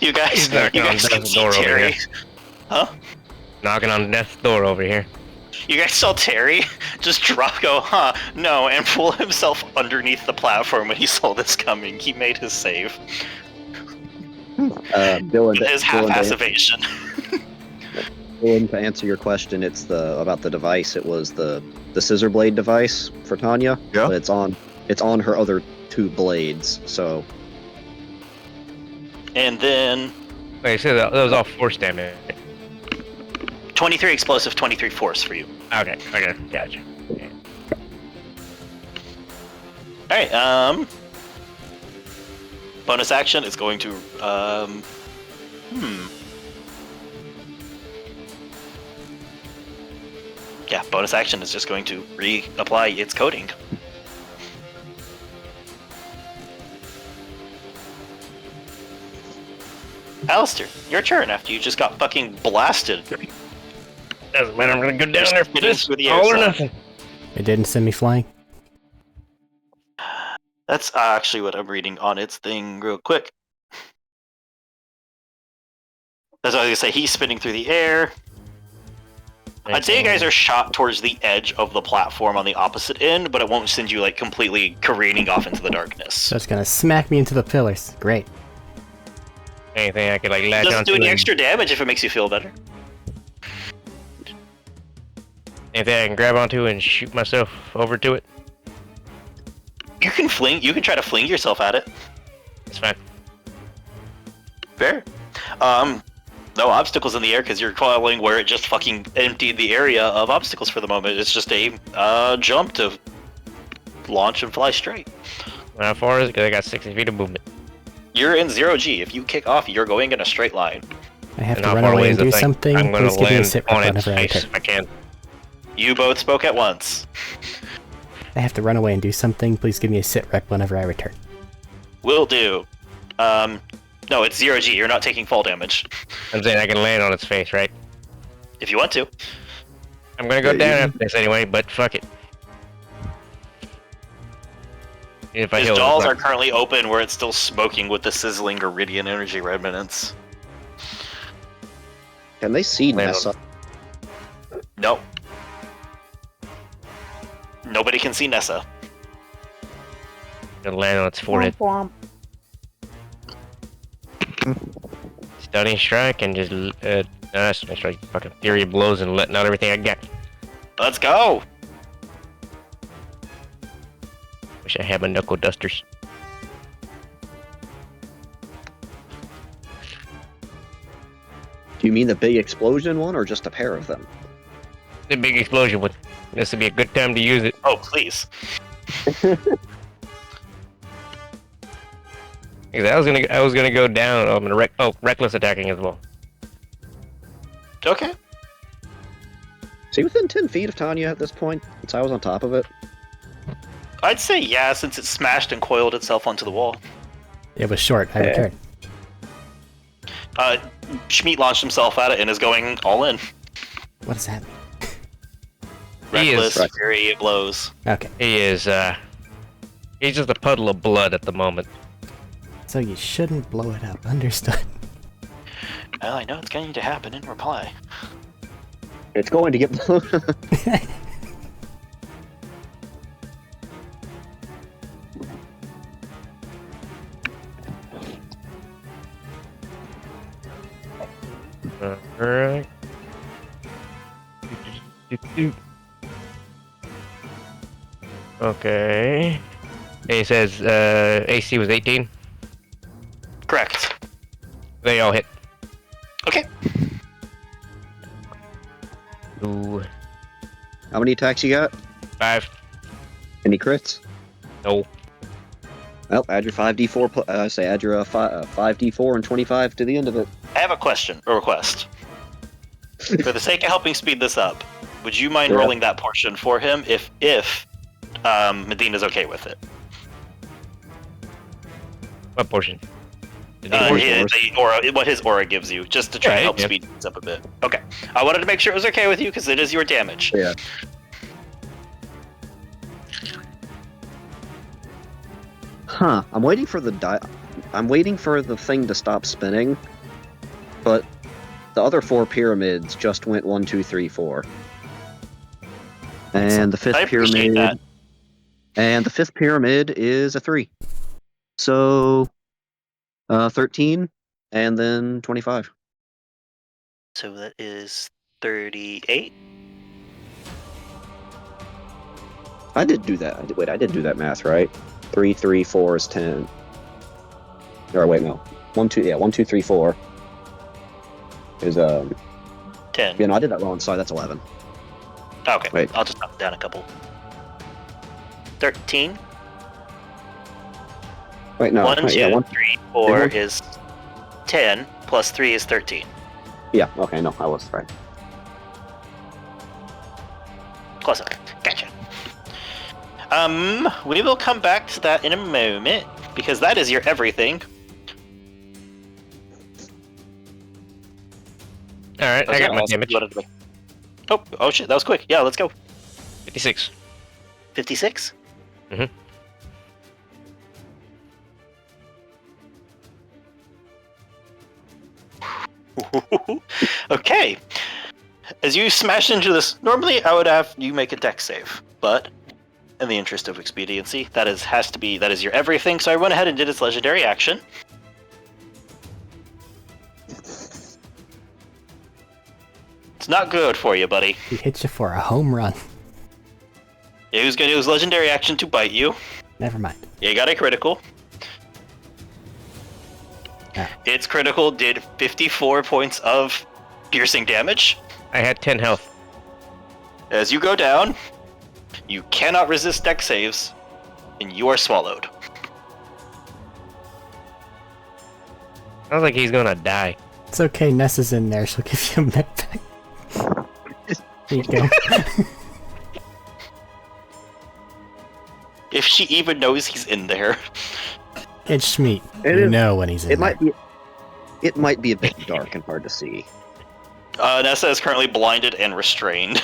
You guys, He's knocking you on guys can death's see door over Terry. here. Huh? Knocking on death's door over here. You guys saw Terry just drop, go, huh? No, and pull himself underneath the platform when he saw this coming. He made his save. Dylan, With his half-ass evasion. Dylan, to answer your question, it's about the device. It was the scissor blade device for Tanya. Yeah. But it's on her other two blades. So And then Wait, so that was all force damage. 23 explosive, 23 force for you. Okay, gotcha. Alright, bonus action is going to, Yeah, bonus action is just going to reapply its coding. Alistair, your turn after you just got fucking blasted. Doesn't matter, I'm gonna go down there for Spitting this. through the air, All or son. nothing. It didn't send me flying. That's actually what I'm reading on its thing real quick. That's what I was gonna say, he's spinning through the air. I'd say you guys are shot towards the edge of the platform on the opposite end, but it won't send you like completely careening off into the darkness. So it's gonna smack me into the pillars. Great. Anything I could like It latch doesn't onto. do any and- extra damage if it makes you feel better. Anything I can grab onto and shoot myself over to it. You can try to fling yourself at it. It's fine. Fair. No obstacles in the air because you're calling where it just fucking emptied the area of obstacles for the moment. It's just a jump to launch and fly straight. How far is it? 'Cause I got 60 feet of movement. You're in 0G. If you kick off, you're going in a straight line. I have And to how run far away away and is the do thing? something. I'm gonna Please give me a land sit rep on its whenever I face return. if I can. You both spoke at once. I have to run away and do something. Please give me a sit rep whenever I return. Will do. No, it's 0G. You're not taking fall damage. I'm saying I can land on its face, right? If you want to. I'm gonna go Yeah, down you- after this anyway, but fuck it. If I His heal, jaws fuck. are currently open where it's still smoking with the sizzling Iridian energy remnants. Can they see Land Nessa? No. Nobody can see Nessa. Gonna land on its forehead. Womp Stunning strike and just stunning strike, fucking fury blows and letting out everything I got. Let's go! Wish I had my knuckle dusters. Do you mean the big explosion one or just a pair of them? The big explosion would. This would be a good time to use it. Oh, please. Because I was gonna go down. I'm gonna reckless attacking as well. Okay. Is he within 10 feet of Tanya at this point? Since I was on top of it. I'd say yeah, since it smashed and coiled itself onto the wall. It was short. I Yeah. returned. Schmidt launched himself at it and is going all in. What does that mean? He is- Reckless fury blows. Okay, He is. He's just a puddle of blood at the moment. so you shouldn't blow it up. Understood. Well, I know it's going to happen in reply. It's going to get blown. Alright. Okay. He says AC was 18. Correct. They all hit. Okay. Ooh. How many attacks you got? 5. Any crits? No. Well, add your 5d4. Add your 5d4 and 25 to the end of it. I have a request. For the sake of helping speed this up, would you mind Yeah. rolling that portion for him if Medina's okay with it? What portion? The aura, what his aura gives you, just to try and Right, help yeah. speed things up a bit. Okay. I wanted to make sure it was okay with you because it is your damage. Yeah. Huh. I'm waiting for the thing to stop spinning, but the other 4 pyramids just went 1, 2, 3, 4. And the 5th I appreciate pyramid. that. And the 5th pyramid is a 3. So 13 and then 25. So that is 38. I did do that. I did do that math, right? 3, 3, 4 is 10. Or wait, no. 1, 2, 3, 4 is 10. yeah, no, I did that wrong. Sorry, that's 11. Okay. Wait. I'll just knock it down a couple. 13. Wait, no. 1, 2, wait, yeah, 3, 4 one- is 10, plus 3 is 13. Yeah, okay, no, I was right. Close enough. Gotcha. We will come back to that in a moment, because that is your everything. Alright, I got my Also, damage. you wanted to make- Oh shit, that was quick. Yeah, let's go. 56. 56? Mhm. Okay. As you smash into this, normally I would have you make a dex save, but in the interest of expediency, that is your everything, so I went ahead and did its legendary action. It's not good for you, buddy. He hits you for a home run. It was gonna do his legendary action to bite you. Never mind. You got a critical. Ah. Its critical did 54 points of piercing damage. I had 10 health. As you go down, you cannot resist dex saves, and you are swallowed. Sounds like he's gonna die. It's okay, Nessa's in there. She'll give you a med pack. There you go. If she even knows he's in there. It's Schmeat. It You is- know when he's in It might be a bit dark and hard to see. Nessa is currently blinded and restrained.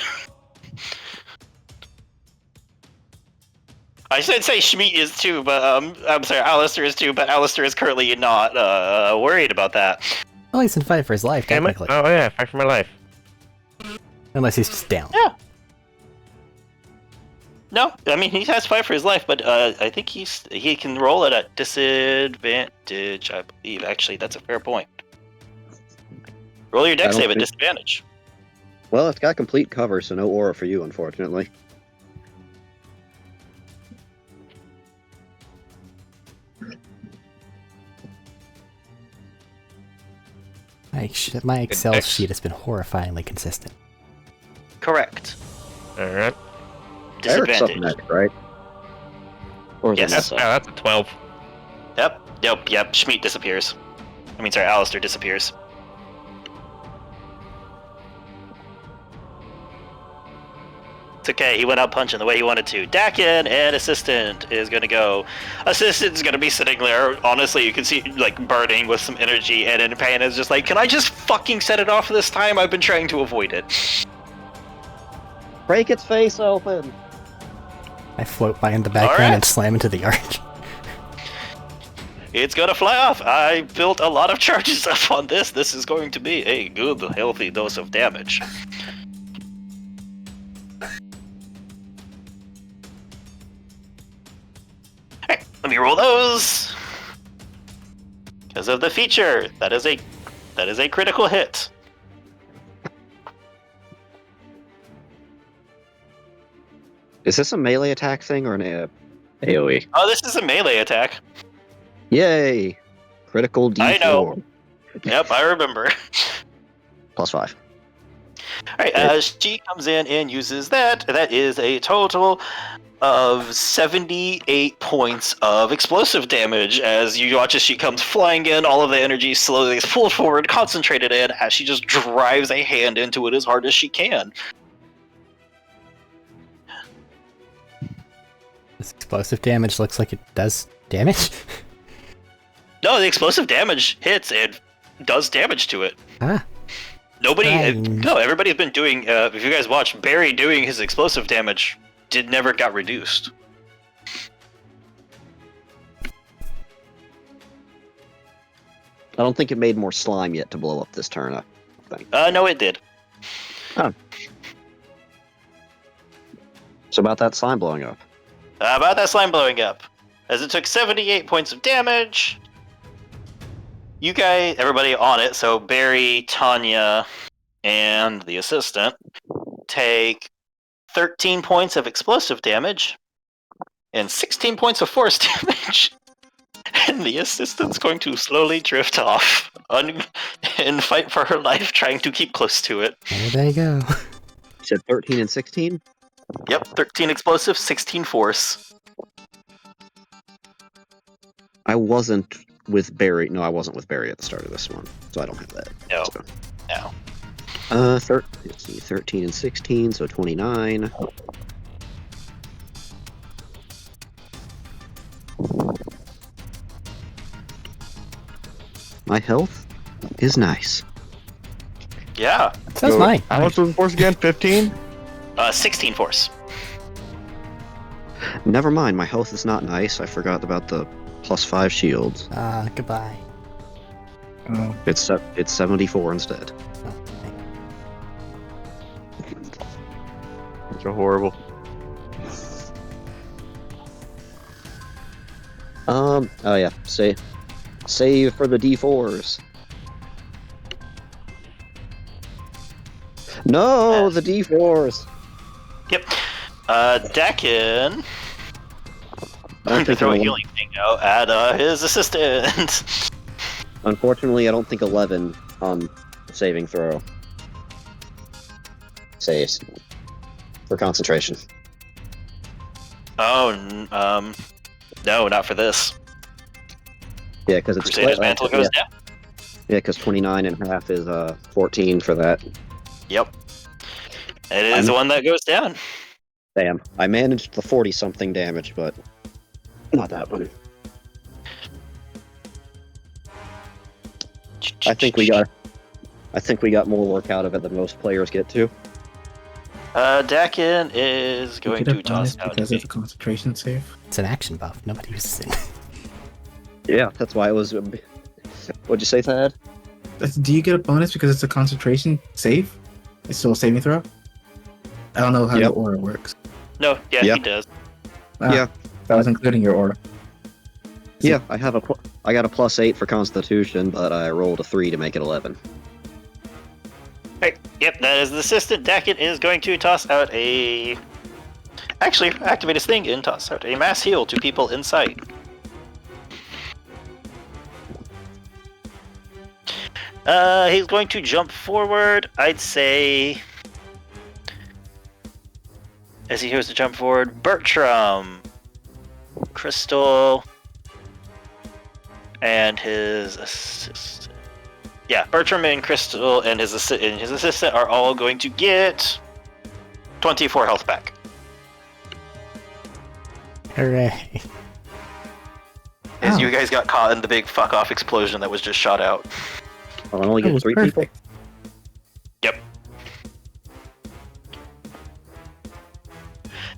I should say Schmeat is too, but I'm sorry, Alistair is too, but Alistair is currently not worried about that. Well, he's in fight for his life, Am I? technically. Oh yeah, fight for my life. Unless he's just down. Yeah. No, I mean he has fight for his life, but I think he can roll it at disadvantage. I believe actually that's a fair point. Roll your dex save at disadvantage. Well, it's got complete cover, so no aura for you, unfortunately. My Excel dex. sheet has been horrifyingly consistent. Correct. All right. Eric's up Disadvantage. next, right? Or is Yes. it That's, Nessa? that's a 12. Yep. Schmeat disappears. I mean, sorry, Alistair disappears. It's okay, he went out punching the way he wanted to. Dakin and Assistant is gonna go. Assistant's gonna be sitting there, honestly, you can see, like, burning with some energy, and in pain is just like, can I just fucking set it off this time? I've been trying to avoid it. Break its face open! I float by in the background Alright. and slam into the arch. It's gonna fly off. I built a lot of charges up on this. This is going to be a good, healthy dose of damage. Alright, let me roll those. Because of the feature, that is a critical hit. Is this a melee attack thing or an AoE? Oh, this is a melee attack. Yay! Critical D4. I know. Yep, I remember. +5. Alright, she comes in and uses that. That is a total of 78 points of explosive damage as you watch as she comes flying in. All of the energy slowly is pulled forward, concentrated in, as she just drives a hand into it as hard as she can. This explosive damage looks like it does damage. No, the explosive damage hits and does damage to it. Ah. Everybody's been doing, if you guys watch, Barry doing his explosive damage never got reduced. I don't think it made more slime yet to blow up this turn, I think. No, it did. So about that slime blowing up. About that slime blowing up. As it took 78 points of damage. You guys, everybody on it, so Barry, Tanya, and the assistant, take 13 points of explosive damage and 16 points of force damage. And the assistant's going to slowly drift off and fight for her life, trying to keep close to it. There they go. You said 13 and 16? Yep, 13 explosive, 16 force. I wasn't with Barry. No, I wasn't with Barry at the start of this one, so I don't have that. No. So. No. Let's see, 13 and 16, so 29. My health is nice. Yeah, So's mine. How much was the force again? 15? 16 force. Never mind, my health is not nice. I forgot about the +5 shields. Goodbye. Oh, It's 74 instead. Oh, okay. So horrible. Oh yeah, save for the D4s. No, the D4s. Yep. Dakin. I I'm going to think throw a 11 healing thing out at his assistant. Unfortunately, I don't think 11 on saving throw saves for concentration. No, not for this. Yeah, because it's Crusader's Mantle goes down. Yeah, because 29 and a half is 14 for that. Yep. It is the one that goes down. Damn, I managed the 40-something damage, but not that one. I think we got more work out of it than most players get to. Dakin is going to toss out because it's a concentration save. It's an action buff. Nobody uses it. Yeah, that's why it was. What'd you say, Thad? Do you get a bonus because it's a concentration save? It's still a saving throw? I don't know how your aura works. No, yeah, Yeah. he does. Yeah. That was including your aura. Yeah, I got a +8 for Constitution, but I rolled a 3 to make it 11. Right. Yep, that is the assistant. Dakin is going to toss out a... Actually, activate his thing and toss out a mass heal to people in sight. He's going to jump forward, I'd say... As he goes to jump forward, Bertram, Crystal, and his assistant. Yeah, Bertram and Crystal and his assistant are all going to get 24 health back. Hooray. As you guys got caught in the big fuck off explosion that was just shot out. Oh, I only That get was 3 people? perfect.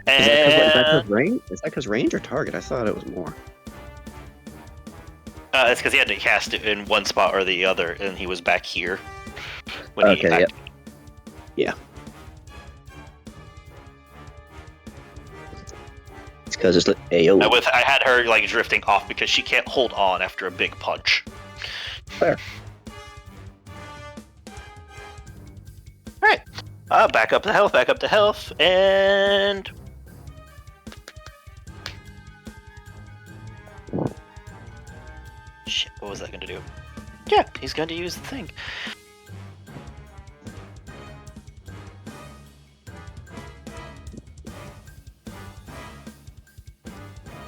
Is that And 'cause range? Is that because range or target? I thought it was more. it's because he had to cast it in one spot or the other, and he was back here when he Okay, yeah. It's because it's like, ayo. I had her like drifting off because she can't hold on after a big punch. Fair. Alright. Back up to health, and... Shit, what was that going to do? Yeah, he's going to use the thing.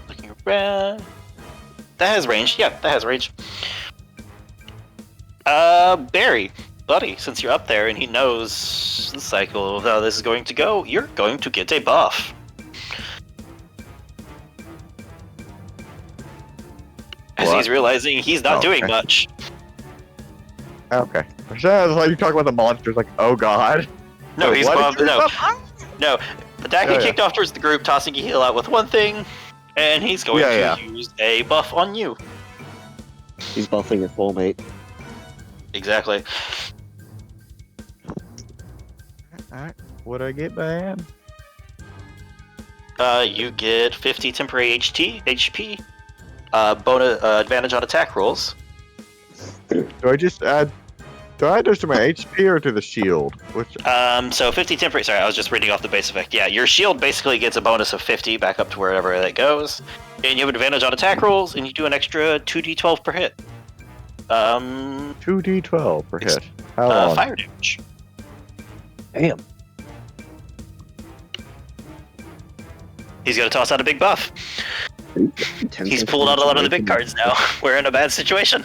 Looking around... That has range. Yeah, that has range. Barry, buddy, since you're up there and he knows the cycle of how this is going to go, you're going to get a buff. As What? he's realizing he's not doing Okay. much. Okay. So, like you talk about the monsters, like, oh god. No, Wait, he's what buffed. did you- No. The Dakin Yeah, kicked off towards the group, tossing a heal out with one thing, and he's going Yeah, to use a buff on you. He's buffing his full mate. Exactly. Alright, what do I get, man? You get 50 temporary HP, bonus advantage on attack rolls. Do I just add... Do I add those to my HP or to the shield? Which... So 50 temporary. Sorry, I was just reading off the base effect. Yeah, your shield basically gets a bonus of 50 back up to wherever that goes, and you have advantage on attack rolls, and you do an extra 2d12 per hit. 2d12 per hit. How long? Fire damage. Damn. He's gonna toss out a big buff. He's pulled out a lot of the big cards now. We're in a bad situation.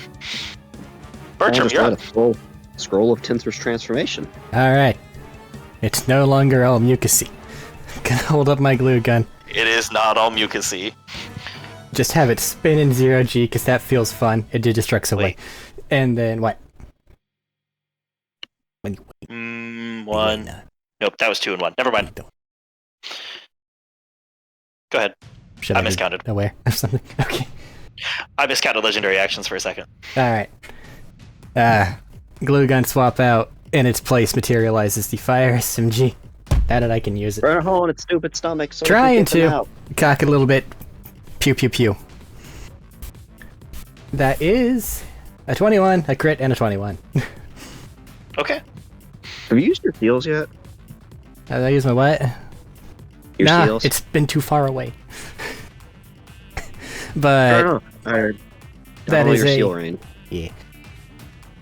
Bertram, you're up. Scroll of Tinthra's transformation. Alright. It's no longer all mucusy. Gonna hold up my glue gun. It is not all mucusy. Just have it spin in 0G, because that feels fun. It destructs away. Wait. And then what? One. Nope, that was 2 and 1. Never mind. Go ahead. Should I be miscounted. Aware of something? Okay. I miscounted legendary actions for a second. Alright. Glue gun swap out. In its place materializes the fire SMG. Now that I can use it. Burn a hole in its stupid stomach. So Trying we can get them to. out. Cock it a little bit. Pew pew pew. That is a 21, a crit, and a 21. Okay. Have you used your heals yet? Did I use my what? Your Nah, seals? it's been too far away. I But don't know. that is your a- seal range. yeah.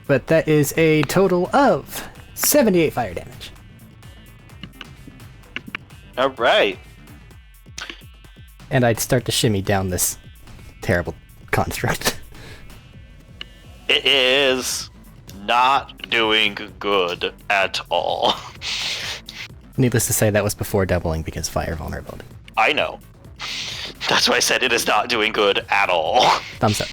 But that is a total of 78 fire damage. All right. And I'd start to shimmy down this terrible construct. It is not doing good at all. Needless to say, that was before doubling because fire vulnerability. I know. That's why I said it is not doing good at all. Thumbs up.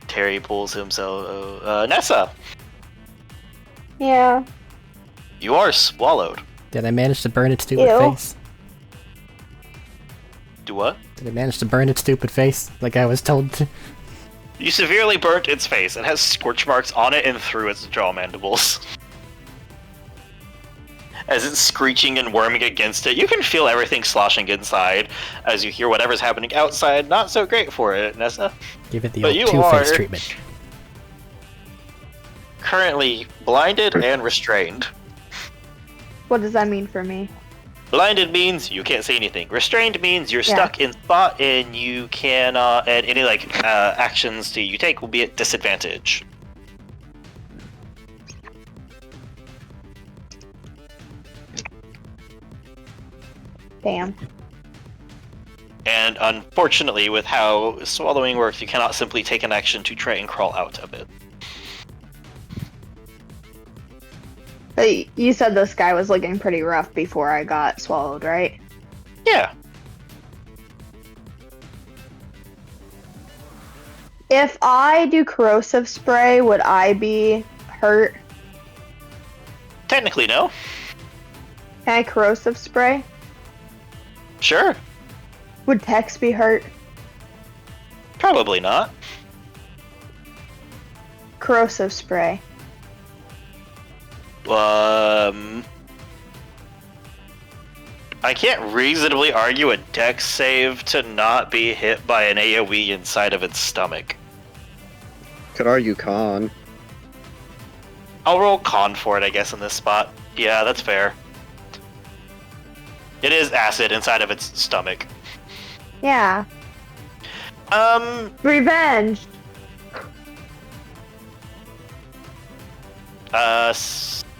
Terry pulls himself. Nessa. Yeah. You are swallowed. Did I manage to burn its stupid Ew. face? Do what? Did I manage to burn its stupid face like I was told to? You severely burnt its face. It has scorch marks on it and through its jaw mandibles. As it's screeching and worming against it, you can feel everything sloshing inside as you hear whatever's happening outside. Not so great for it, Nessa. Give it the But old you Two-Face are- treatment. Currently blinded and restrained. What does that mean for me? Blinded means you can't see anything. Restrained means you're Yeah. stuck in spot and you cannot. And any actions you take will be at disadvantage. Damn. And unfortunately, with how swallowing works, you cannot simply take an action to try and crawl out of it. But you said this guy was looking pretty rough before I got swallowed, right? Yeah. If I do corrosive spray, would I be hurt? Technically, no. Can I corrosive spray? Sure. Would Tex be hurt? Probably not. Corrosive spray. I can't reasonably argue a dex save to not be hit by an AoE inside of its stomach. Could argue con. I'll roll con for it, I guess, in this spot. Yeah, that's fair. It is acid inside of its stomach. Yeah. Revenge.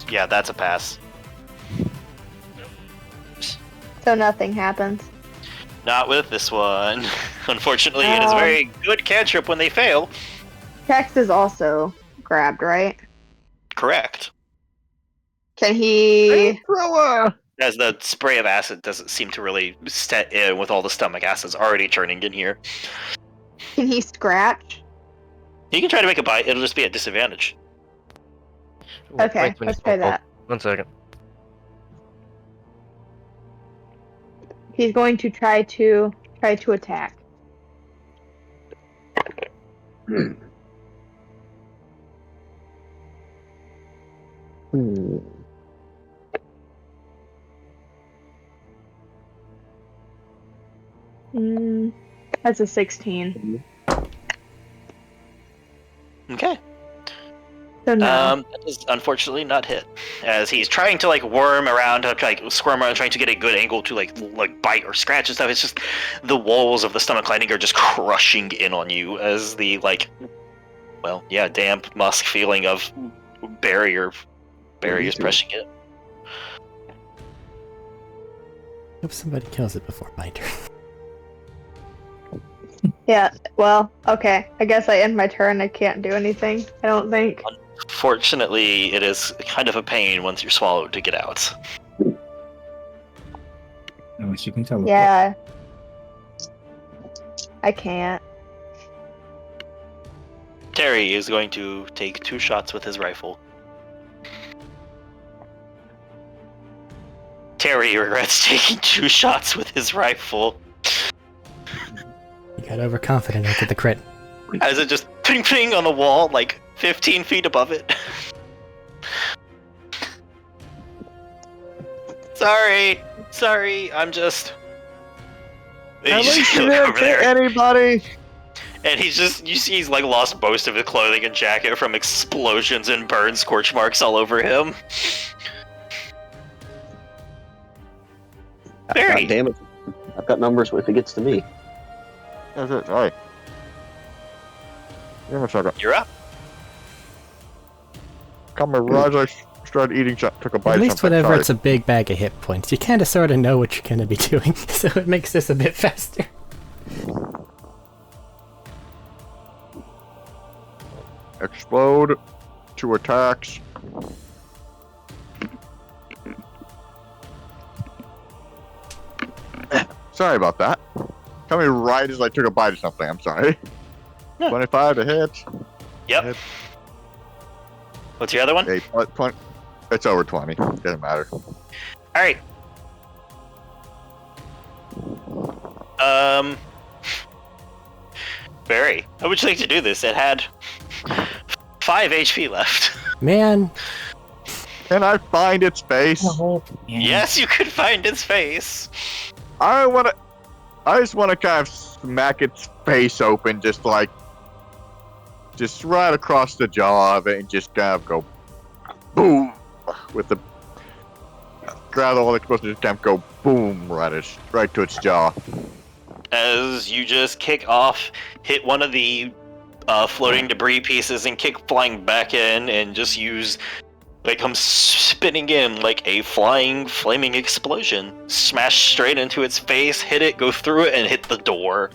Yeah, that's a pass. So nothing happens. Not with this one. Unfortunately, it is a very good cantrip when they fail. Tex is also grabbed, right? Correct. Can he... As the spray of acid doesn't seem to really set in with all the stomach acids already churning in here. Can he scratch? You can try to make a bite, it'll just be at disadvantage. Ooh, Okay, wait, let's try that. 1 second. He's going to try to attack. That's a 16. Okay. So no. That is unfortunately not hit. As he's trying to worm around, to squirm around, trying to get a good angle to like bite or scratch and stuff. It's just the walls of the stomach lining are just crushing in on you as the damp musk feeling of barriers pressing it. Hope somebody kills it before my turn. Yeah, well, okay. I guess I end my turn. I can't do anything, I don't think. Fortunately, it is kind of a pain once you're swallowed to get out. Unless you can tell. Yeah. I can't. Terry is going to take 2 shots with his rifle. Terry regrets taking 2 shots with his rifle. You got overconfident after the crit. As it just ping ping on the wall, 15 feet above it. Sorry, I'm just... At least you didn't hit anybody! And you see he's lost most of his clothing and jacket from explosions and burn scorch marks all over him. Barry. God damn it. I've got numbers if it gets to me. That's it, alright. Give me a second. You're up. Come here, Raj, I started eating, took a bite At of least something. whenever Sorry. it's a big bag of hit points, you kind of sort of know what you're going to be doing, so it makes this a bit faster. Explode. 2 attacks. Sorry about that. Tell me right as I took a bite of something, I'm sorry. Yeah. 25 to hit. Yep. Hit. What's your other one? 8, It's over 20. Doesn't matter. All right. Barry, how would you like to do this? It had 5 HP left. Man, Can I find its face? Yes, you could find its face. I just wanna kind of smack its face open, just right across the jaw of it, and just kind of go boom with the grab all the explosives, just kind of go boom right to its jaw. As you just kick off, hit one of the floating debris pieces and kick flying back in, and just use it comes spinning in like a flying flaming explosion. Smash straight into its face, hit it, go through it, and hit the door.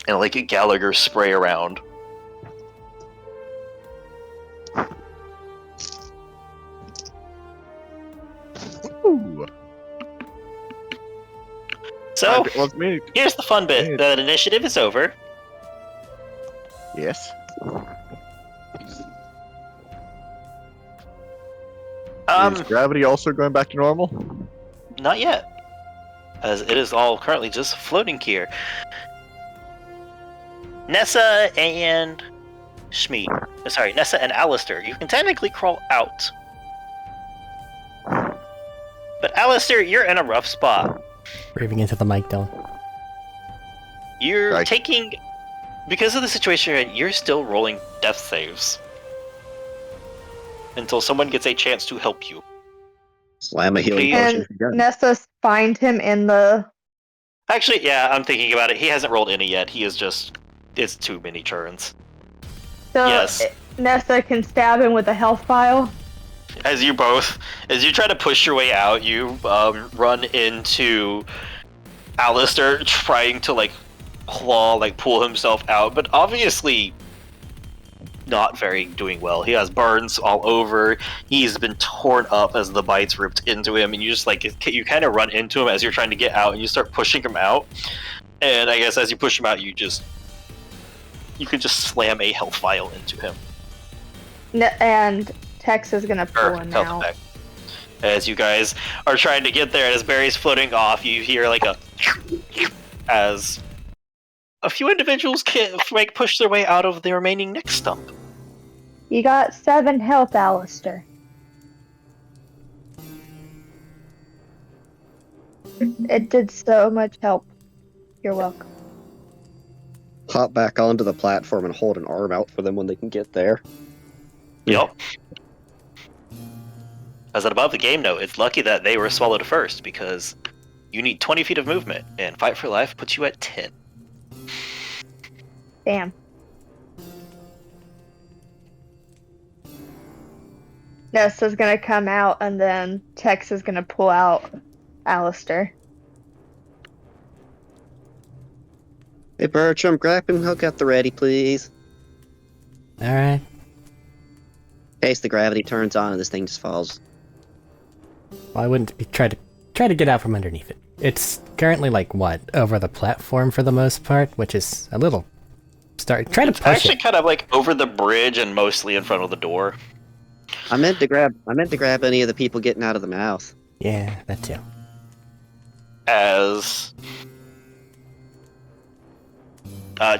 And like a Gallagher spray around. Ooh. So, Well, it's me. here's the fun bit. The initiative is over. Yes. Is gravity also going back to normal? Not yet. As it is all currently just floating here. Nessa and Nessa and Alistair, you can technically crawl out. But Alistair, you're in a rough spot. raving into the mic, Dylan. You're Right. taking... Because of the situation you're in, you're still rolling death saves. Until someone gets a chance to help you. Slam a healing Please. potion And if you got it. Nessa find him in the. Actually, yeah, I'm thinking about it. He hasn't rolled any yet. He is just... It's too many turns. So Yes. Nessa can stab him with a health vial. As you try to push your way out, you run into Alistair trying to pull himself out, but obviously not doing well. He has burns all over. He's been torn up as the bites ripped into him, and you just you kind of run into him as you're trying to get out, and you start pushing him out. And I guess as you push him out, you could just slam a health vial into him. And Tex is gonna pull Or him health out. effect. As you guys are trying to get there, and as Barry's floating off, you hear as a few individuals can push their way out of the remaining neck stump. You got 7 health, Alistair. It did so much help. You're welcome. Hop back onto the platform and hold an arm out for them when they can get there. Yep. As above the game note, it's lucky that they were swallowed first, because you need 20 feet of movement, and Fight for Life puts you at 10. Damn. Nessa's gonna come out, and then Tex is gonna pull out Alistair. Hey Bertram, grappling hook at the ready, please. Alright. In case the gravity turns on and this thing just falls. Well, I wouldn't try to get out from underneath it. It's currently over the platform for the most part, which is a little try to push Actually, it. kind of over the bridge and mostly in front of the door. I meant to grab any of the people getting out of the mouth. Yeah, that too. As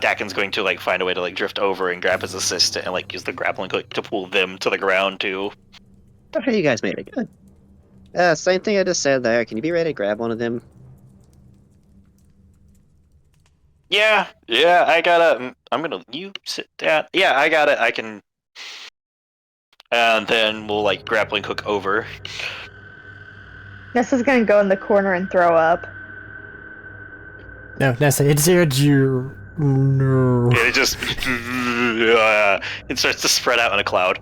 Dakin's going to find a way to drift over and grab his assistant and use the grappling hook to pull them to the ground too. Oh, you guys made it good. Same thing I just said there. Can you be ready to grab one of them? Yeah, I gotta. You sit down. Yeah, I got it. I can. And then we'll grappling hook over. Nessa's gonna go in the corner and throw up. No, Nessa, it's you. No. And it just it starts to spread out in a cloud.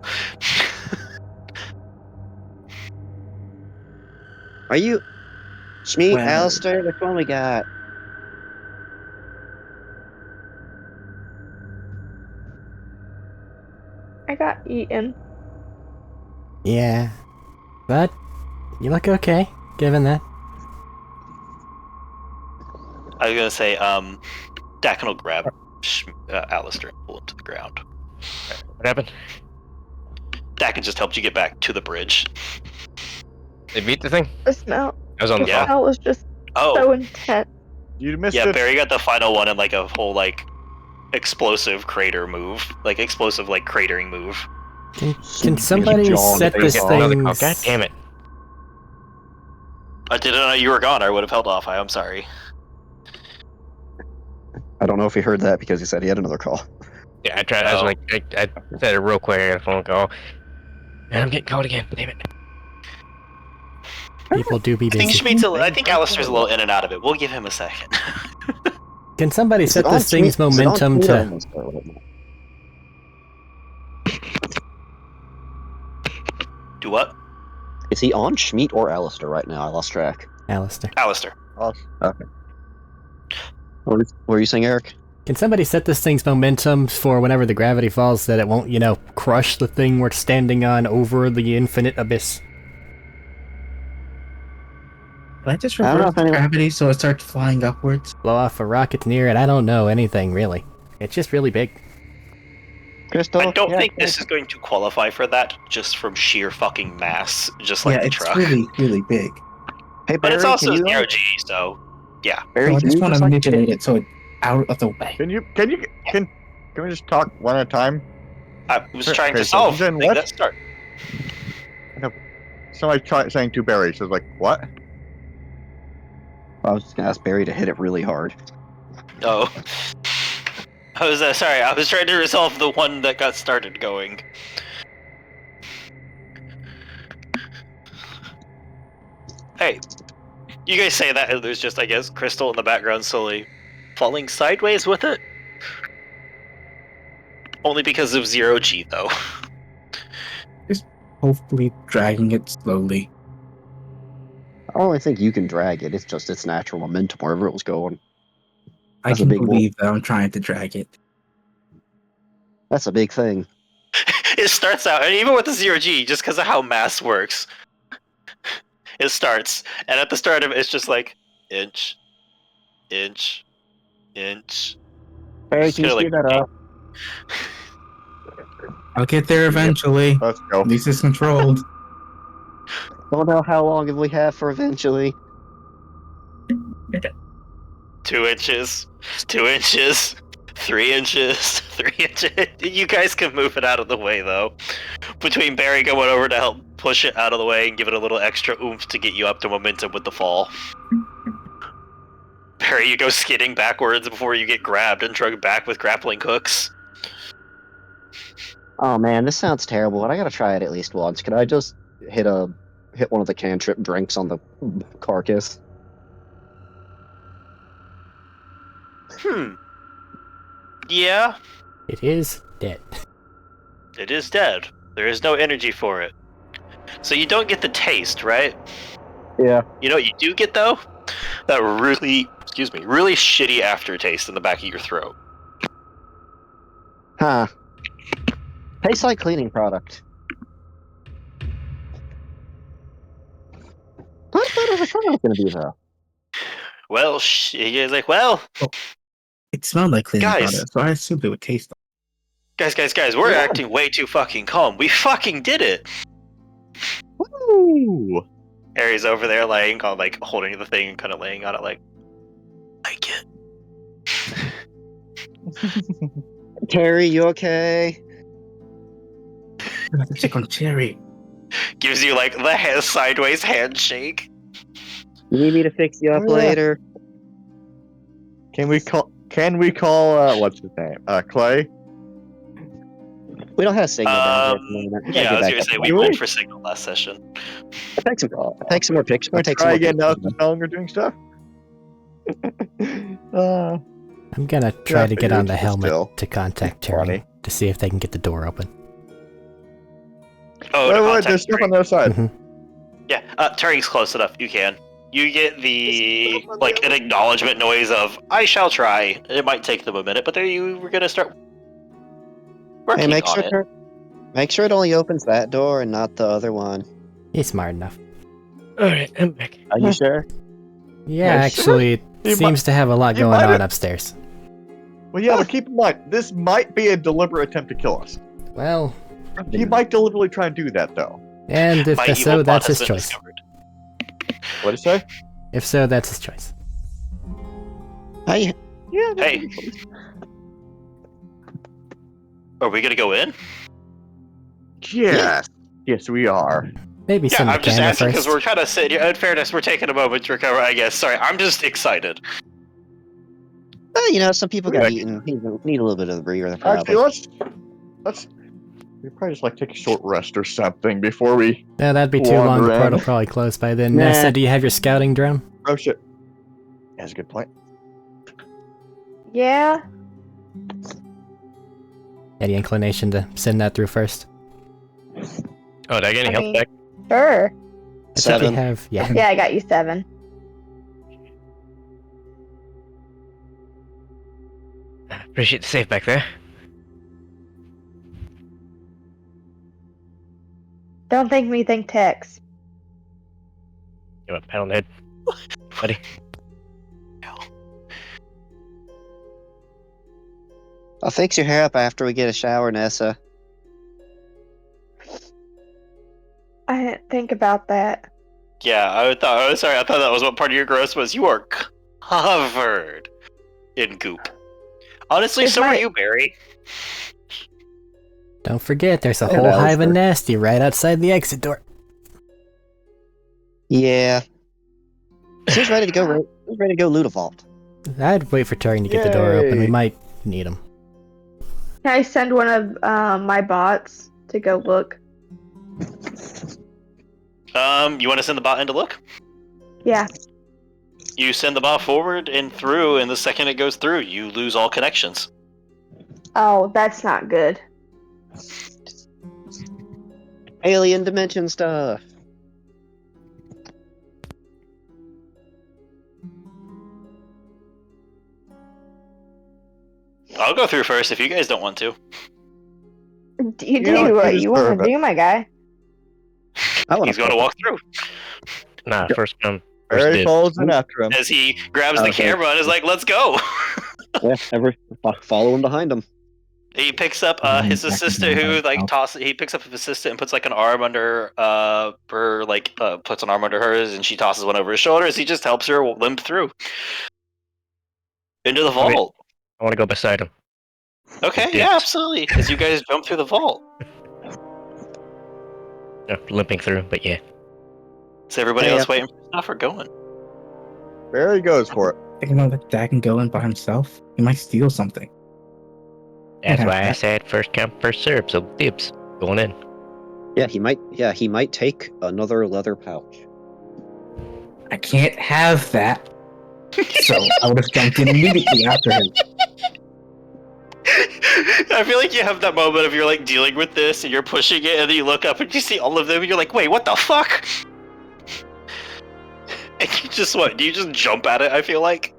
Are you... Shmeet, Well- Alistair, which one we got? I got eaten. Yeah. But you look okay, given that. I was gonna say, Dakin will grab Alistair and pull him to the ground. What happened? That can just help you get back to the bridge. They beat the thing? The smell. I was on the The phone. smell was just Oh, so intense. You missed yeah, it. Barry got the final one in like a whole like explosive crater move, like explosive like cratering move. Can somebody John, set they this get Another thing? call. God damn it. I didn't know you were gone. I would have held off. I'm sorry. I don't know if he heard that because he said he had another call. Yeah, I tried. I was Oh. like, I said it real quick. I got a phone call. And I'm getting called again. Damn it. People do be I think busy. Schmeed's I think Alistair's a little in and out of it. We'll give him a second. Can somebody Is set it on this thing's Schmidt- is it on momentum Schmidt or to? almost there? Wait a minute. Do what? Is he on Schmidt or Alistair right now? I lost track. Alistair. Alistair. Okay. What were you saying, Eric? Can somebody set this thing's momentum for whenever the gravity falls that it won't, crush the thing we're standing on over the infinite abyss? Can I just I don't know reverse if anyone- gravity so it starts flying upwards? Blow off a rocket near it? I don't know anything really. It's just really big. Crystal? I don't Yeah, think this is going to qualify for that, just from sheer fucking mass, just like yeah, the it's truck. really, really big. Hey, But it's Barry, also can you, 0G, so Barry, So I can just you want to just, like, manipulate it so it's out of the way. Can we just talk one at a time? I was Sure, trying okay, to so solve he's in things what? that start. Somebody saying to Barry, says like, what? I was just gonna ask Barry to hit it really hard. Oh. I was sorry, I was trying to resolve the one that got started going. Hey, you guys say that, and there's just, I guess, Crystal in the background slowly falling sideways with it? Only because of 0G, though. Hopefully dragging it slowly. I don't really think you can drag it. It's just its natural momentum wherever it was going. I That's a can big believe that I'm trying to drag it. That's a big thing. It starts out, and even with the 0G, just because of how mass works, it starts, and at the start of it, it's just like, inch, inch, inch. Barry, Just can you kinda speed that up? I'll get there eventually. Let's go. At least it's controlled. Don't know how long we have for eventually. 2 inches, 2 inches, 3 inches, 3 inches. You guys can move it out of the way, though. Between Barry going over to help push it out of the way and give it a little extra oomph to get you up to momentum with the fall. Barry, you go skidding backwards before you get grabbed and drugged back with grappling hooks. Oh man, this sounds terrible, but I gotta try it at least once. Can I just hit one of the cantrip drinks on the carcass? Yeah, It is dead. it is dead. There is no energy for it. So you don't get the taste, right? Yeah. You know what you do get, though? That really shitty aftertaste in the back of your throat. Huh. Tastes like cleaning product. What better the was gonna be though? Well, he's like, well, It smelled like cleaning Guys. product, so I assumed it would taste like guys, we're Yeah. acting way too fucking calm. We fucking did it. Woo! Harry's over there laying on, like, holding the thing and kind of laying on it, like, like it. Terry, you okay? I have to check on Cherry. Gives you, like, the sideways handshake. You need me to fix you up Oh, yeah. later? Can we call what's his name? Clay? We don't have signal down here at the moment. We gotta Yeah, I get was back gonna up say, to we work. rolled for signal last session. Take some more pictures. We're gonna take some Try more again now. pictures. No longer doing stuff. uh, I'm gonna try to get on the figured, helmet still. to contact Terry Funny. to see if they can get the door open. Oh, wait, to wait, contact there's stuff Terry. on the other side. Mhm. Yeah, Terry's close enough. You can. You get the, like, an acknowledgement noise of, I shall try. It might take them a minute, but there you were gonna start working Hey, on it. make sure it only opens that door and not the other one. He's smart enough. Alright, I'm back. Are you sure? Yeah, Yeah, actually, it He seems to have a lot he going might on have- upstairs. Well, yeah, but keep in mind, this might be a deliberate attempt to kill us. Well, He might deliberately try and do that, though. And if My that's evil so, plot that's has his been choice. discovered. What'd he say? If so, that's his choice. Yeah. Hey. Are we gonna go in? Yes. Yes, we are. Maybe Yeah, send the I'm just camera asking because first. we're kind of sitting here. In fairness, we're taking a moment to recover, I guess. Sorry, I'm just excited. You know, some people got Right. eaten. Need a little bit of a breather. Actually, Probably. let's. We probably just like take a short rest or something before we. Yeah, that'd be too long. Wander The port in. will probably close by then. Nah. Nessa, do you have your scouting drone? Oh shit. That's a good point. Yeah. Any inclination to send that through first? Oh, did I get any I health mean- back? Sure. I think you 7. have. Yeah. Yeah, I got you 7. Appreciate the save back there. Don't think me, think Tex. Give a pat on the head. Buddy. I'll fix your hair up after we get a shower, Nessa. I didn't think about that. Yeah, I thought. Oh, sorry, I thought that was what part of your gross was. You are covered in goop. Honestly, It's so are my- you, Barry. Don't forget, there's a Yeah, whole that was hive of fair. nasty right outside the exit door. Yeah. She's ready to go. She's ready to go loot a vault. I'd wait for Turing to get the door open. We Yay. might need him. Can I send one of my bots to go look? You want to send the bot in to look? Yeah. You send the bot forward and through, and the second it goes through, you lose all connections. Oh, that's not good. Alien dimension stuff. I'll go through first if you guys don't want to. You know, do you what you want deserve to it. do, my guy. I want He's going to walk through Nah, first come, first Barry dibs. follows in after him. as he grabs the Okay. camera and is like, "Let's go." Yeah, following behind him. He picks up his Back to assistant, the who house. like tosses. He picks up his assistant and puts like an arm under her, like puts an arm under hers, and she tosses one over his shoulders. He just helps her limp through into the Okay. vault. I want to go beside him. Okay, Dips. yeah, absolutely. As you guys jump through the vault, No, limping through, but yeah. is everybody Yeah. else waiting for stuff or going? Barry goes for it. Thinking about that Dak can go in by himself. He might steal something. That's Yeah. why I said first come, first serve. So dibs going in. Yeah, he might. Yeah, he might take another leather pouch. I can't have that. So I would have jumped in immediately after him. I feel like you have that moment of you're like dealing with this and you're pushing it, and then you look up and you see all of them, and you're like, "Wait, what the fuck?" And you just what? Do you just jump at it? I feel like,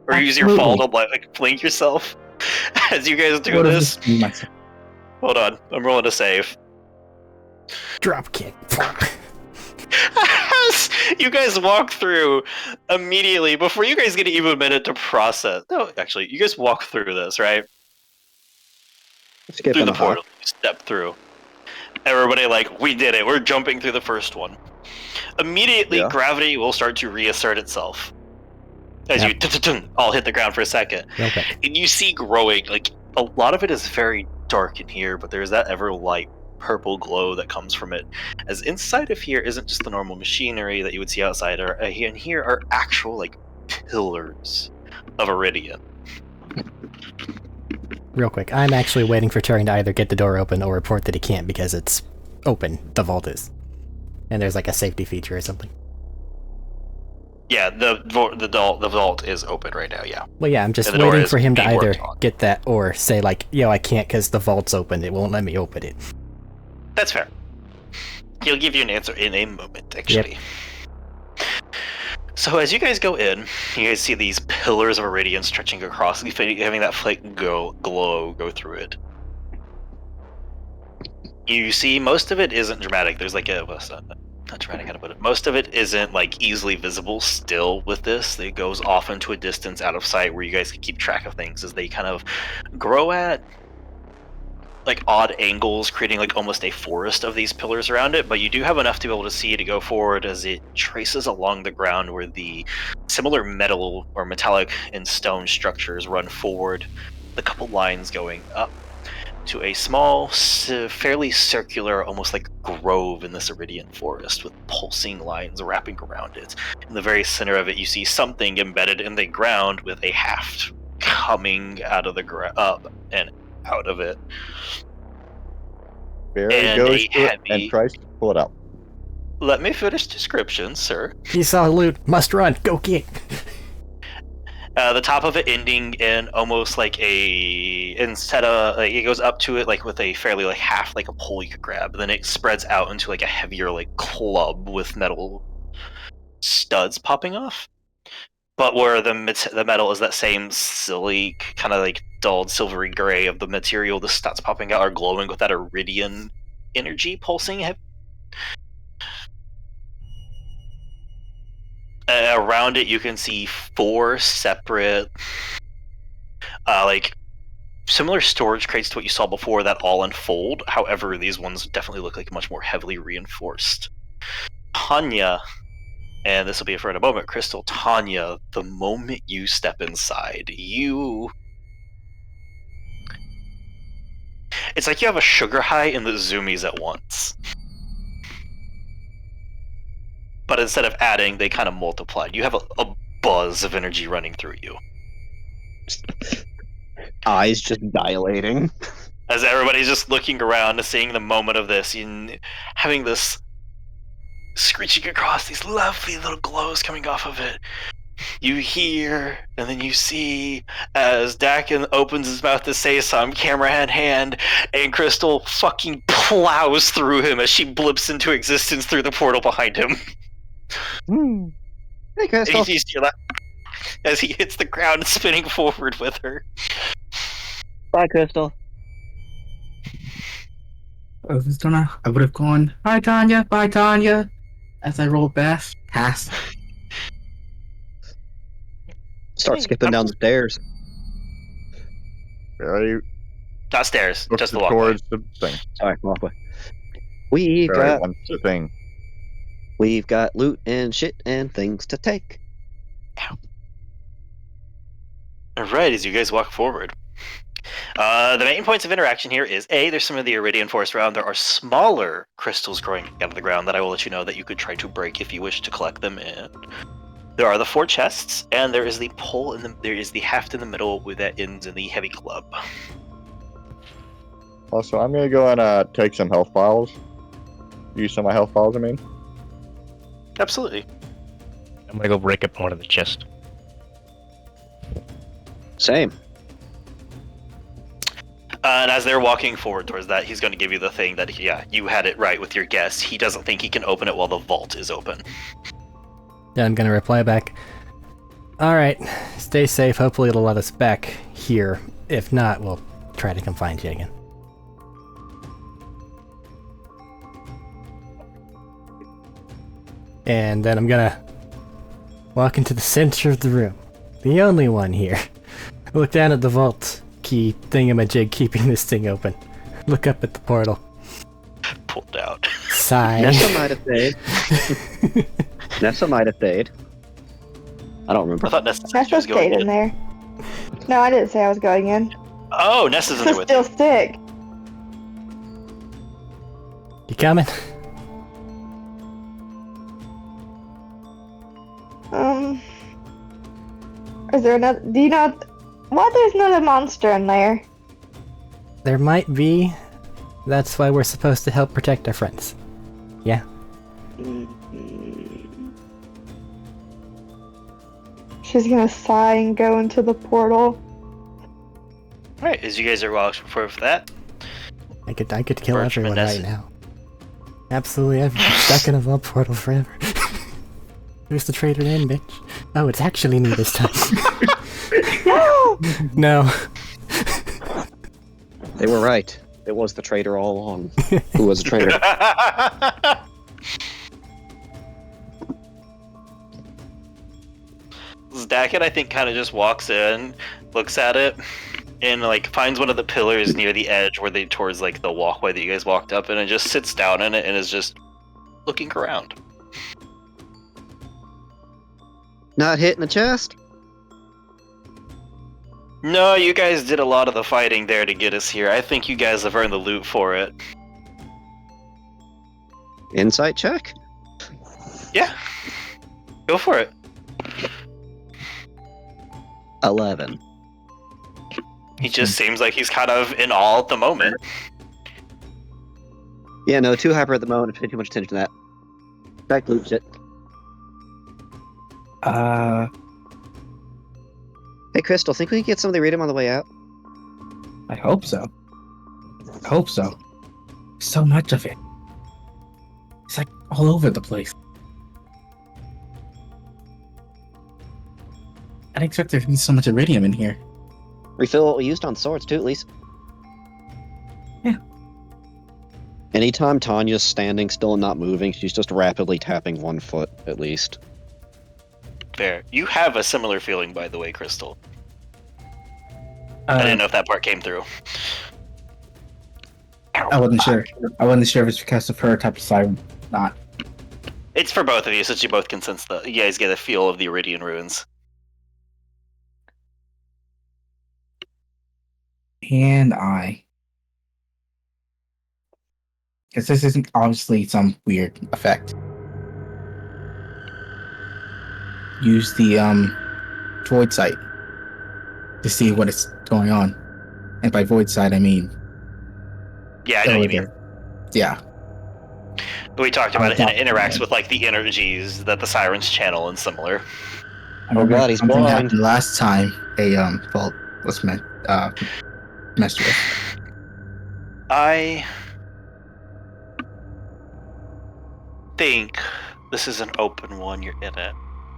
or use your fall to like fling yourself as you guys do Would have this. just been myself. Hold on, I'm rolling a save. Drop kick. As you guys walk through immediately before you guys get even a minute to process. No, actually, you guys walk through this, right? Skipping Through the a hop. portal, you step through. Everybody like, we did it. We're jumping through the first one. Immediately, Yeah. gravity will start to reassert itself as Yep. you all hit the ground for a second, Real quick. and you see growing. Like a lot of it is very dark in here, but there's that ever light purple glow that comes from it. As inside of here isn't just the normal machinery that you would see outside, or in here are actual like pillars of iridium. Real quick. I'm actually waiting for Turing to either get the door open or report that he can't because it's open. The vault is. And there's like a safety feature or something. Yeah, the vault is open right now. Yeah. Well, yeah, I'm just And the door waiting is for him to being either worked on. get that or say like, yo, I can't because the vault's open. It won't let me open it. That's fair. He'll give you an answer in a moment, actually. So as you guys go in, you guys see these pillars of iridium stretching across, having that flake glow go through it. You see, most of it isn't dramatic. There's like not dramatic, how to put it. Most of it isn't like easily visible still with this. It goes off into a distance out of sight where you guys can keep track of things as they kind of grow at like odd angles, creating like almost a forest of these pillars around it, but you do have enough to be able to see to go forward as it traces along the ground where the similar metal or metallic and stone structures run forward, a couple lines going up to a small, fairly circular, almost like grove in this iridian forest with pulsing lines wrapping around it. In the very center of it, you see something embedded in the ground with a haft coming out of the up and out of it. Barry And goes a to it heavy- and tries to pull it out. Let me finish description, sir. He saw loot. Must run. Go get. The top of it ending in almost like instead of like, it goes up to it like with a fairly like half like a pole you could grab, and then it spreads out into like a heavier like club with metal studs popping off. But where the metal is that same silly kind of like dulled silvery gray of the material, the studs popping out are glowing with that iridian energy pulsing. Around it, you can see 4 separate, like similar storage crates to what you saw before that all unfold. However, these ones definitely look like much more heavily reinforced. Tanya, and this will be for in a moment, Crystal, Tanya, the moment you step inside, it's like you have a sugar high and the zoomies at once. But instead of adding, they kind of multiplied. You have a buzz of energy running through you. Eyes just dilating. As everybody's just looking around, seeing the moment of this, and having this screeching across, these lovely little glows coming off of it. You hear, and then you see, as Dakin opens his mouth to say some, camera in hand, and Crystal fucking plows through him as she blips into existence through the portal behind him. Hey, Crystal. And you see that as he hits the ground, spinning forward with her. Bye, Crystal. I would have gone, bye Tanya, as I rolled past. Start skipping down the stairs. Barry Not stairs, looks just the walkway. towards the thing. Sorry, walkway. We've Barry got wants the thing. loot and shit and things to take. Alright, as you guys walk forward. The main points of interaction here is A, there's some of the iridian forest around. There are smaller crystals growing out of the ground that I will let you know that you could try to break if you wish to collect them in. There are the 4 chests, and there is the pole there is the haft in the middle with that ends in the heavy club. Also, I'm gonna go and take some health files. Use some of my health files, I mean. Absolutely. I'm gonna go break up one of the chests. Same. And as they're walking forward towards that, he's going to give you the thing that, yeah, you had it right with your guess. He doesn't think he can open it while the vault is open. Yeah, I'm gonna reply back. Alright, stay safe. Hopefully it'll let us back here. If not, we'll try to come find you again. And then I'm gonna walk into the center of the room. The only one here. Look down at the vault key thingamajig keeping this thing open. Look up at the portal. Pulled out. Sigh. Nessa might have stayed. Nessa might have stayed. I don't remember. I thought Nessa Nessa was going stayed in there. No, I didn't say I was going in. Oh, Nessa's in there She's with still you. sick. You coming? Is there another? Do you know why there's another monster in there? There might be. That's why we're supposed to help protect our friends. Yeah. She's gonna sigh and go into the portal. Alright, as you guys are walking forward for that, I could kill Birch everyone Vanessa. right now. Absolutely everyone. Stuck in a vault portal forever. Who's the traitor in, bitch? Oh, it's actually me this time. No! No. They were right. It was the traitor all along. Who was a traitor? Dakin, I think, kind of just walks in, looks at it, and like finds one of the pillars near the edge where they towards like the walkway that you guys walked up, and it just sits down in it and is just looking around. Not hitting the chest? No, you guys did a lot of the fighting there to get us here. I think you guys have earned the loot for it. Insight check? Yeah. Go for it. 11. He just seems like he's kind of in awe at the moment. Yeah, no, too hyper at the moment. Pay too much attention to that. Back loop shit. Hey, Crystal, think we can get some of the iridium on the way out? I hope so. I hope so. So much of it. It's like all over the place. I didn't expect there to be so much iridium in here. Refill what we used on swords, too, at least. Yeah. Anytime Tanya's standing still and not moving, she's just rapidly tapping one foot, at least. Fair. You have a similar feeling, by the way, Crystal. I didn't know if that part came through. I wasn't sure. I wasn't sure if it's because of her type of siren. Not. It's for both of you, since you both can sense you guys get a feel of the Iridian ruins. And I. Because this isn't obviously some weird effect. Use the void sight to see what is going on. And by void sight I mean Yeah, I know what you mean. Yeah. We talked about it, and it interacts with like the energies that the sirens channel and similar. Oh god, he's something blind. happened last time a vault was messed with. I think this is an open one. You're in it.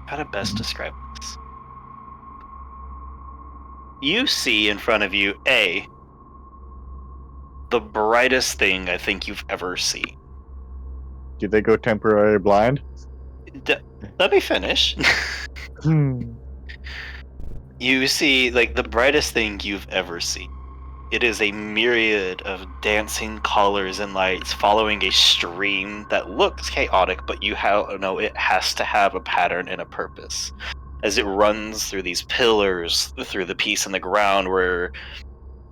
How to best describe this? You see in front of you the brightest thing I think you've ever seen. Did they go temporarily blind? Let me finish. You see, like, the brightest thing you've ever seen. It is a myriad of dancing colors and lights following a stream that looks chaotic, but you know it has to have a pattern and a purpose. As it runs through these pillars, through the piece in the ground where,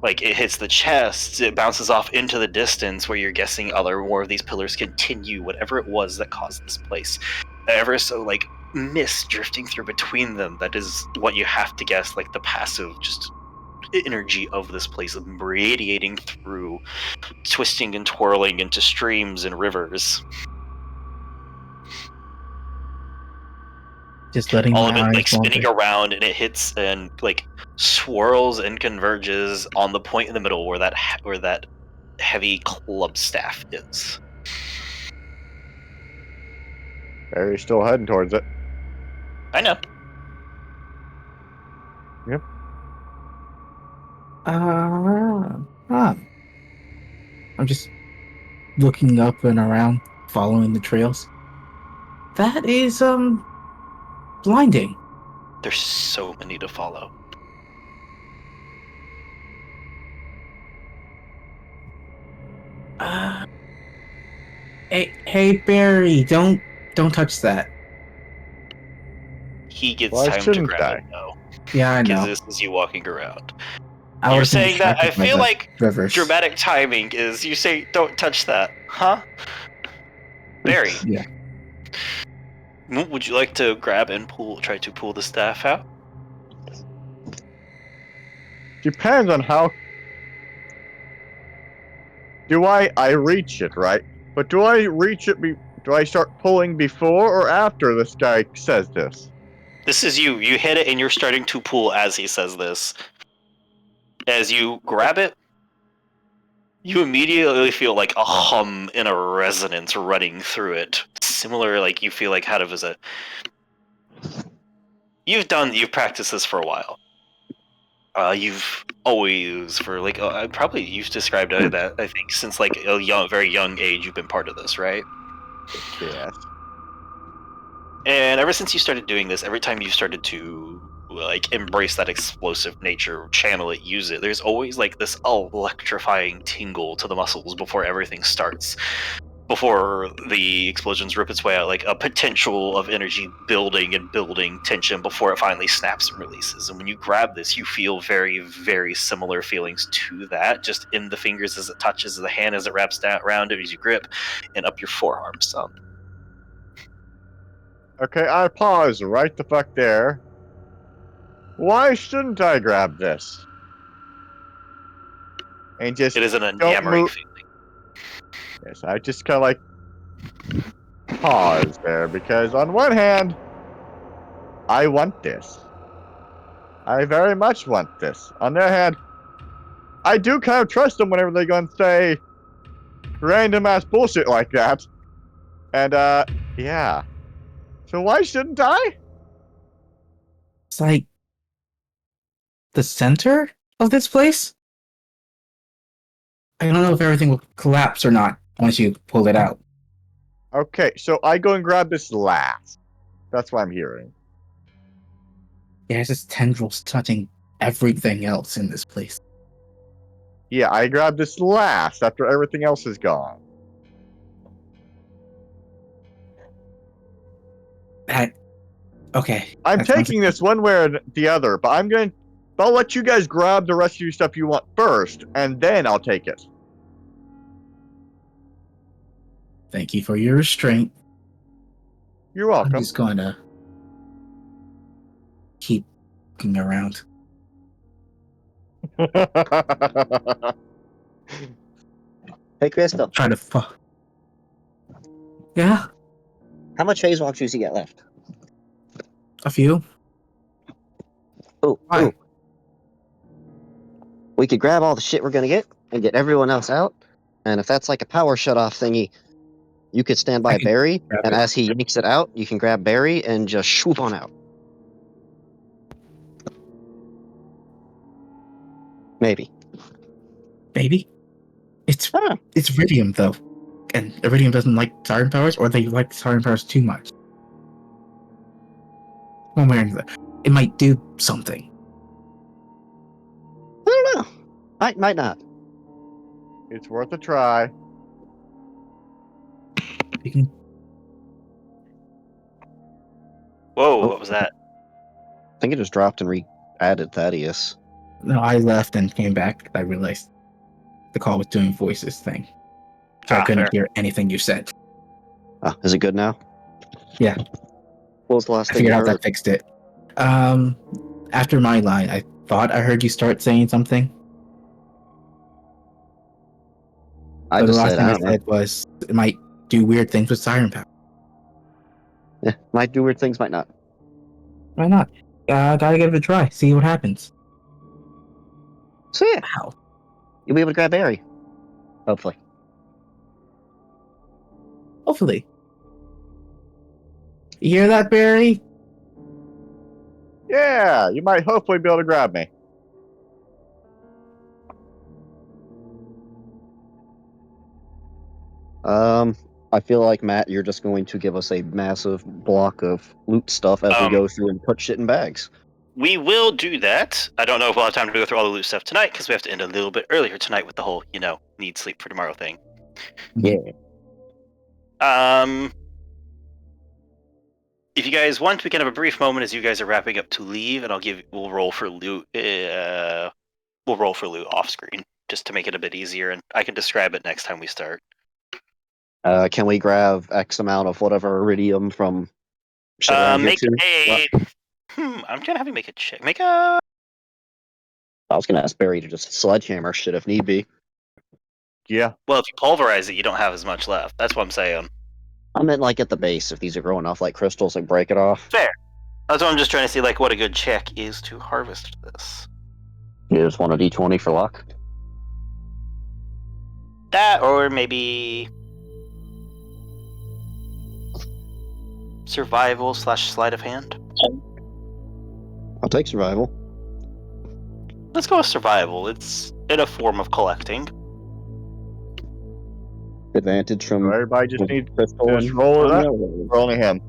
like, it hits the chest, it bounces off into the distance where you're guessing more of these pillars continue whatever it was that caused this place. Ever so, like, mist drifting through between them, that is what you have to guess, like, the passive just energy of this place radiating through, twisting and twirling into streams and rivers. Just letting all my of it eyes like spinning wander. around, and it hits and like swirls and converges on the point in the middle where that heavy club staff is. Barry's still heading towards it. I know. Yep. I'm just looking up and around, following the trails. That is blinding. There's so many to follow. Hey Barry, don't touch that. He gets Why time to shouldn't grab I? it though, Yeah, I because know. this is you walking around. I You're was saying that. I distracted by feel the like rivers. dramatic timing is you say don't touch that, huh? Barry, Yeah. would you like to grab and try to pull the staff out? Depends on how. Do I reach it, right? But do I reach it? Do I start pulling before or after this guy says this? This is you. You hit it and you're starting to pull as he says this. As you grab it, you immediately feel like a hum and a resonance running through it. Similar, like you feel like kind of as a. You've practiced this for a while. You've always, for like, probably you've described that, I think, since like a very young age, you've been part of this, right? Yes. And ever since you started doing this, every time you started to like embrace that explosive nature, channel it, use it, there's always like this electrifying tingle to the muscles before everything starts. Before the explosions rip its way out, like a potential of energy building and building tension before it finally snaps and releases. And when you grab this, you feel very, very similar feelings to that, just in the fingers as it touches the hand, as it wraps down around it as you grip, and up your forearm some. Okay, I pause right the fuck there. Why shouldn't I grab this? And just It is an don't enamoring move. feeling. Yes, I just kind of like pause there because on one hand, I want this. I very much want this. On the other hand, I do kind of trust them whenever they go and say random ass bullshit like that. And yeah. So why shouldn't I? It's like the center of this place. I don't know if everything will collapse or not once you pull it out. Okay, so I go and grab this last. That's what I'm hearing. Yeah, it's just tendrils touching everything else in this place. Yeah, I grab this last after everything else is gone. Okay. I'm that sounds taking this one way or the other, but I'll let you guys grab the rest of your stuff you want first, and then I'll take it. Thank you for your restraint. You're I'm welcome. just going to keep looking around. Hey, Crystal, Try to fuck. Yeah, how much phase walk juice you got left? a few. Oh, Why? ooh. We could grab all the shit we're gonna get and get everyone else out. And if that's like a power shut-off thingy, you could stand by I can Barry, grab and it. as he yanks it out, you can grab Barry and just swoop on out. Maybe. Baby? It's I don't know. it's Iridium though. And Iridium doesn't like siren powers, or they like siren powers too much. One way or another. It might do something. I don't know. Might not. It's worth a try. You can Whoa, Oh. what was that? I think it just dropped and re-added Thaddeus. No, I left and came back. I realized the call was doing voices thing. So I couldn't Fair. hear anything you said. Is it good now? Yeah. What was the last I thing you figured out heard? that fixed it. After my line, I thought I heard you start saying something. I But the just last said, thing I I don't know. said was it might do weird things with siren power. Yeah, might do weird things, might not. Why not? Gotta give it a try. See what happens. So yeah, Wow. you'll be able to grab Barry. Hopefully. Hopefully. You hear that, Barry? Yeah, you might hopefully be able to grab me. I feel like, Matt, you're just going to give us a massive block of loot stuff as we go through and put shit in bags. We will do that. I don't know if we'll have time to go through all the loot stuff tonight because we have to end a little bit earlier tonight with the whole, need sleep for tomorrow thing. Yeah. If you guys want, we can have a brief moment as you guys are wrapping up to leave, and we'll roll for loot. We'll roll for loot off screen just to make it a bit easier, and I can describe it next time we start. Can we grab X amount of whatever iridium from shit around here Make too? a. I'm gonna have you make a check. Make a. I was gonna ask Barry to just sledgehammer shit if need be. Yeah. Well, if you pulverize it, you don't have as much left. That's what I'm saying. I meant like at the base, if these are growing off like crystals, like break it off. Fair. That's what I'm just trying to see, like, what a good check is to harvest this. You just want a D20 for luck. That, or maybe survival / sleight of hand. I'll take survival. Let's go with survival. It's in a form of collecting. Advantage So from everybody just needs crystal to just and roll it up. roll. We're only him.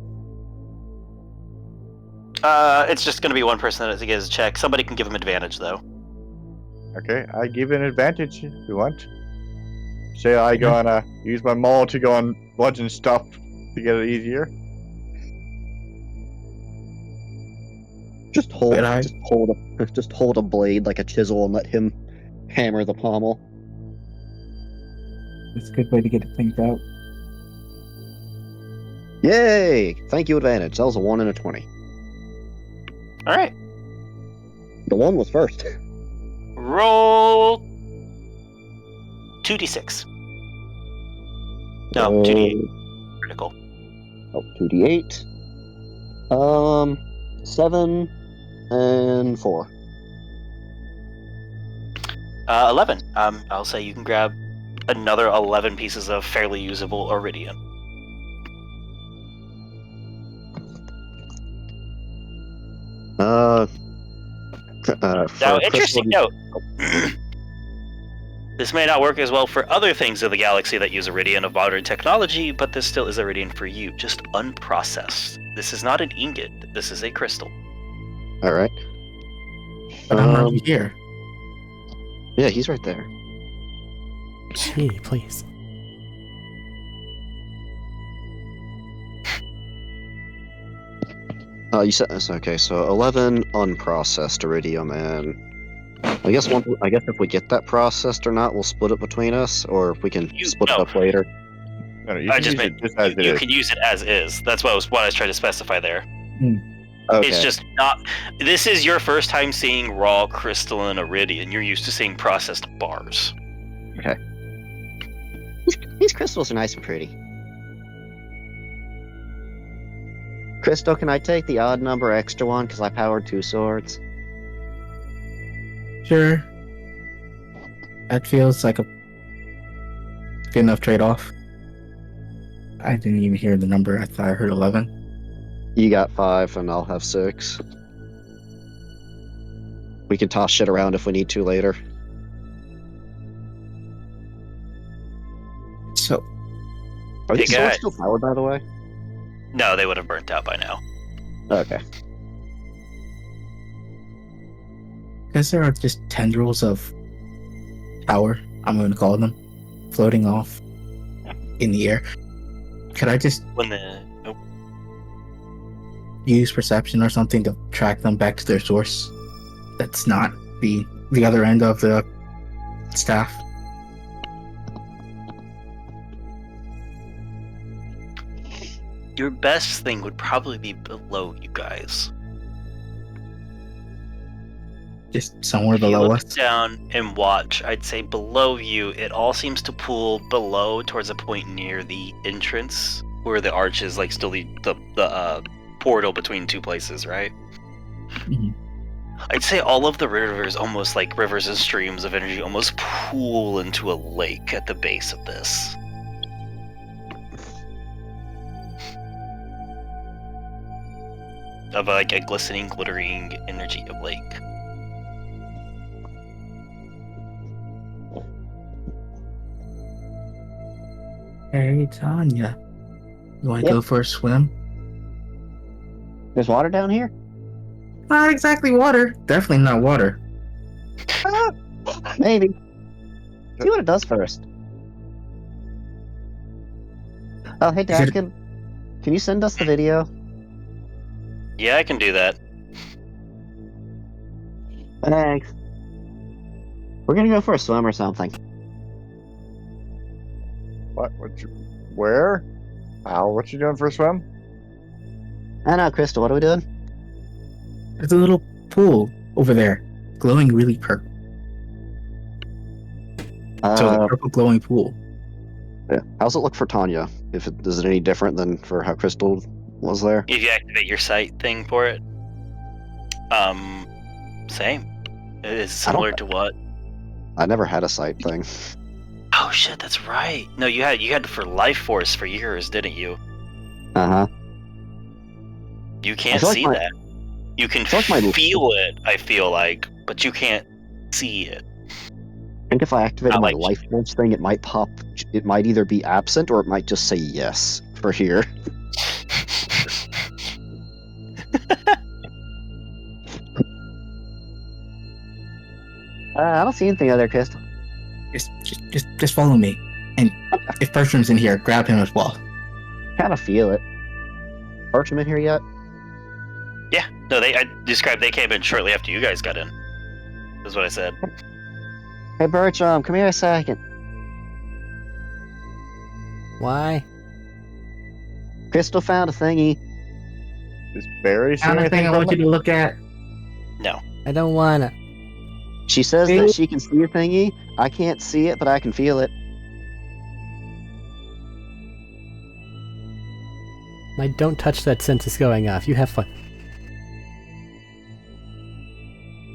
It's just going to be one person that gets a check. Somebody can give him advantage, though. Okay, I give an advantage if you want. Say I go and use my maul to go on bludgeon stuff to get it easier. Just hold, But I- just hold a blade like a chisel and let him hammer the pommel. It's a good way to get things out. Yay! Thank you, advantage. That was a 1 and a 20. All right. The 1 was first. Roll 2d6. No, 2d8. Critical. Oh, 2d8. 7 and 4. 11. I'll say you can grab another 11 pieces of fairly usable iridium. Now, interesting note. This may not work as well for other things in the galaxy that use iridium of modern technology, but this still is iridium for you, just unprocessed. This is not an ingot. This is a crystal. All right. But I'm already here. Yeah, he's right there. Gee, please. You said this. Okay, so 11 unprocessed iridium, and I guess if we get that processed or not, we'll split it between us, or if we can split it up later. No, you I can just use meant it just as it you is. can use it as is. That's what I was trying to specify there. Okay. It's just not. This is your first time seeing raw crystalline iridium. You're used to seeing processed bars. These crystals are nice and pretty. Crystal, can I take the odd number extra one because I powered 2 swords? Sure. That feels like a good enough trade-off. I didn't even hear the number. I thought I heard 11. You got 5, and I'll have 6. We can toss shit around if we need to later. So, Are Hey, these swords guys. still powered, by the way? No, they would have burnt out by now. Okay. because there are just tendrils of power, I'm going to call them, floating off in the air. Could I just When the use perception or something to track them back to their source? That's not the other end of the staff. your best thing would probably be below you guys. Just somewhere If you below look us. down and watch, I'd say below you, it all seems to pool below towards a point near the entrance where the arch is like still the portal between two places, right? Mhm. I'd say all of the rivers, almost like rivers and streams of energy, almost pool into a lake at the base of this. Of like a glistening, glittering energy of lake. Hey, Tanya. You want to Yeah. go for a swim? There's water down here? Not exactly water. Definitely not water. Maybe. See what it does first. Oh, hey, Is Dad, it- can you send us the video? Yeah, I can do that. Thanks. We're gonna go for a swim or something. What? Where? Al, what you doing for a swim? I know, Crystal, what are we doing? There's a little pool over there, glowing really purple. So the purple glowing pool. Yeah. How's it look for Tanya? Is it any different than for how Crystal was there? If you activate your sight thing for it, same. It is I don't- similar to what? I never had a sight thing. Oh shit, that's right. No, you had for life force for years, didn't you? Uh-huh. You can't feel like see my- that. You can I feel like my- feel it. I feel like, but you can't see it. I think if I activated Not my like- life force thing, it might pop. It might either be absent or it might just say yes for here. I don't see anything out there, Crystal. Just follow me. And if Bertram's in here, grab him as well. Kind of feel it. Bertram in here yet? Yeah. No, I described they came in shortly after you guys got in. That's what I said. Hey, Bertram, come here a second. Why? Crystal found a thingy. Is Barry seeing Found a thing anything I from want you it? to look at. No. I don't wanna. She says that she can see a thingy. I can't see it, but I can feel it. My don't touch that sense is going off. You have fun.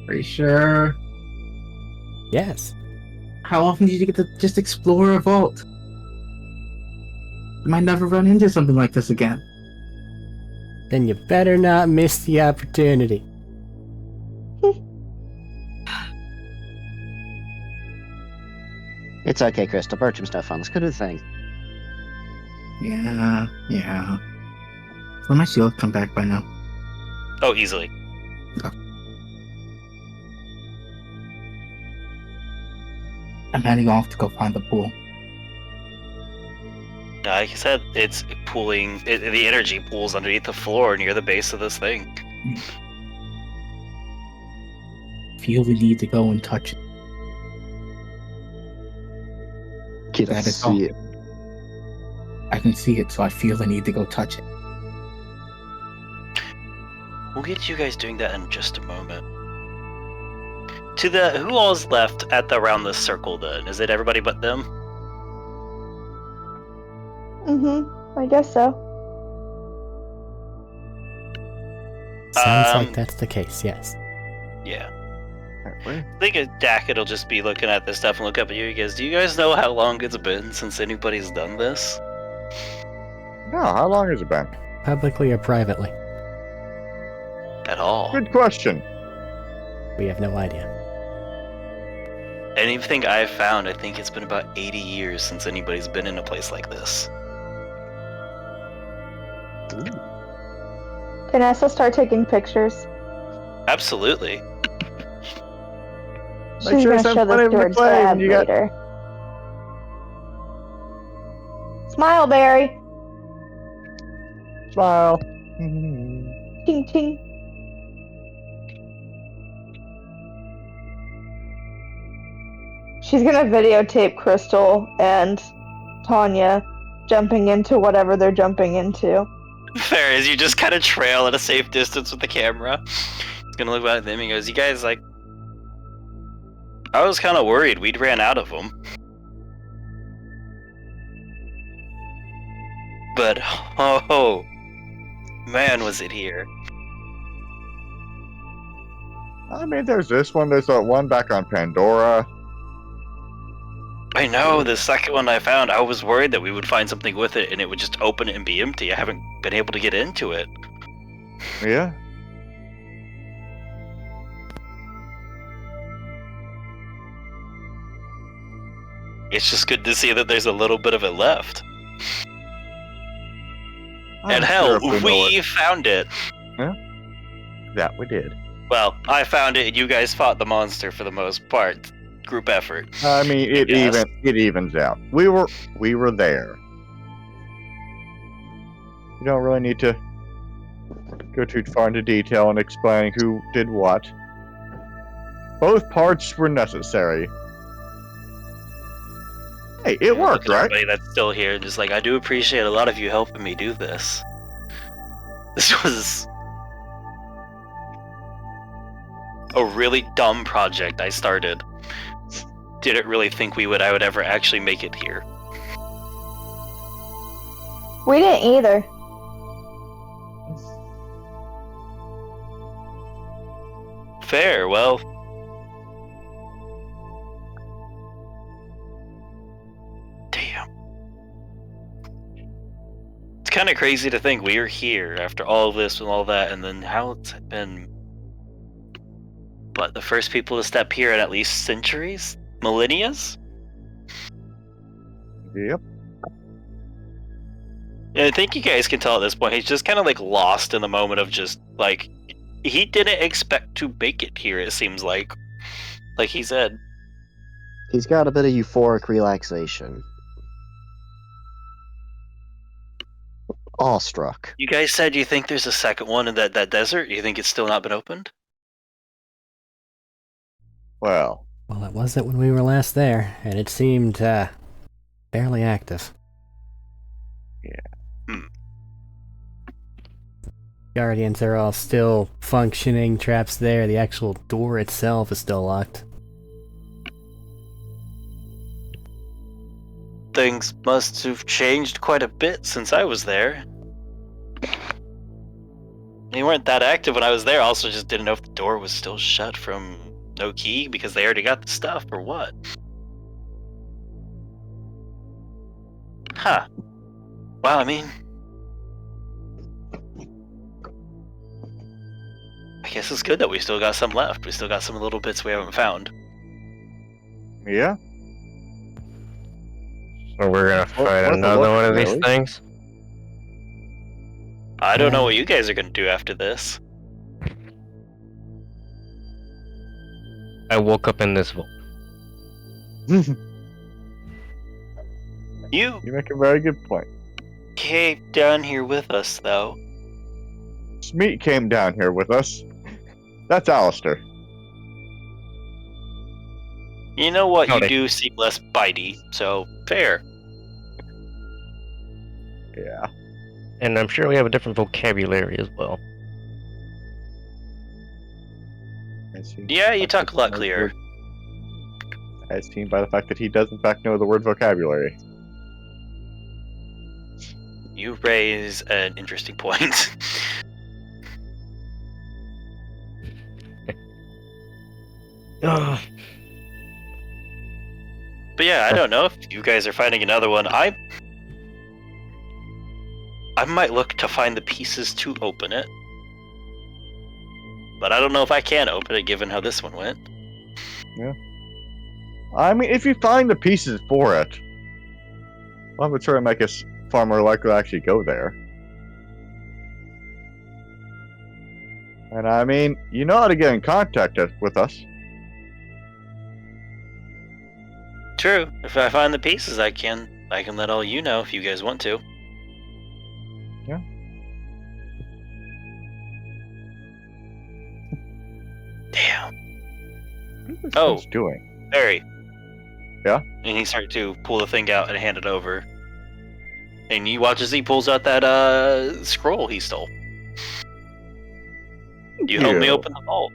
Are you sure? Yes. How often did you get to just explore a vault? You might never run into something like this again. Then you better not miss the opportunity. It's okay, Crystal. Bertram's no fun. Let's go do the thing. Yeah. Will my shield come back by now? Oh, easily. I'm heading off to go find the pool. Like I said, it's pooling. The energy pools underneath the floor near the base of this thing. Feel the need to go and touch it. Can I That is all. see it? I can see it, so I feel the need to go touch it. We'll get you guys doing that in just a moment. Who all's left around this circle then? Is it everybody but them? I guess so. Sounds like that's the case, yes. Yeah. Wait. I think Dak will just be looking at this stuff and look up at you guys. Do you guys know how long it's been since anybody's done this? No, how long has it been? Publicly or privately? At all? Good question. We have no idea. Anything I've found, I think it's been about 80 years since anybody's been in a place like this. Can Essa start taking pictures? Absolutely. Make She's sure gonna it's show plenty this of to her McFlay dad when you got- later. Smile, Barry. Smile. Ting ting. She's gonna videotape Crystal and Tanya jumping into whatever they're jumping into. Fair as you just kind of trail at a safe distance with the camera. He's gonna look back at them and goes, "You guys, like, I was kind of worried we'd ran out of them. But, oh, man, was it here." I mean, there's this one. There's that one back on Pandora. I know, the second one I found, I was worried that we would find something with it and it would just open it and be empty. I haven't been able to get into it. Yeah. It's just good to see that there's a little bit of it left. And hell, we found it. Yeah, we did. Well, I found it and you guys fought the monster for the most part. Group effort. I mean, it evens out. We were there. You don't really need to go too far into detail in explaining who did what. Both parts were necessary. Hey, it worked, right? Everybody that's still here, just like, I do appreciate a lot of you helping me do this. This was a really dumb project I started. Didn't really think I would ever actually make it here. We didn't either. Fair, well. Damn. It's kind of crazy to think we are here after all of this and all that, and then how it's been. But the first people to step here in at least centuries? Millennias? Yep. And I think you guys can tell at this point, he's just kind of like lost in the moment of just like, he didn't expect to make it here, it seems like. Like he said. He's got a bit of euphoric relaxation. Awestruck. You guys said you think there's a second one in that desert? You think it's still not been opened? Well, Well, it wasn't when we were last there, and it seemed, fairly active. Yeah. Guardians are all still functioning, traps there, the actual door itself is still locked. Things must have changed quite a bit since I was there. They weren't that active when I was there. I also just didn't know if the door was still shut from no key because they already got the stuff or what. Huh. Well, I mean, I guess it's good that we still got some left. We still got some little bits we haven't found. Yeah. So we're gonna fight worth a another look, one of these really. things? I don't know what you guys are going to do after this. I woke up in this vault. You You make a very good point. came down here with us, though. Smeet came down here with us. That's Alistair. You know what? You Howdy. do seem less bitey, so fair. Yeah. And I'm sure we have a different vocabulary as well. Yeah, you talk a lot clearer. As seen by the fact that he does in fact know the word vocabulary. You raise an interesting point. Ugh. But yeah, I don't know if you guys are finding another one. I might look to find the pieces to open it. But I don't know if I can open it given how this one went. I mean, if you find the pieces for it, that would sort of make us far more likely to actually go there. And I mean, you know how to get in contact with us. True. If I find the pieces, I can let all you know if you guys want to. Yeah. Damn. What is this Oh. thing's doing? Barry. Yeah? And he started to pull the thing out and hand it over. And you watch as he pulls out that scroll he stole. You helped me open the vault.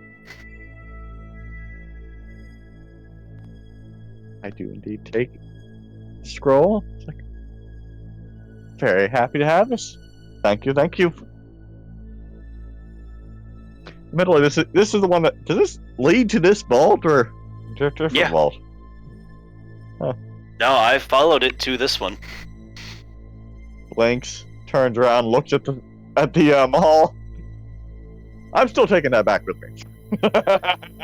I do indeed take scroll. It's like, very happy to have this. Thank you, thank you. Admittedly, this is the one that does this lead to this vault or different Yeah. vault? No, I followed it to this one. Blinks, turns around, looks at the mall. I'm still taking that back with me.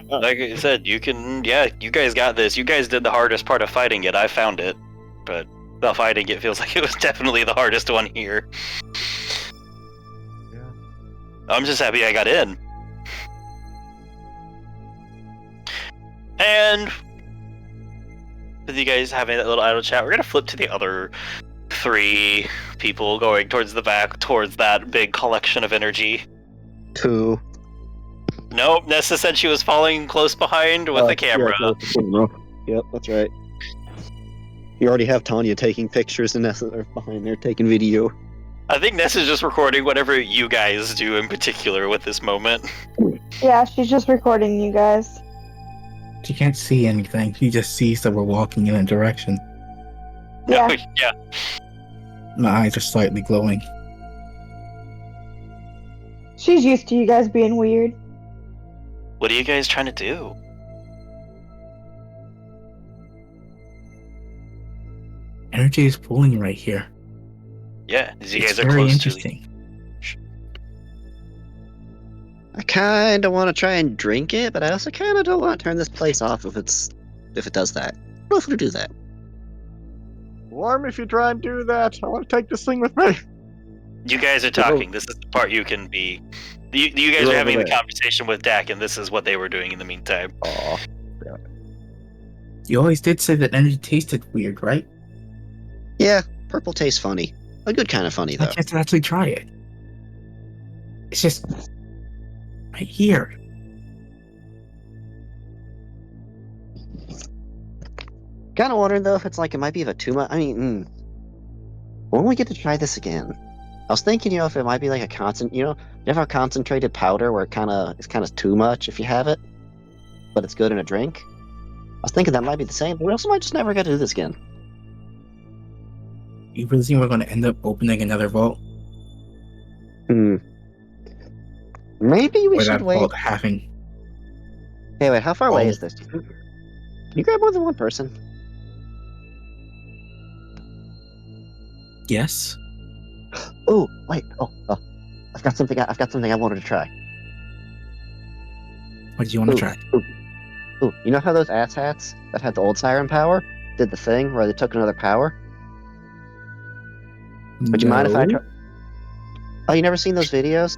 Like I said, you guys got this. You guys did the hardest part of fighting it. I found it. But the fighting it feels like it was definitely the hardest one here. Yeah. I'm just happy I got in. And with you guys having that little idle chat, we're gonna flip to the other 3 people going towards the back, towards that big collection of energy. 2. Nope, Nessa said she was following close behind with the camera. Yeah, the camera. Yep, that's right. You already have Tanya taking pictures and Nessa are behind there taking video. I think Nessa's just recording whatever you guys do in particular with this moment. Yeah, she's just recording you guys. She can't see anything. She just sees that we're walking in a direction. Yeah. Yeah. My eyes are slightly glowing. She's used to you guys being weird. What are you guys trying to do? Energy is pulling right here. Yeah, as you It's guys are very close interesting. I kinda wanna try and drink it, but I also kinda don't want to turn this place off if it does that. What if we do that? Warm if you try and do that. I want to take this thing with me. You guys are talking. This is the part you can be. You guys You're are having over the there. conversation with Dak, and this is what they were doing in the meantime. Aw. that. You always did say that energy tasted weird, right? Yeah, purple tastes funny. A good kind of funny, I though. can't actually try it. It's just right here. Kind of wondering, though, if it's like it might be too much. I mean, when we get to try this again? I was thinking, if it might be like a you have a concentrated powder where it's kind of too much if you have it, but it's good in a drink. I was thinking that might be the same, but we also might just never get to do this again. You really think we're going to end up opening another vault? Maybe we Or should that wait. vault having... Hey, wait, how far away Oh. is this? Can you grab more than one person? Yes? Oh, wait. Oh, I've got something I wanted to try. What do you want to try? Ooh, you know how those ass hats that had the old siren power did the thing where they took another power? Would you mind if I try? Oh, you never seen those videos?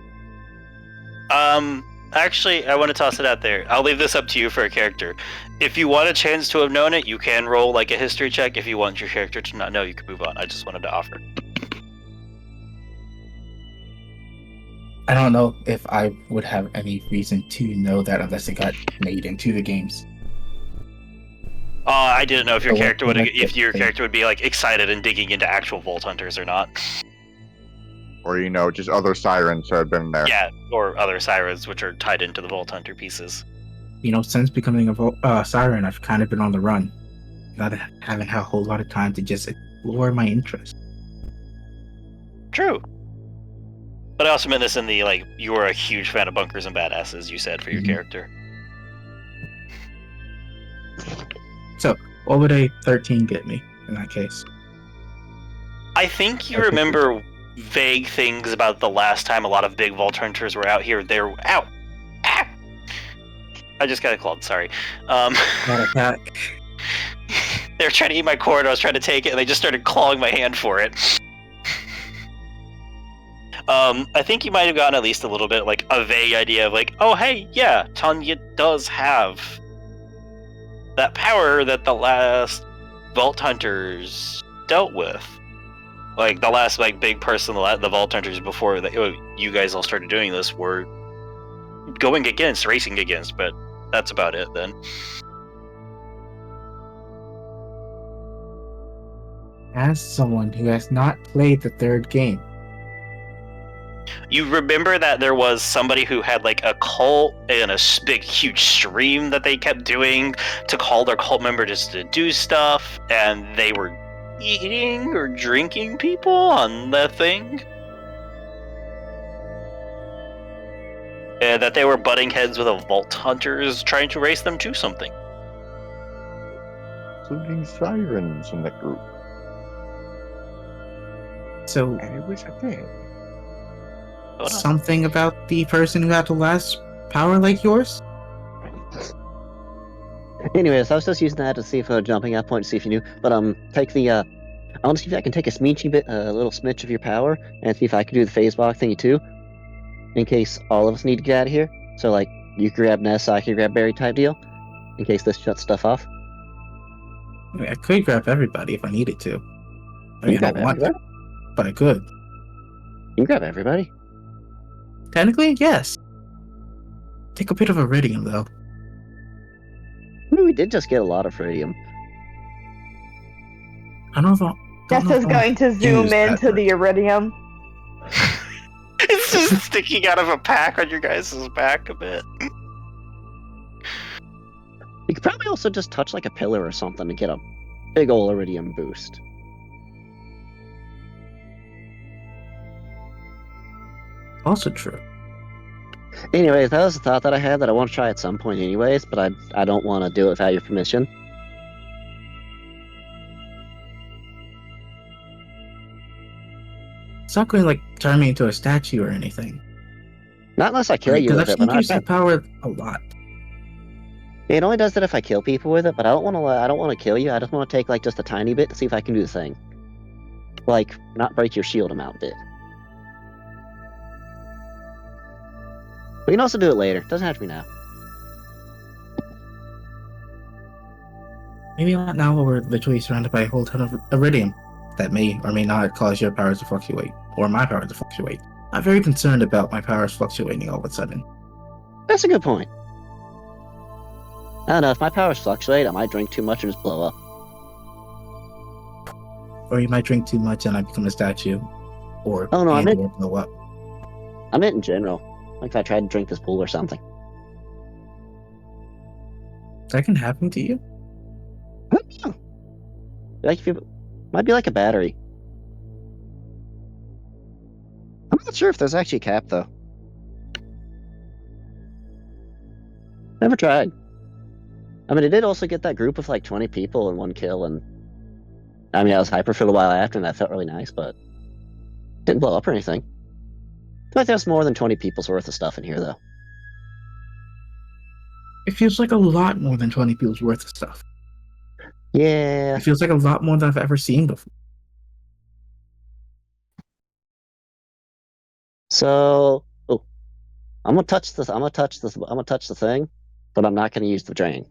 Actually, I want to toss it out there. I'll leave this up to you for a character. If you want a chance to have known it, you can roll like a history check. If you want your character to not know, you can move on. I just wanted to offer. I don't know if I would have any reason to know that unless it got made into the games. I didn't know if your Oh, character would, like if your the- character would be like excited and digging into actual Vault Hunters or not. Or, just other sirens who have been there. Yeah, or other sirens which are tied into the Vault Hunter pieces. Since becoming a siren, I've kind of been on the run. Not having had a whole lot of time to just explore my interest. True. But I also meant this in the, like, you were a huge fan of bunkers and badasses, you said, for your character. So, what would a 13 get me in that case? I think you Okay. remember vague things about the last time a lot of big Vault Hunters were out here. They're out. Ah! I just got a club, sorry. Not attack. They were trying to eat my cord, I was trying to take it, and they just started clawing my hand for it. I think you might have gotten at least a little bit, like, a vague idea of, like, oh, hey, yeah, Tanya does have that power that the last Vault Hunters dealt with. Like, the last, like, big person, the Vault Hunters before you guys all started doing this were racing against, but that's about it then. As someone who has not played the third game, You remember that there was somebody who had, like, a cult and a big, huge stream that they kept doing to call their cult members to do stuff, and they were eating or drinking people on the thing? And that they were butting heads with the Vault Hunters trying to race them to something. Including sirens in the group. so And it was a thing. Hold on. something about the person who had the last power like yours? Anyways, I was just using that to see if jumping out point to see if you knew. But take the I want to see if I can take a little smidge of your power, and see if I can do the phase walk thingy too, in case all of us need to get out of here. So like, you can grab Ness, I can grab Barry type deal, in case this shuts stuff off. I mean, I could grab everybody if I needed to. I You mean, I grab don't want to, everybody? but I could. You can grab everybody. Technically, yes. Take a bit of iridium, though. I mean, we did just get a lot of iridium. I don't know if I... Jess is going to zoom into the iridium. It's just sticking out of a pack on your guys' back a bit. You could probably also just touch like a pillar or something to get a big ol' iridium boost. Also true. Anyways, that was a thought that I had that I want to try at some point anyways, but I don't want to do it without your permission. It's not going to, like, turn me into a statue or anything. Not unless I kill you Because with I've it, but seen use not, that power a lot. it only does it if I kill people with it, but I don't want to kill you. I just want to take like just a tiny bit to see if I can do the thing. Like, not break your shield amount bit. We can also do it later. Doesn't have to be now. Maybe not now, we're literally surrounded by a whole ton of iridium that may or may not cause your powers to fluctuate, or my powers to fluctuate. I'm very concerned about my powers fluctuating all of a sudden. That's a good point. I don't know, if my powers fluctuate, I might drink too much and just blow up. Or you might drink too much and I become a statue, or Oh, no, I meant- or blow up. I meant in general. Like if I tried to drink this pool or something. That can happen to you? I don't know. Like if you might be like a battery. I'm not sure if there's actually a cap though. Never tried. I mean, I did also get that group of like 20 people in one kill, and I mean, I was hyper for a while after, and that felt really nice, but didn't blow up or anything. I feel like there's more than 20 people's worth of stuff in here, though. It feels like a lot more than 20 people's worth of stuff. Yeah. It feels like a lot more than I've ever seen before. So, I'm gonna touch this. I'm gonna touch the thing, but I'm not gonna use the drain.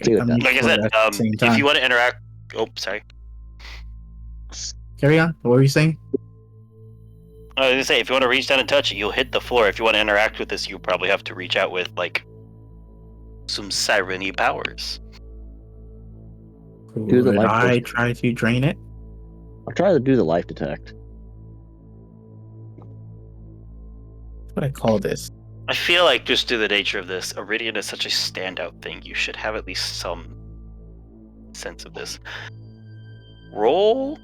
See what I'm that- used Like I for it said, at the same if time. you want to interact, sorry. Carry on. What were you saying? I was gonna say, if you want to reach down and touch it, you'll hit the floor. If you want to interact with this, you probably have to reach out with like some siren-y powers. Do the Would life I force. try to drain it? I'll try to do the life detect. That's what I call this. I feel like just due to the nature of this, Iridian is such a standout thing. You should have at least some sense of this. Roll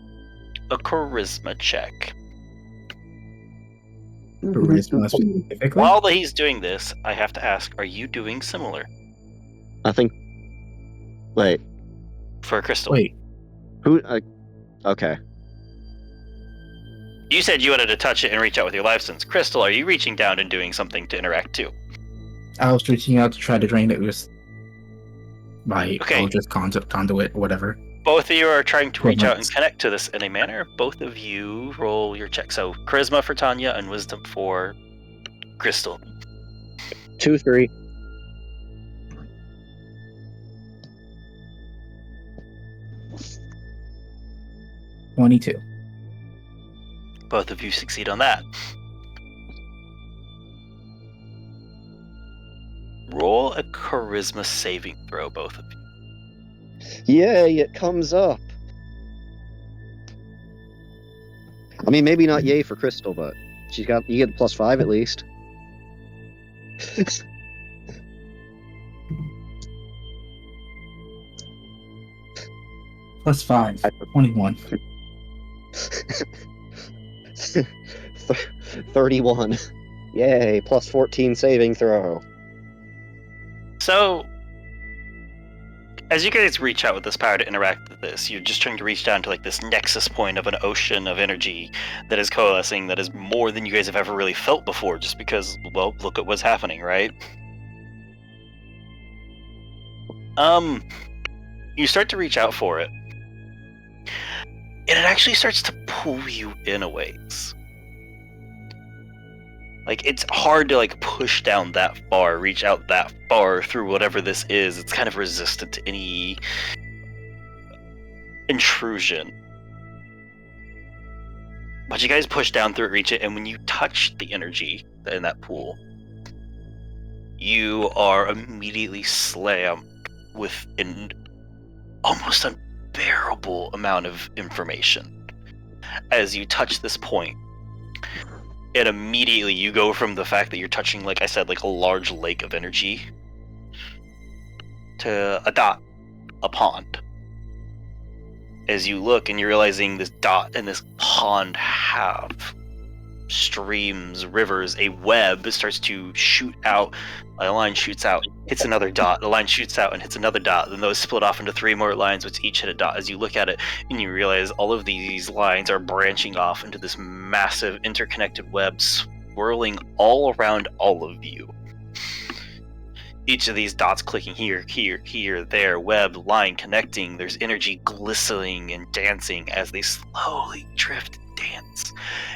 a charisma check. Charisma specifically? While he's doing this, I have to ask, are you doing similar I think. Wait. for Crystal? Wait, Who? Okay. You said you wanted to touch it and reach out with your life sense. Crystal, are you reaching down and doing something to interact too? I was reaching out to try to drain it with my Okay. just conduit or whatever. Both of you are trying to reach out and Charisma. connect to this in a manner. Both of you roll your check. So charisma for Tanya and wisdom for Crystal. 2, 3. $22. Both of you succeed on that. Roll a charisma saving throw, both of you. Yay! It comes up. I mean, maybe not yay for Crystal, but you get +5 at least. Plus 5. 21. 31. Yay! +14 saving throw. So, as you guys reach out with this power to interact with this, you're just trying to reach down to like this nexus point of an ocean of energy that is coalescing, that is more than you guys have ever really felt before, just because, well, look at what's happening, right? You start to reach out for it, and it actually starts to pull you in a ways. Like, it's hard to, like, push down that far, reach out that far through whatever this is. It's kind of resistant to any intrusion. But you guys push down through it, reach it, and when you touch the energy in that pool, you are immediately slammed with an almost unbearable amount of information. As you touch this point, and immediately you go from the fact that you're touching, like I said, like a large lake of energy, to a dot, a pond. As you look and you're realizing this dot and this pond have streams, rivers, a web starts to shoot out. A line shoots out, hits another dot. A line shoots out and hits another dot. Then those split off into 3 more lines, which each hit a dot. As you look at it, and you realize all of these lines are branching off into this massive interconnected web, swirling all around all of you. Each of these dots clicking here, here, here, there, web, line connecting. There's energy glistening and dancing as they slowly drift and dance.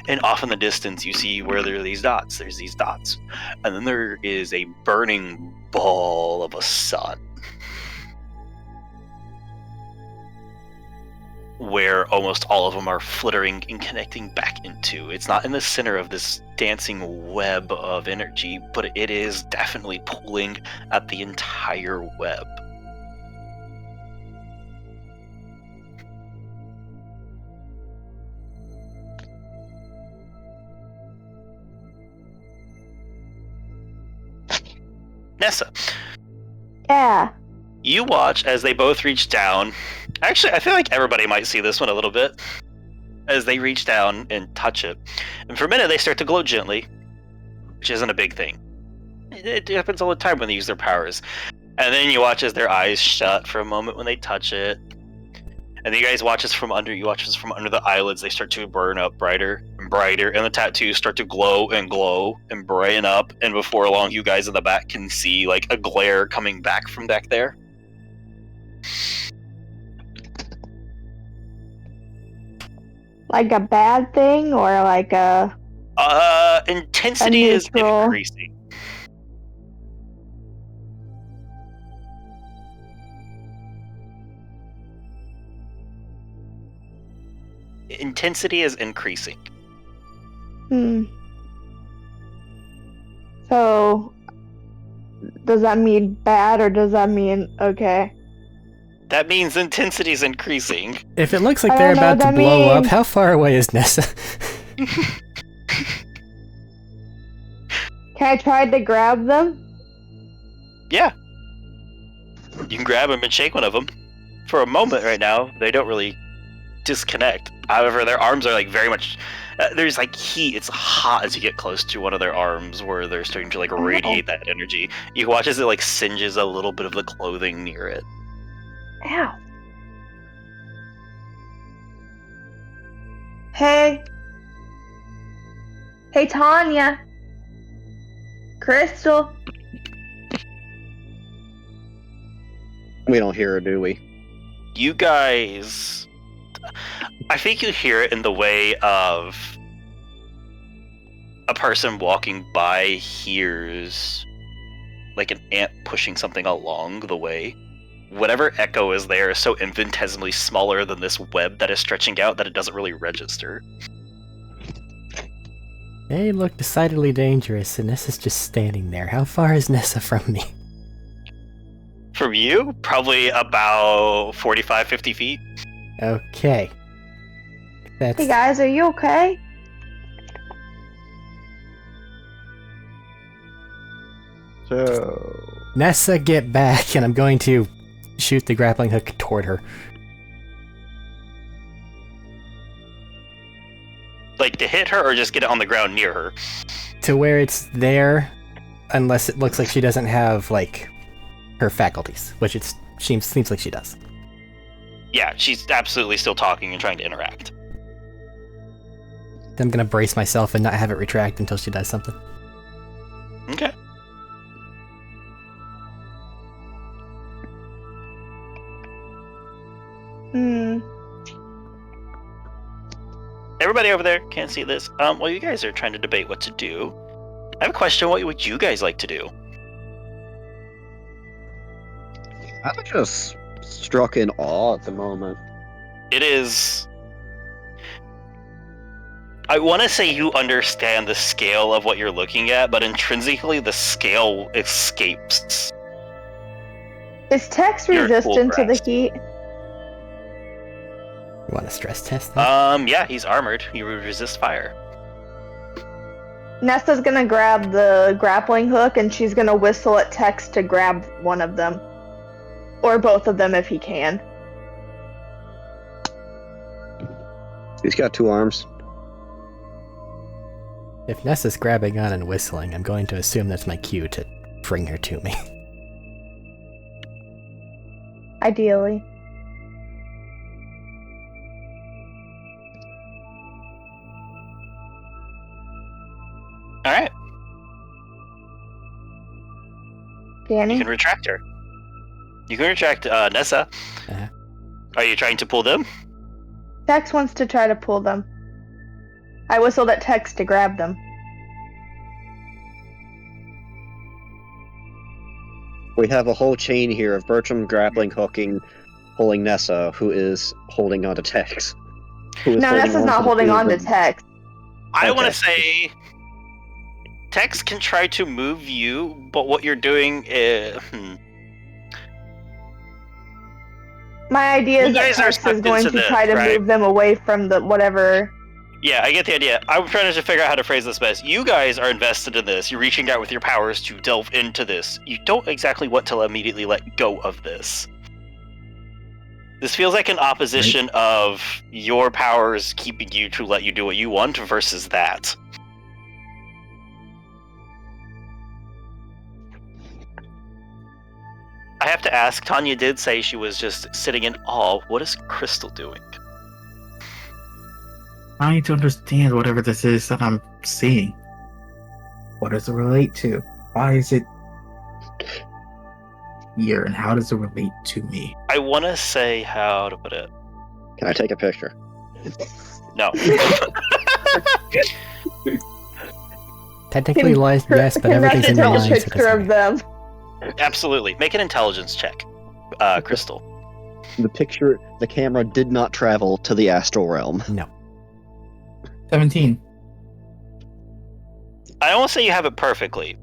And off in the distance, you see where there are these dots. There's these dots. And then there is a burning ball of a sun. Where almost all of them are flittering and connecting back into. It's not in the center of this dancing web of energy, but it is definitely pulling at the entire web. Nessa, Yeah. you watch as they both reach down. Actually, I feel like everybody might see this one a little bit. As they reach down and touch it. And for a minute, they start to glow gently, which isn't a big thing. It happens all the time when they use their powers. And then you watch as their eyes shut for a moment when they touch it. And then you guys watch as from under the eyelids, they start to burn up brighter and brighter, and the tattoos start to glow and brighten up, and before long you guys in the back can see like a glare coming back from back there. Like a bad thing or like a Intensity is neutral. increasing. Intensity is increasing. So, does that mean bad or does that mean okay? That means intensity is increasing. If it looks like I they're don't know about to what that blow up, means. how far away is Nessa? Can I try to grab them? Yeah. You can grab them and shake one of them. For a moment right now, they don't really disconnect. However, their arms are like very much... there's like heat. It's hot as you get close to one of their arms where they're starting to like radiate that energy. You watch as it like singes a little bit of the clothing near it. Ow. Hey. Hey, Tanya. Crystal. We don't hear her, do we? You guys... I think you hear it in the way of a person walking by hears like an ant pushing something along the way. Whatever echo is there is so infinitesimally smaller than this web that is stretching out that it doesn't really register. They look decidedly dangerous, and Nessa's just standing there. How far is Nessa from me? From you, probably about 45, 50 feet. Okay. That's... Hey, guys, are you okay? So Nessa, get back, and I'm going to shoot the grappling hook toward her. Like to hit her or just get it on the ground near her? To where it's there, unless it looks like she doesn't have, like, her faculties, which it seems like she does. Yeah, she's absolutely still talking and trying to interact. I'm gonna brace myself and not have it retract until she does something. Okay. Everybody over there can't see this. While you guys are trying to debate what to do, I have a question. What would you guys like to do? I'm just struck in awe at the moment. It is... I want to say you understand the scale of what you're looking at, but intrinsically the scale escapes. Is Tex You're at full resistant to the grasp. heat? You want to stress test that? Yeah, he's armored. He would resist fire. Nesta's gonna grab the grappling hook and she's gonna whistle at Tex to grab one of them. Or both of them if he can. He's got two arms. If Nessa's grabbing on and whistling, I'm going to assume that's my cue to bring her to me. Ideally. Alright, Danny? you can retract her. You can retract Nessa. Uh-huh. Are you trying to pull them? Tex wants to try to pull them. I whistled at Tex to grab them. We have a whole chain here of Bertram grappling, hooking, pulling Nessa, who is holding on to Tex. No, Nessa's not holding on to Tex. I want Okay. to say Tex can try to move you, but what you're doing is... My idea You is that guys are Tex is sucked going into to try this, to right? move them away from the whatever. Yeah, I get the idea. I'm trying to figure out how to phrase this best. You guys are invested in this. You're reaching out with your powers to delve into this. You don't exactly want to immediately let go of this. This feels like an opposition of your powers keeping you to let you do what you want versus that. I have to ask, Tanya did say she was just sitting in awe. What is Crystal doing? Trying to understand whatever this is that I'm seeing. What does it relate to? Why is it here, and how does it relate to me? I want to say how to put it. Can I take a picture? No. Technically, yes, but everything's in your Take a mind. So it picture doesn't of matter. them. Absolutely. Make an intelligence check, Crystal. The camera did not travel to the astral realm. No. 17. I won't say you have it perfectly,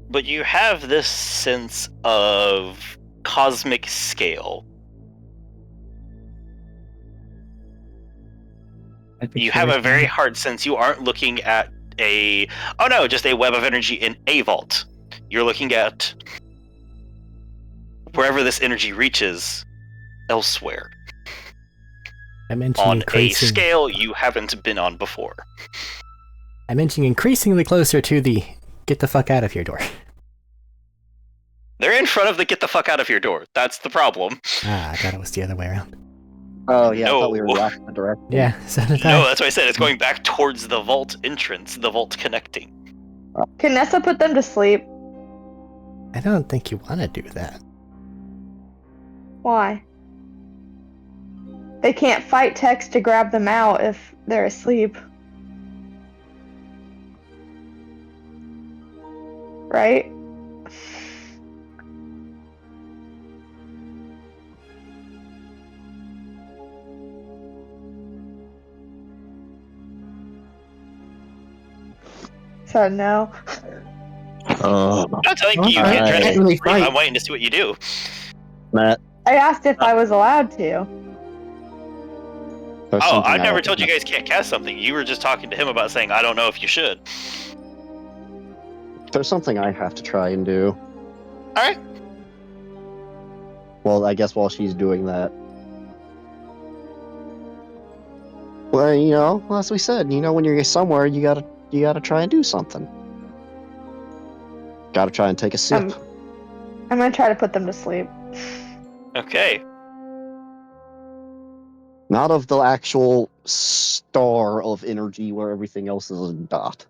but you have this sense of cosmic scale. You have a very hard sense. You aren't looking at just a web of energy in a vault. You're looking at wherever this energy reaches elsewhere. I mentioned On a increasing. scale you haven't been on before. I mentioned increasingly closer to the get the fuck out of here door. They're in front of the get the fuck out of here door. That's the problem. Ah, I thought it was the other way around. Oh yeah, I No. thought we were in the opposite direction. Yeah, so did No, I. that's why I said it's going back towards the vault entrance, the vault connecting. Can Nessa put them to sleep? I don't think you want to do that. Why? They can't fight Tex to grab them out if they're asleep. Right? So no. Oh, I'm not telling you you I can't try to can't really sleep. fight. I'm waiting to see what you do. Matt. I asked if I was allowed to. there's Oh, something I've I never don't- told you guys can't cast something. You were just talking to him about saying, I don't know if you should. There's something I have to try and do. Alright. Well, I guess while she's doing that. Well, as we said, when you're somewhere, you gotta try and do something. Gotta try and take a sip. I'm gonna try to put them to sleep. Okay. Not of the actual star of energy where everything else is a dot.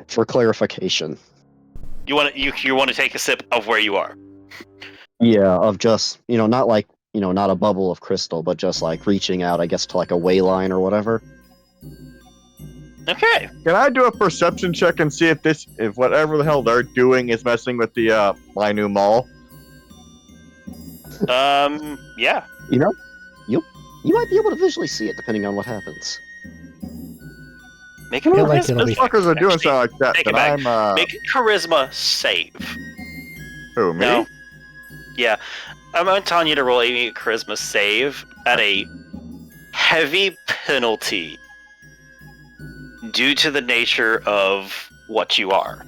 For clarification. You want to take a sip of where you are. Yeah, of just, not like, not a bubble of crystal, but just like reaching out, I guess, to like a way line or whatever. Okay. Can I do a perception check and see if whatever the hell they're doing is messing with the my new mall? Yeah. You might be able to visually see it depending on what happens. Make a I feel like charisma it'll be- These fuckers are doing Actually, something like that, take it then back. I'm Make a charisma save. who, me? No. Yeah. I'm telling you to roll a charisma save at a heavy penalty due to the nature of what you are.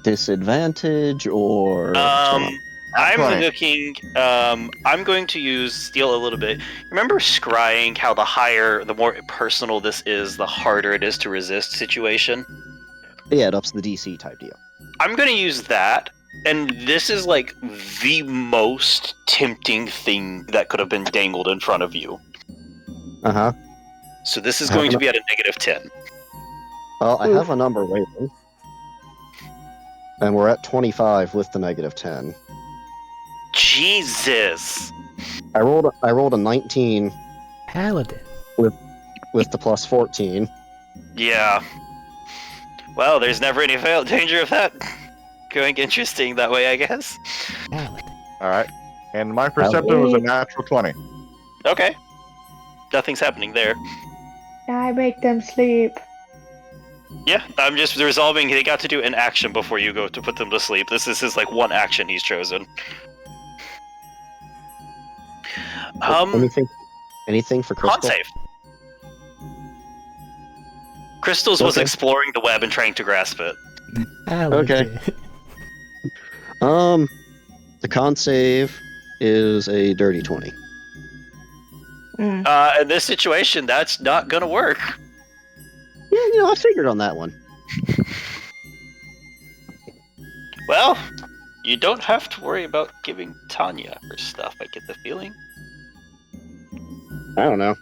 Disadvantage or I'm Right. looking. I'm going to use steal a little bit. Remember scrying how the more personal this is, the harder it is to resist situation. yeah, it ups the DC type deal. I'm going to use that, and this is like the most tempting thing that could have been dangled in front of you. Uh-huh. So this is going to be at a -10. Well, I have a number waiting. And we're at 25 with the -10. Jesus. I rolled a 19 Paladin. with the plus 14. Yeah. Well, there's never any danger of that going interesting that way, I guess. Valid. All right. And my perception was a natural 20. Okay. Nothing's happening there. I make them sleep. Yeah, I'm just resolving. They got to do an action before you go to put them to sleep. This is his like one action he's chosen. Anything for Con Crystal? save. Crystals was Okay. exploring the web and trying to grasp it. Okay. The con save is a dirty 20. In this situation, that's not gonna work. Yeah, I figured on that one. Well, you don't have to worry about giving Tanya her stuff, I get the feeling. I don't know.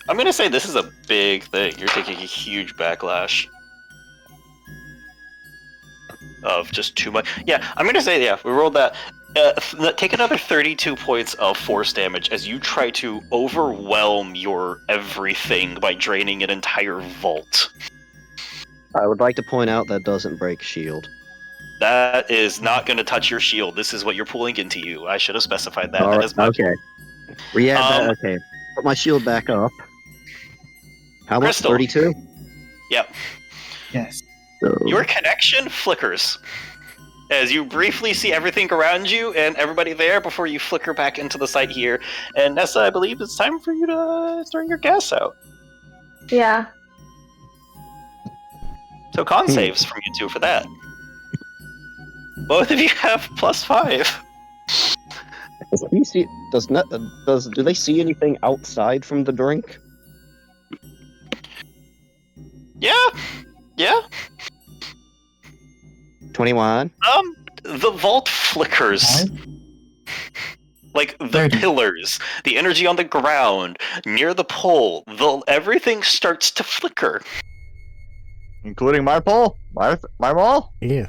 I'm gonna say this is a big thing. You're taking a huge backlash. Of just too much. Yeah, I'm gonna say, yeah, we rolled that. Take another 32 points of force damage as you try to overwhelm your everything by draining an entire vault. I would like to point out that doesn't break shield. That is not going to touch your shield. This is what you're pulling into you. I should have specified that. All That right, is my okay. Okay. Put my shield back up. How much? Crystal. 32? Yep. Yes. So, Your connection flickers as you briefly see everything around you and everybody there before you flicker back into the site here. And Nessa, I believe it's time for you to start your gas out. Yeah. So con saves from you two for that. Both of you have +5. Do they see anything outside from the drink? Yeah. 21. The vault flickers. Like the 30. pillars, the energy on the ground, near the pole, everything starts to flicker. Including my pole? My maul? Ew.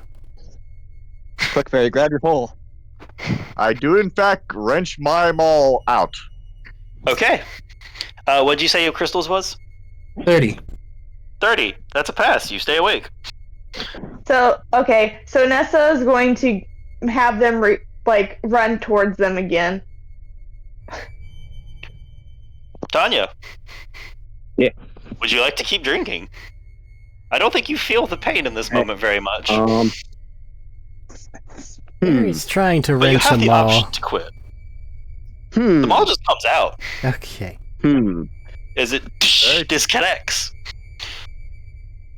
Quick fairy, grab your pole. I do, in fact, wrench my maul out. Okay. What'd you say your crystals was? 30. 30. That's a pass. You stay awake. So Nessa is going to have them run towards them again. Tanya. Yeah. Would you like to keep drinking? I don't think you feel the pain in this moment very much. He's trying to But you wrench have them the all. option to quit. The maul just comes out. Okay. As it disconnects.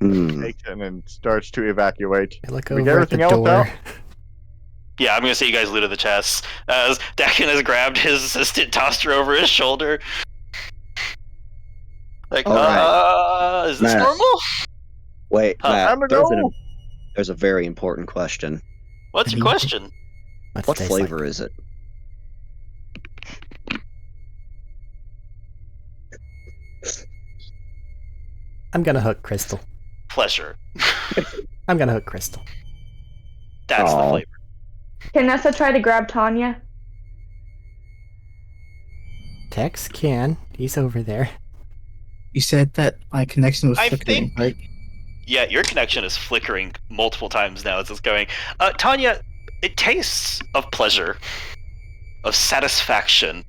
Takes it and starts to evacuate. I look We get over at the everything else door. out? Yeah, I'm gonna say you guys looted the chest. As Dakin has grabbed his assistant, tossed her over his shoulder. Like, All is this Matt. normal? Wait, Huh. Matt, Time to go! there's a very important question. What's your question? What flavor is it? I'm gonna hook Crystal. Pleasure. I'm gonna hook Crystal. That's the Aw. flavor. Can Nessa try to grab Tanya? Tex can. He's over there. You said that my connection was I flickering, think- right? Yeah, your connection is flickering multiple times now as it's going. Tanya, it tastes of pleasure, of satisfaction,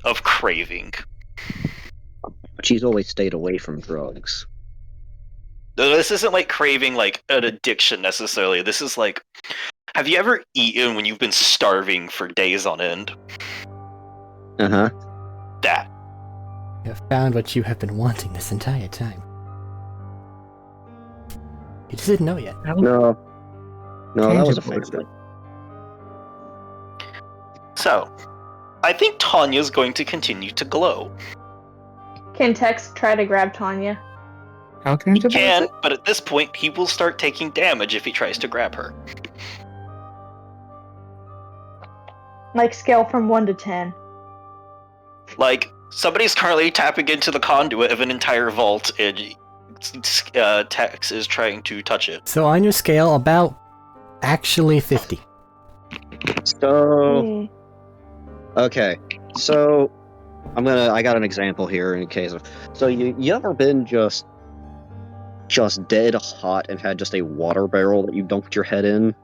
of craving. But she's always stayed away from drugs. This isn't like craving like an addiction necessarily. This is like, have you ever eaten when you've been starving for days on end? Uh-huh. That. You have found what you have been wanting this entire time. You just didn't know yet. No, that was a Tangible. fake. So, I think Tanya's going to continue to glow. Can Tex try to grab Tanya? How can He can, but at this point, he will start taking damage if he tries to grab her. Like scale from 1 to 10. Like, somebody's currently tapping into the conduit of an entire vault, and Tex is trying to touch it. So on your scale, about actually 50. So, okay. So, I got an example here in case of. So you ever been just just dead hot and had just a water barrel that you dunked your head in?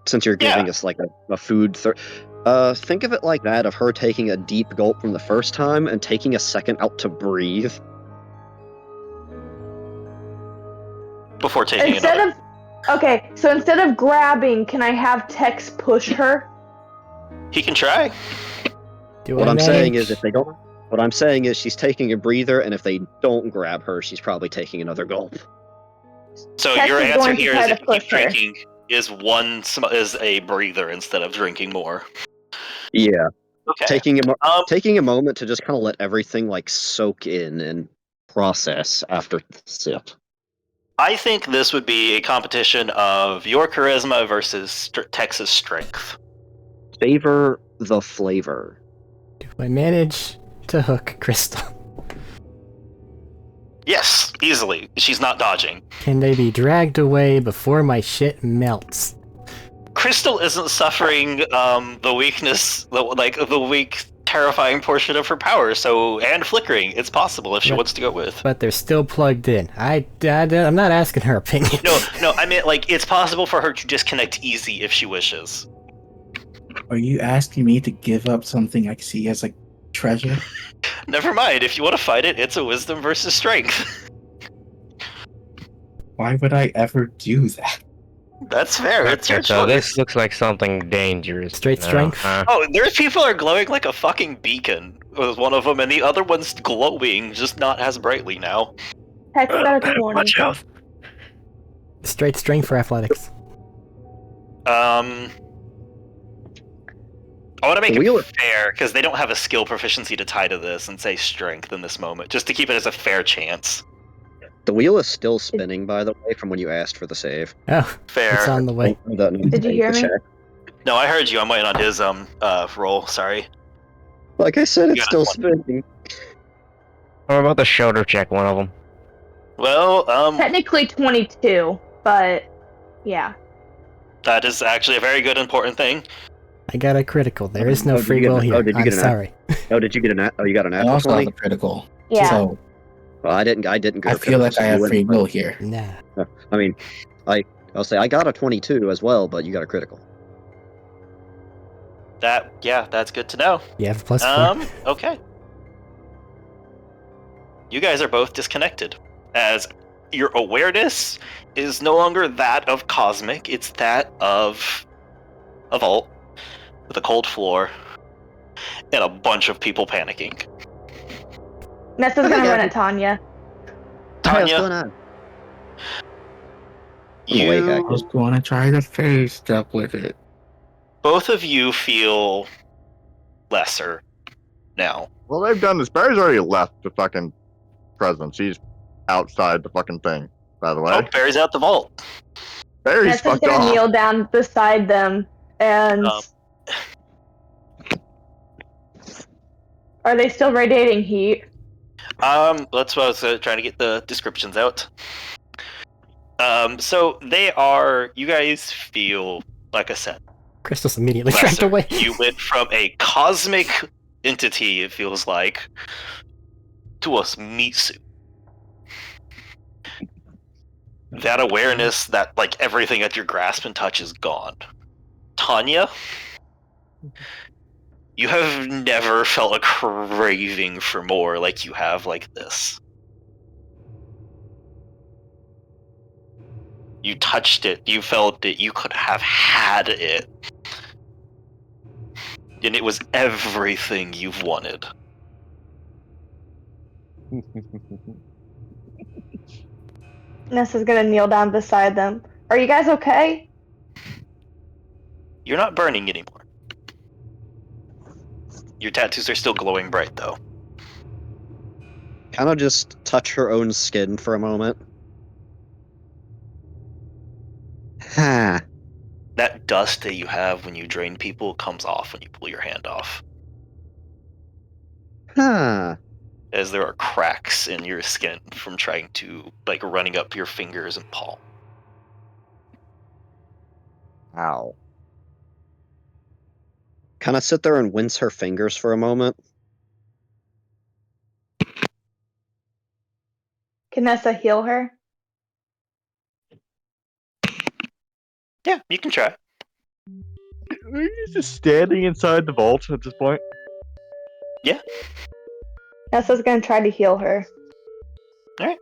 Since you're giving us like a food think of it like that, of her taking a deep gulp from the first time and taking a second out to breathe. Before taking Instead another. so instead of grabbing, can I have Tex push her? He can try. What I'm saying is, if they don't, what I'm saying is she's taking a breather, and if they don't grab her, she's probably taking another gulp. So Tex your is answer going to here try is to if you keep push her. drinking is a breather instead of drinking more. Yeah. Okay. Taking a moment to just kind of let everything like soak in and process after the sip. I think this would be a competition of your charisma versus Tex's strength. Favor the flavor. Do I manage to hook Crystal? Yes, easily. She's not dodging. Can they be dragged away before my shit melts? Crystal isn't suffering the weakness, the weak, terrifying portion of her power. And flickering. It's possible if she wants to go with. But they're still plugged in. I'm not asking her opinion. No. I mean, it's possible for her to disconnect easy if she wishes. Are you asking me to give up something I see as like treasure? Never mind. If you want to fight it, it's a wisdom versus strength. Why would I ever do that? That's fair. It's your So choice. this looks like something dangerous. Straight strength? Oh, there's people are glowing like a fucking beacon with one of them, and the other one's glowing, just not as brightly now. Tex got a 20. Watch out. Straight strength for athletics. I want to make it fair, because they don't have a skill proficiency to tie to this, and say strength in this moment, just to keep it as a fair chance. The wheel is still spinning, by the way, from when you asked for the save. Oh, fair. It's on the way. Did you hear me? No, I heard you. I'm waiting on his roll. Sorry. Like I said, it's still spinning. What about the shoulder check? One of them. Well, Technically 22, but yeah. That is actually a very good important thing. I got a critical. There is no free will here. I'm sorry. Oh, did you get you got an I natural also have 20? a critical. Yeah. So Well, I didn't. I feel like I have free will here. Nah. I mean, I'll say I got a 22 as well, but you got a critical. That's good to know. You have a +4. Okay. You guys are both disconnected, as your awareness is no longer that of Cosmic, it's that of a vault with a cold floor and a bunch of people panicking. Nessa's gonna run at Tanya. Tanya, What's going on? I was going to try to phase step with it. Both of you feel lesser now. Well, they've done this. Barry's already left the fucking presence. He's outside the fucking thing, by the way. Oh, Barry's out the vault. Barry's Nessa's fucked gonna off. kneel down beside them, and are they still radiating heat? That's what I was trying to get the descriptions out. So they are, you guys feel, like I said, Crystal's immediately tracked away. You went from a cosmic entity, it feels like, to a meat suit. That awareness that, like, everything at your grasp and touch is gone. Tanya, you have never felt a craving for more like you have like this. You touched it, you felt it, you could have had it. And it was everything you've wanted. Nessa's gonna kneel down beside them. Are you guys okay? You're not burning anymore. Your tattoos are still glowing bright, though. Kind of just touch her own skin for a moment. Ha. That dust that you have when you drain people comes off when you pull your hand off. Huh. As there are cracks in your skin from trying to, like, running up your fingers and palm. Ow. Kind of sit there and wince her fingers for a moment. Can Nessa heal her? Yeah, you can try. Are you just standing inside the vault at this point? Nessa's gonna try to heal her. Alright.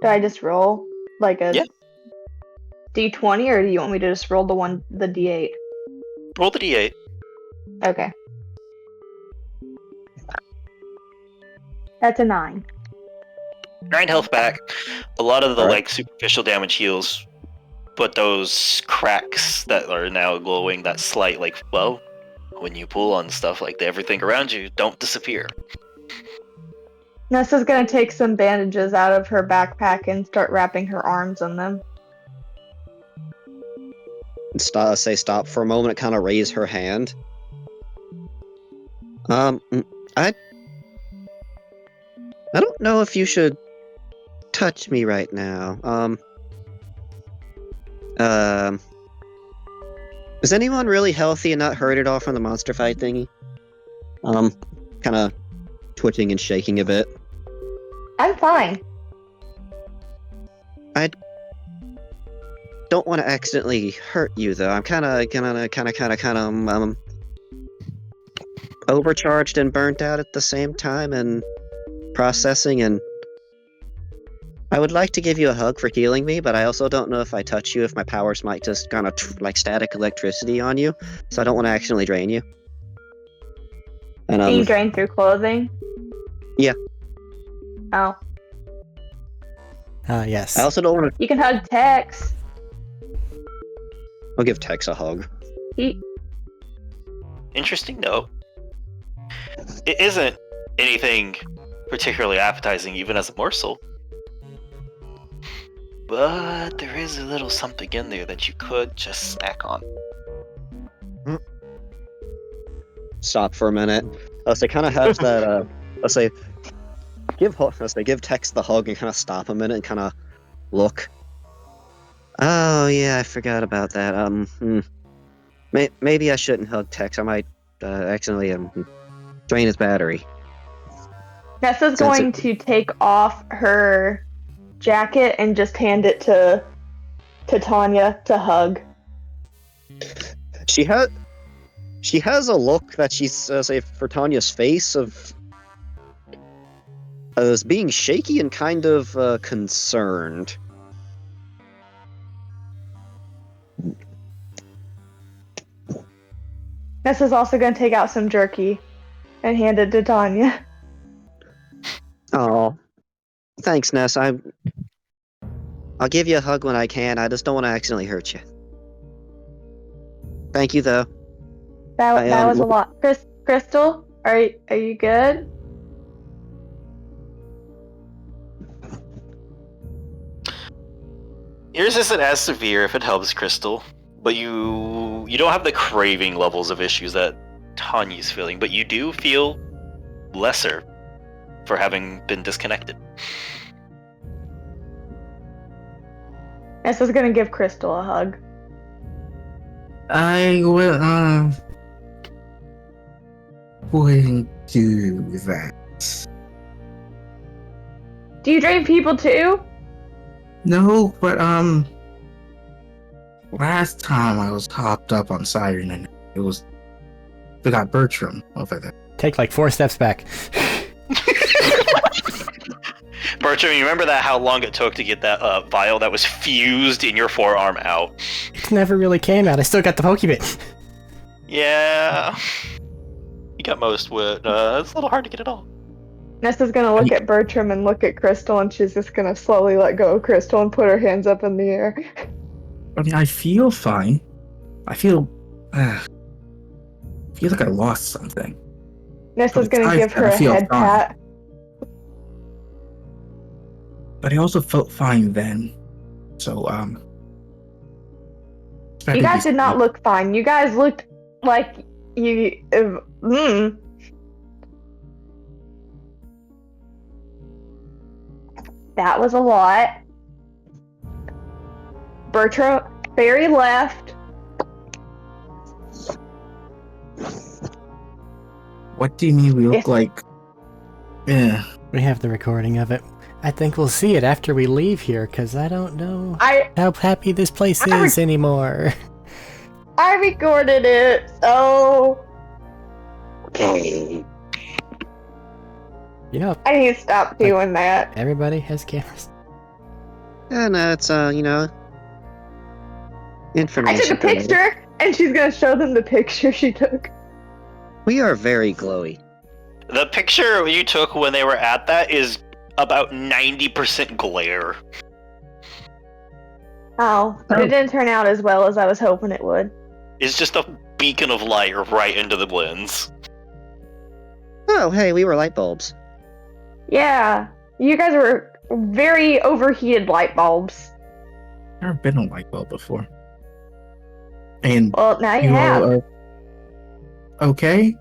Do I just roll like a Yeah. D20, or do you want me to just roll the D8? Roll the d8. Okay. That's a 9. 9 health back. A lot of the Alright. like superficial damage heals, but those cracks that are now glowing, that slight like well, when you pull on stuff like everything around you don't disappear. Nessa's gonna take some bandages out of her backpack and start wrapping her arms in them. Stop for a moment, kind of raise her hand. I don't know if you should touch me right now. Is anyone really healthy and not hurt at all from the monster fight thingy? Kind of twitching and shaking a bit. I'm fine. Don't want to accidentally hurt you though. I'm kind of overcharged and burnt out at the same time and processing, and I would like to give you a hug for healing me, but I also don't know if I touch you if my powers might just kind of like static electricity on you, so I don't want to accidentally drain you. And Can you drain through clothing? Yeah. Oh. Yes. I also don't want to. You can hug Tex. I'll give Tex a hug. Interesting note. It isn't anything particularly appetizing, even as a morsel. But there is a little something in there that you could just snack on. Stop for a minute. It kind of has that. Give Tex the hug and kind of stop a minute and kind of look. Oh yeah, I forgot about that. Maybe I shouldn't hug Tex. I might accidentally drain his battery. Nessa's going to take off her jacket and just hand it to Tanya to hug. She has a look that she's for Tanya's face of as being shaky and kind of concerned. Nessa's also going to take out some jerky and hand it to Tanya. Oh, thanks, Ness. I'll give you a hug when I can. I just don't want to accidentally hurt you. Thank you, though. That was a lot. Crystal, are you good? Yours isn't as severe if it helps, Crystal, but you don't have the craving levels of issues that Tanya's feeling, but you do feel lesser for having been disconnected. Nessa's gonna give Crystal a hug. I will do that. Do you drain people too? No, but last time I was hopped up on Siren and we got Bertram over there. Take like 4 steps back. Bertram, you remember how long it took to get that vial that was fused in your forearm out? It never really came out. I still got the Pokebit. Yeah. You got most of it. It's a little hard to get it all. Nessa's gonna look at Bertram and look at Crystal, and she's just gonna slowly let go of Crystal and put her hands up in the air. I mean, I feel fine. I feel like I lost something. Nessa's gonna give her a head pat. But I also felt fine then. So, You guys did not look fine. You guys looked like you. That was a lot. Bertram, Barry left. What do you mean we look like? Yeah, We have the recording of it. I think we'll see it after we leave here, because I don't know how happy this place is anymore. I recorded it, so... You know, I need to stop doing that. everybody has cameras. And it's information. I took a picture, and she's gonna show them the picture she took. We are very glowy. The picture you took when they were at that is about 90% glare. Oh, but it didn't turn out as well as I was hoping it would. It's just a beacon of light right into the lens. Oh, hey, we were light bulbs. Yeah, you guys were very overheated light bulbs. Never been a light bulb before. And Well, now you you have. all are okay?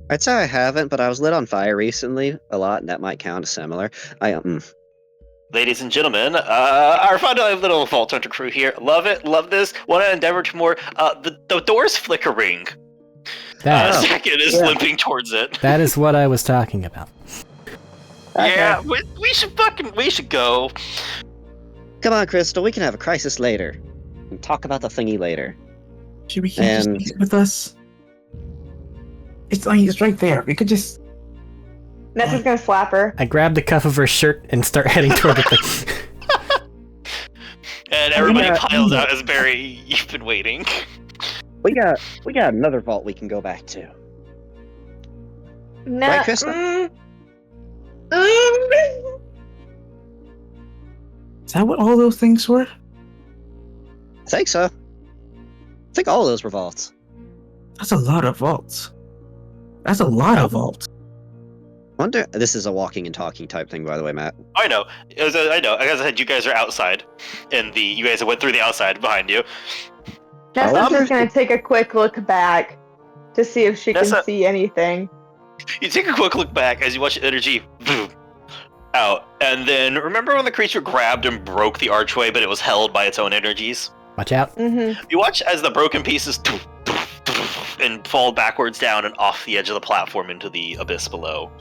I'd say I haven't, but I was lit on fire recently a lot, and that might count as similar. Ladies and gentlemen, our fun little Vault Hunter crew here. Love it, love this. Want to endeavor to more. The door's flickering. Second is limping towards it. That is what I was talking about. Yeah, we should go. Come on, Crystal, we can have a crisis later. And talk about the thingy later. Should we keep just leave with us? It's right there. We could just... Nessa's gonna slap her. I grab the cuff of her shirt and start heading toward the thing. And everybody piles out as Barry, you've been waiting. We got another vault we can go back to. No. Right, Crystal? Is that what all those things were? I think so. I think all of those were vaults. That's a lot of vaults. That's a lot of vaults. Wonder. This is a walking and talking type thing, by the way, Matt. I know. I know. As I said, you guys are outside, and you guys went through the outside behind you. Nessa's just gonna take a quick look back to see if she can see anything. You take a quick look back as you watch the energy out, and then remember when the creature grabbed and broke the archway, but it was held by its own energies? Watch out. Mm-hmm. You watch as the broken pieces and fall backwards down and off the edge of the platform into the abyss below.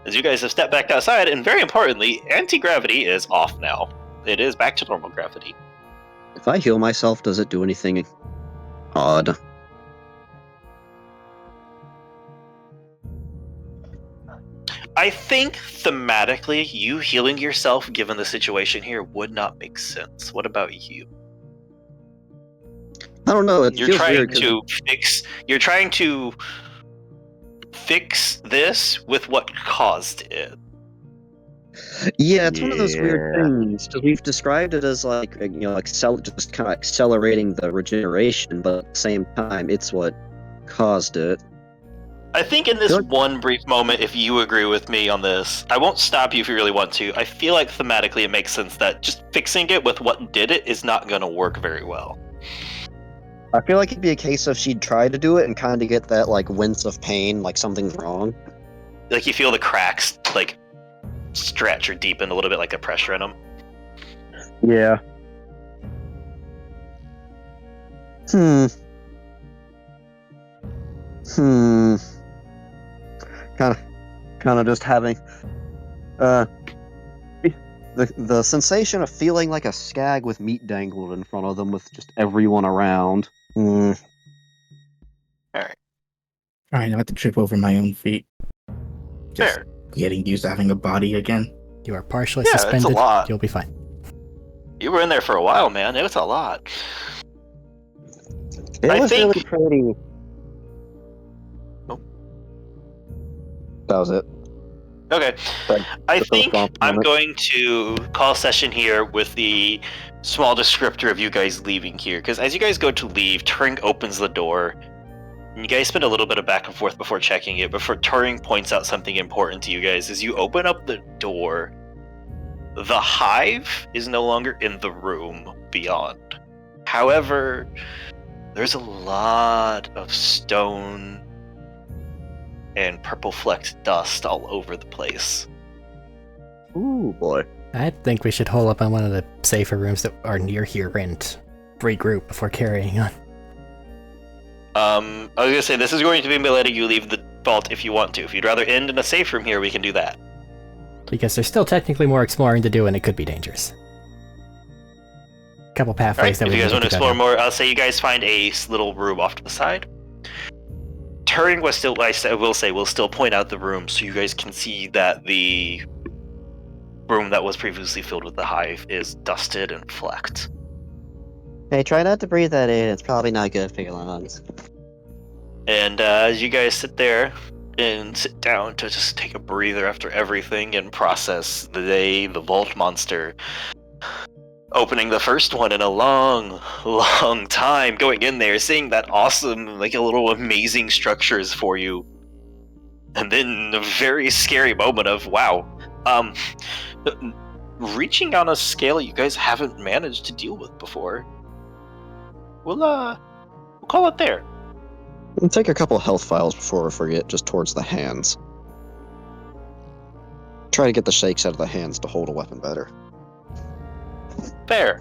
As you guys have stepped back outside, and very importantly, anti-gravity is off now. It is back to normal gravity. If I heal myself, does it do anything odd? I think thematically, you healing yourself, given the situation here, would not make sense. What about you? I don't know. You're trying to fix this with what caused it. Yeah, it's one of those weird things. Because we've described it as just kind of accelerating the regeneration, but at the same time, it's what caused it. I think in this one brief moment, if you agree with me on this, I won't stop you if you really want to. I feel like thematically it makes sense that just fixing it with what did it is not going to work very well. I feel like it'd be a case of she'd try to do it and kind of get that wince of pain, like something's wrong. Like you feel the cracks stretch or deepen a little bit, like the pressure in them. Yeah. Kind of just having the sensation of feeling like a skag with meat dangled in front of them with just everyone around. Alright. Alright, I have to trip over my own feet. Just Fair. getting used to having a body again. You are partially Yeah, it's a suspended. lot. You'll be fine. You were in there for a while, man. It was a lot. It I was think- really pretty. Oh. That was it. Okay. Right. I Just think a thought I'm moment. going to call session here with the small descriptor of you guys leaving here. Because as you guys go to leave, Turing opens the door. And you guys spend a little bit of back and forth before checking it. Before Turing points out something important to you guys. As you open up the door, the hive is no longer in the room beyond. However, there's a lot of stone and purple flecked dust all over the place. Ooh, boy. I think we should hole up on one of the safer rooms that are near here and regroup before carrying on. I was gonna say, this is going to be me letting you leave the vault if you want to. If you'd rather end in a safe room here, we can do that. Because there's still technically more exploring to do, and it could be dangerous. Couple pathways that if we you guys need want to go explore down. more, I'll say you guys find a little room off to the side. Turing was still, I will say, will still point out the room so you guys can see that the room that was previously filled with the hive is dusted and flecked. Hey, try not to breathe that in. It's probably not good for your lungs. And as you guys sit there and sit down to just take a breather after everything and process the day, the vault monster, opening the first one in a long, long time, going in there, seeing that awesome, like a little amazing structures for you, and then a very scary moment of, wow, reaching on a scale you guys haven't managed to deal with before. We'll call it there. We'll take a couple health files before we forget, just towards the hands. Try to get the shakes out of the hands to hold a weapon better. Fair.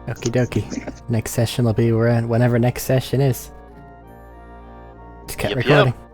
Okie dokie. Next session will be whenever next session is. Just kept Yep, recording. yep.